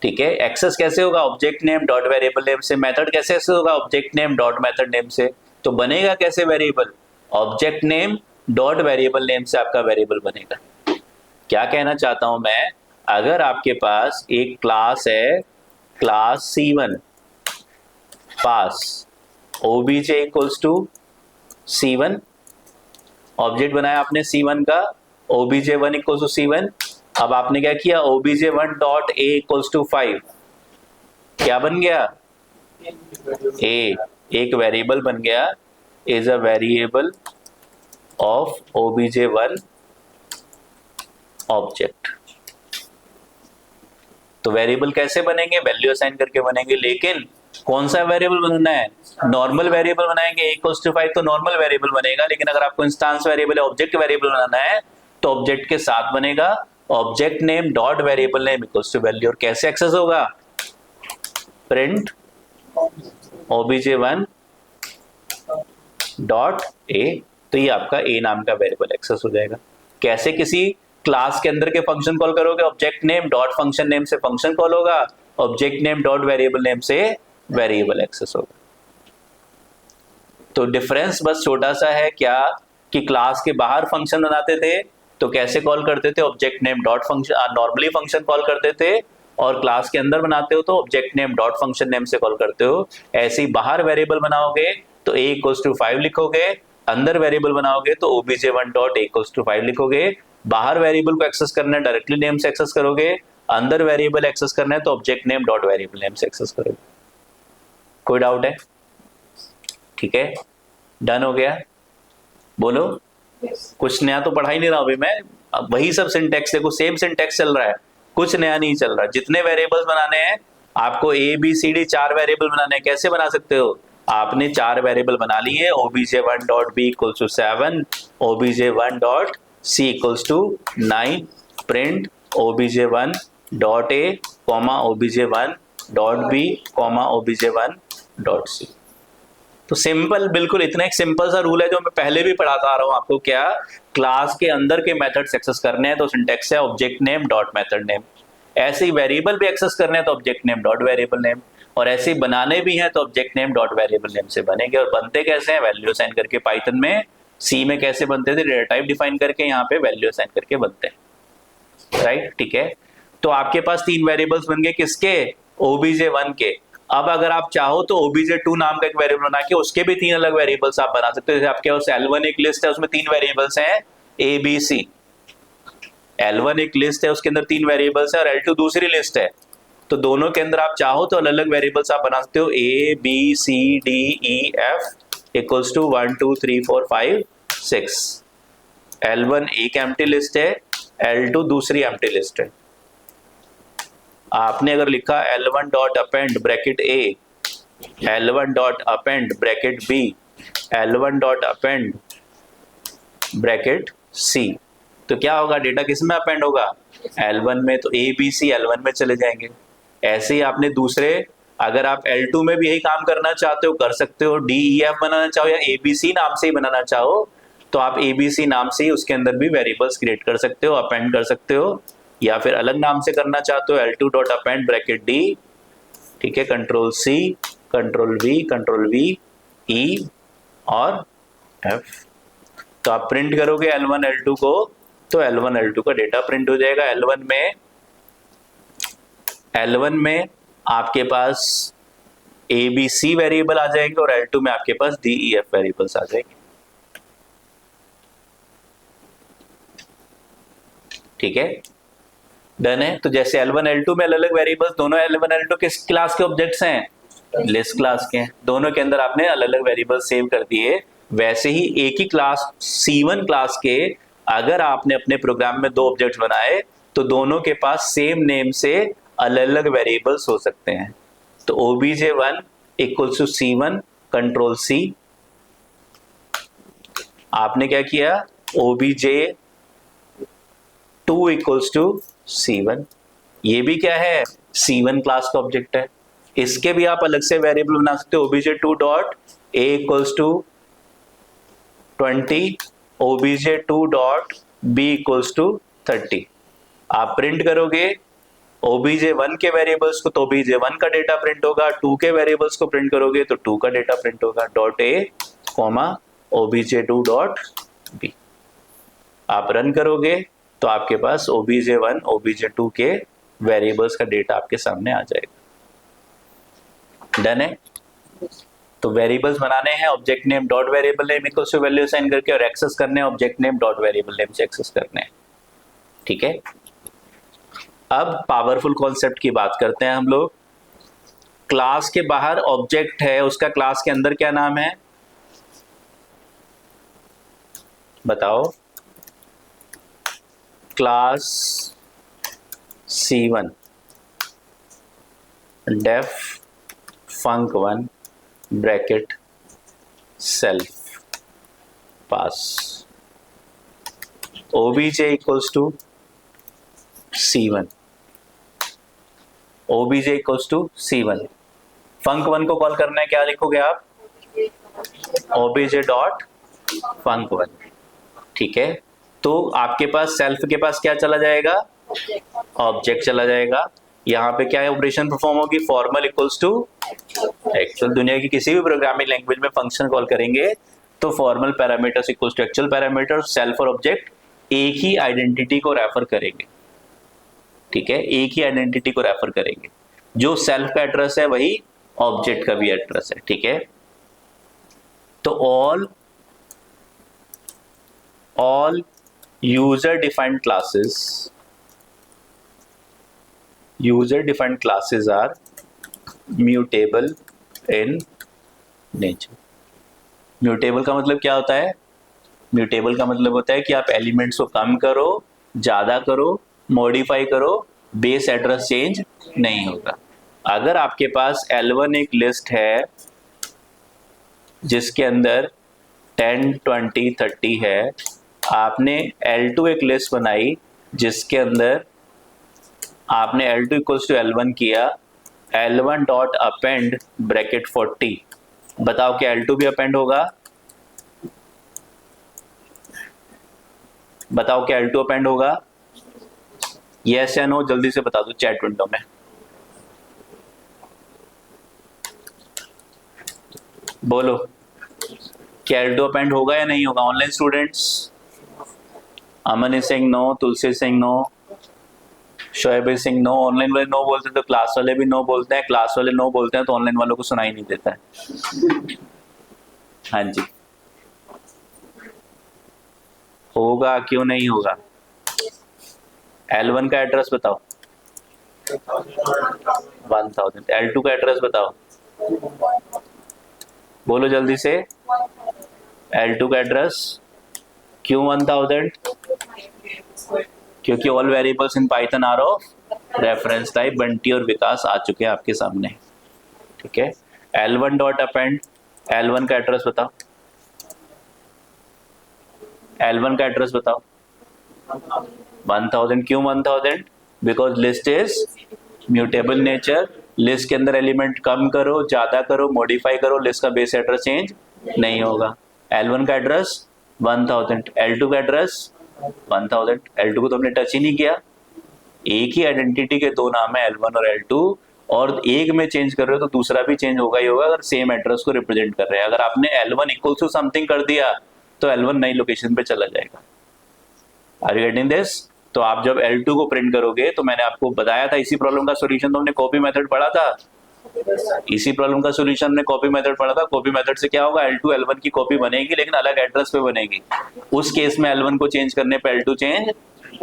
ठीक है, एक्सेस कैसे होगा? Object name dot variable name से। मेथड कैसे एक्सेस होगा? Object name dot method name से। तो बनेगा कैसे variable? Object name dot variable name से आपका वेरिएबल बनेगा। क्या कहना चाहता हूं मैं? अगर आपके पास एक क्लास है, class C1 pass obj equals to C1, object बनाया आपने C1 का, obj1 इक्वल्स टू C1। अब आपने क्या किया? obj1 dot a equals to 5। क्या बन गया? a एक वेरिएबल बन गया, is a variable of obj1 object. तो वेरिएबल कैसे बनेंगे? वैल्यू असाइन करके बनेंगे। लेकिन कौन सा वेरिएबल बनाना है? नॉर्मल वेरिएबल बनाएंगे। a = 5 तो नॉर्मल वेरिएबल बनेगा। लेकिन अगर आपको इंस्टेंस वेरिएबल या ऑब्जेक्ट वेरिएबल बनाना है तो ऑब्जेक्ट के साथ बनेगा object name dot variable name equals to value. और कैसे एक्सेस होगा? Print obj1 dot a। तो ये आपका a नाम का वेरिएबल एक्सेस हो जाएगा। कैसे? किसी क्लास के अंदर के फंक्शन कॉल करोगे, object name dot function name से फंक्शन कॉल होगा, object name dot variable name से वेरिएबल एक्सेस होगा। तो डिफरेंस बस छोटा सा है क्या, कि क्लास के बाहर फंक्शन बनाते थे तो कैसे कॉल करते थे? Object name dot function, normally function call करते थे, और क्लास के अंदर बनाते हो तो object name dot function name से कॉल करते हो। ऐसे ही बाहर वेरिएबल बनाओगे तो a = 5 लिखोगे, अंदर वेरिएबल बनाओगे तो obj1 डॉट a = 5 लिखोगे। बाहर वेरिएबल को एक्सेस करना है डायरेक्टली नेम से एक्सेस करोगे, अंदर वेरिएबल एक्सेस करना है तो object name dot variable name से एक्सेस करोगे। कोई डाउट है? ठीक है, डन हो गया? बोलो। कुछ नया तो पढ़ा ही नहीं रहा अभी मैं, अब वही सब सिंटेक्स, देखो सेम सिंटेक्स चल रहा है, कुछ नया नहीं चल रहा। जितने वेरिएबल्स बनाने हैं आपको a b c d 4 variable बनाने हैं। कैसे बना सकते हो? आपने 4 वेरिएबल बना लिए, obj1 dot b = 7, obj1 dot c = 9, print obj1 dot a, obj1 dot b, obj1 dot c। तो सिंपल, बिल्कुल इतना एक सिंपल सा रूल है जो मैं पहले भी पढ़ाता आ रहा हूँ आपको। क्या क्लास के अंदर के मेथड्स एक्सेस करने हैं तो सिंटेक्स है object name dot method name. ऐसे ही वेरिएबल भी एक्सेस करने हैं तो object name dot variable name, और ऐसे ही बनाने भी हैं तो object name dot variable name से बनेंगे। और बनते कैसे हैं, वैल्यू असाइन करके। पाइथन में सी में कैसे बनते थे, डेटा टाइप डिफाइन करके, यहाँ पे वैल्यू असाइन करके बनते हैं, राइट। ठीक है, तो आपके पास 3 वेरिएबल्स बन गए, किसके, obj1 के। अब अगर आप चाहो तो obj2 नाम का एक वेरिएबल बना के उसके भी 3 अलग वेरिएबल्स आप बना सकते हो। जैसे आपके पास L1 एक लिस्ट है, उसमें 3 वेरिएबल्स हैं ABC। L1 एक लिस्ट है, उसके अंदर 3 वेरिएबल्स है, और L2 दूसरी लिस्ट है, तो दोनों के अंदर आप चाहो तो अलग अलग वेरिएबल्स आप बना सकते हो। ABCDEF equals to 1 2 3 4 5 6। L1 एक एम्प्टी लिस्ट है, L2 दूसरी एम्प्टी लिस्ट है। आपने अगर लिखा L1 dot append bracket A, L1 dot append bracket B, L1 dot append bracket C, तो क्या होगा, डेटा किस में अपेंड होगा, L1 में, तो ABC L1 में चले जाएंगे। ऐसे ही आपने दूसरे, अगर आप L2 में भी यही काम करना चाहते हो कर सकते हो, DEF बनाना चाहो या ABC नाम से ही बनाना चाहो तो आप ABC नाम से ही उसके अंदर भी वेरिएबल्स क्रिएट कर सकते हो, अपेंड कर सकते हो, या फिर अलग नाम से करना चाहते हो L2 dot append bracket D, ठीक है, control C, control V, E और F। तो आप प्रिंट करोगे L1 L2 को, तो L1 L2 का डेटा प्रिंट हो जाएगा। L1 में आपके पास ABC वेरिएबल आ जाएंगे और L2 में आपके पास DEF वेरिएबल्स आ जाएंगे, ठीक है, डन है। तो जैसे L1 L2 में अलग अलग वेरिएबल्स, दोनों L1 L2 किस क्लास के ऑब्जेक्ट्स हैं, लिस्ट क्लास के हैं, दोनों के अंदर आपने अलग अलग वेरिएबल्स सेव कर दिए। वैसे ही एक ही क्लास C1 क्लास के अगर आपने अपने प्रोग्राम में 2 ऑब्जेक्ट्स बनाए तो दोनों के पास सेम नेम से अलग अलग वेरिएबल्स हो सकते हैं। तो obj1 equals to C1 control C, आपने क्या किया, obj2 इक्वल्स टू C1, ये भी क्या है, C1 क्लास का ऑब्जेक्ट है, इसके भी आप अलग से वेरिएबल बना सकते हो, obj2 dot a equals to 20, obj2 dot b equals to 30। आप प्रिंट करोगे obj1 के वेरिएबल्स को तो obj1 का डेटा प्रिंट होगा, 2 के वेरिएबल्स को प्रिंट करोगे तो 2 का डेटा प्रिंट होगा, dot a comma obj2 dot b। आप रन करोगे तो आपके पास obj1 obj2 के वेरिएबल्स का डेटा आपके सामने आ जाएगा, डन है। तो वेरिएबल्स बनाने हैं, object name dot variable name equals to value assign करके, और एक्सेस करने हैं object name dot variable name से एक्सेस करने हैं, ठीक है। अब पावरफुल कॉन्सेप्ट की बात करते हैं हम लोग। क्लास के बाहर ऑब्जेक्ट है, उसका क्लास के अंदर क्या नाम है, बताओ, class C1 def func1 bracket self pass, obj equals to C1, obj equals to C1। func1 को कॉल करना है, क्या लिखोगे आप, obj डॉट func1, ठीक है। तो आपके पास सेल्फ के पास क्या चला जाएगा, ऑब्जेक्ट चला जाएगा। यहाँ पे क्या ऑपरेशन परफॉर्म होगी, फॉर्मल इक्वल्स टू एक्चुअल। दुनिया की किसी भी प्रोग्रामिंग लैंग्वेज में फंक्शन कॉल करेंगे तो formal parameters equals to actual parameters, self और ऑब्जेक्ट एक ही आइडेंटिटी को रेफर करेंगे, ठीक है, एक ही आइडेंटिटी को रेफर करेंगे। जो सेल्फ का एड्रेस है वही ऑब्जेक्ट का भी एड्रेस है, ठीक है। तो all user defined classes are mutable in nature. Mutable का मतलब क्या होता है, म्यूटेबल का मतलब होता है कि आप एलिमेंट्स को कम करो, ज्यादा करो, मॉडिफाई करो, बेस एड्रेस चेंज नहीं होगा। अगर आपके पास L1 एक लिस्ट है जिसके अंदर 10 20 30 है, आपने L2 एक लिस्ट बनाई जिसके अंदर आपने L2 इक्वल्स टू L1 किया, L1 डॉट अपेंड ब्रैकेट 40 बताओ क्या L2 भी अपेंड होगा? बताओ क्या L2 अपेंड होगा? यस या नो जल्दी से बता दो चैट विंडो में। बोलो क्या L2 अपेंड होगा या नहीं होगा? Online students, Aman is saying no, Tulsi Singh no, Shoeb Singh no. Online वाले नो बोलते हैं तो क्लास वाले भी नो बोलते हैं, क्लास वाले नो बोलते हैं तो ऑनलाइन वालों को सुनाई नहीं देता है। हाँ जी, होगा क्यों नहीं होगा? L1 का एड्रेस बताओ। 1000। L2 का एड्रेस बताओ, बोलो जल्दी से। L2 का एड्रेस क्यों 1000? क्योंकि all variables in Python are of reference type. Bunty और विकास आ चुके हैं आपके सामने, ठीक है। L1 डॉट अपेंड, L1 का एड्रेस बताओ। L1 का एड्रेस बताओ। 1000। क्यों 1000? Because list is mutable nature. List के अंदर एलिमेंट कम करो, ज्यादा करो, मॉडिफाई करो, लिस्ट का बेस एड्रेस चेंज नहीं होगा। L1 का एड्रेस 1000, L2 का एड्रेस 1000। L2 को तो हमने टच ही नहीं किया। एक ही आइडेंटिटी के दो नाम है L1 और L2, और एक में चेंज कर रहे हो तो दूसरा भी चेंज होगा ही होगा अगर सेम एड्रेस को रिप्रेजेंट कर रहे हैं। अगर आपने L1 इक्वल टू समथिंग कर दिया तो L1 नई लोकेशन पे चला जाएगा। Are you getting this? तो आप जब L2 को प्रिंट करोगे तो मैंने आपको बताया था, इसी प्रॉब्लम का सॉल्यूशन तो हमने कॉपी मेथड पढ़ा था। इसी प्रॉब्लम का सॉल्यूशन हमने कॉपी मेथड पढ़ा था। कॉपी मेथड से क्या होगा? L2 L1 की कॉपी बनेगी लेकिन अलग एड्रेस पे बनेगी। उस केस में L1 को चेंज करने पे L2 चेंज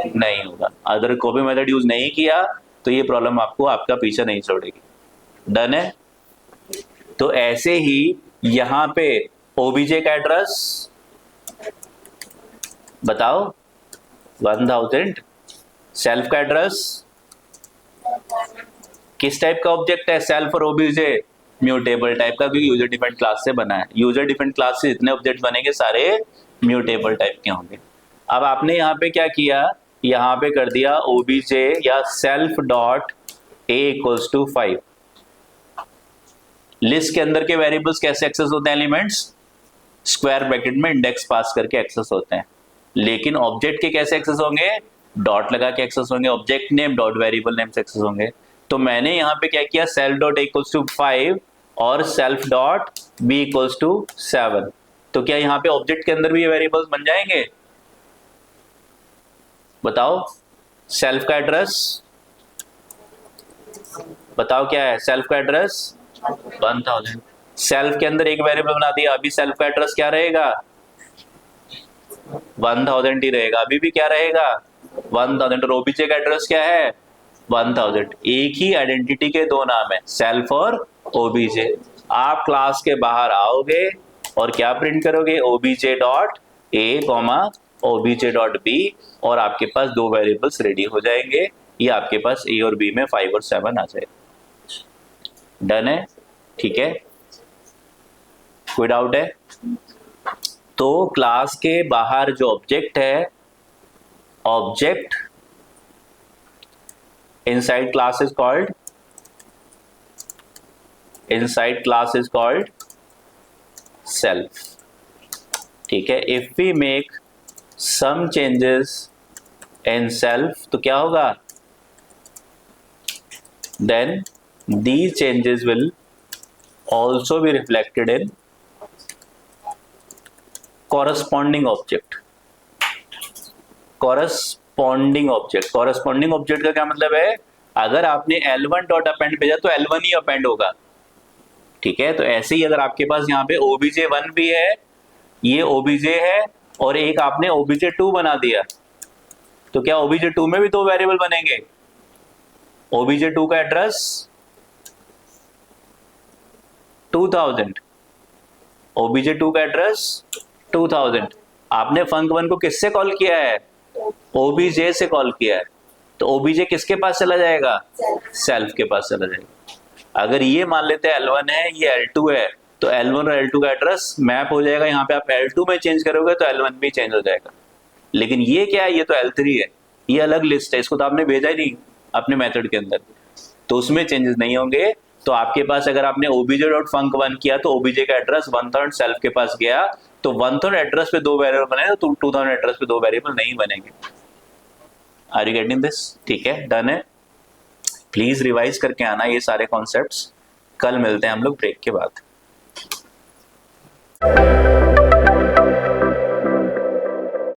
नहीं होगा। अगर कॉपी मेथड यूज नहीं किया तो ये प्रॉब्लम आपको आपका पीछा नहीं छोड़ेगी। डन है? तो ऐसे ही यहां पे ओबीजे का एड्रेस बताओ 1000। सेल्फ का एड्रेस किस टाइप का ऑब्जेक्ट है? सेल्फ और ओबीजे म्यूटेबल टाइप का, क्योंकि यूजर डिफाइंड क्लास से बना है। यूजर डिफाइंड क्लास से जितने ऑब्जेक्ट बनेंगे सारे म्यूटेबल टाइप के होंगे। अब आपने यहाँ पे क्या किया? यहाँ पे कर दिया ओबीजे या self dot a equals to 5। List के अंदर के वेरिएबल्स कैसे एक्सेस होते हैं? एलिमेंट्स स्क्वायर ब्रैकेट में इंडेक्स पास करके एक्सेस होते हैं। लेकिन ऑब्जेक्ट के कैसे एक्सेस होंगे? डॉट लगा के एक्सेस होंगे। Object name dot variable name से एक्सेस होंगे। तो मैंने यहाँ पे क्या किया? Self dot a equals to 5 और self dot b equals to 7। तो क्या यहाँ पे ऑब्जेक्ट के अंदर भी ये वेरिएबल्स बन जाएंगे? बताओ। सेल्फ का एड्रेस बताओ क्या है? सेल्फ का एड्रेस 1000। सेल्फ के अंदर एक वेरिएबल बना दिया, अभी सेल्फ का एड्रेस क्या रहेगा? 1000 ही रहेगा। अभी भी क्या रहेगा? 1000। और ओबीजे का एड्रेस क्या है? 1000। एक ही आइडेंटिटी के दो नाम है, सेल्फ और ओबीजे। आप क्लास के बाहर आओगे और क्या प्रिंट करोगे? OBJ dot a comma OBJ dot b, और आपके पास दो वेरिएबल्स रेडी हो जाएंगे। ये आपके पास ए और बी में 5 और 7 आ जाएगा। डन है? ठीक है, कोई डाउट है? तो क्लास के बाहर जो ऑब्जेक्ट है, object inside class is called self. ठीक है, if we make some changes in self तो क्या होगा? Then these changes will also be reflected in corresponding object। corresponding object का क्या मतलब है? अगर आपने L1 डॉट अपेंड भेजा तो L1 ही अपेंड होगा। ठीक है, तो ऐसे ही अगर आपके पास यहाँ पे OBJ1 भी है, ये OBJ है, और एक आपने OBJ2 बना दिया, तो क्या OBJ2 में भी दो वेरिएबल बनेंगे? OBJ2 का एड्रेस 2000, OBJ2 का एड्रेस 2000। आपने फंक1 को किससे कॉल किया है? OBJ से कॉल किया है, तो OBJ किसके पास चला जाएगा? सेल्फ के पास चला जाएगा। अगर ये मान लेते हैं L1 है, ये L2 है, तो L1 और L2 का एड्रेस मैप हो जाएगा। यहाँ पे आप L2 में चेंज करोगे तो L1 भी चेंज हो जाएगा। लेकिन ये क्या है? ये तो L3 है, ये अलग लिस्ट है, इसको तो आपने भेजा ही नहीं अपने मेथड के अंदर, तो उसमें चेंजेस नहीं होंगे। तो आपके पास अगर आपने obj.func1 किया तो obj का एड्रेस 1000 सेल्फ के पास गया, तो 1000 एड्रेस पे 2 वेरिएबल बने तो 2000 एड्रेस पे 2 वेरिएबल नहीं बनेंगे। Are you getting this? ठीक है, डन है। प्लीज रिवाइज करके आना ये सारे कॉन्सेप्ट्स। कल मिलते हैं हम लोग ब्रेक के बाद।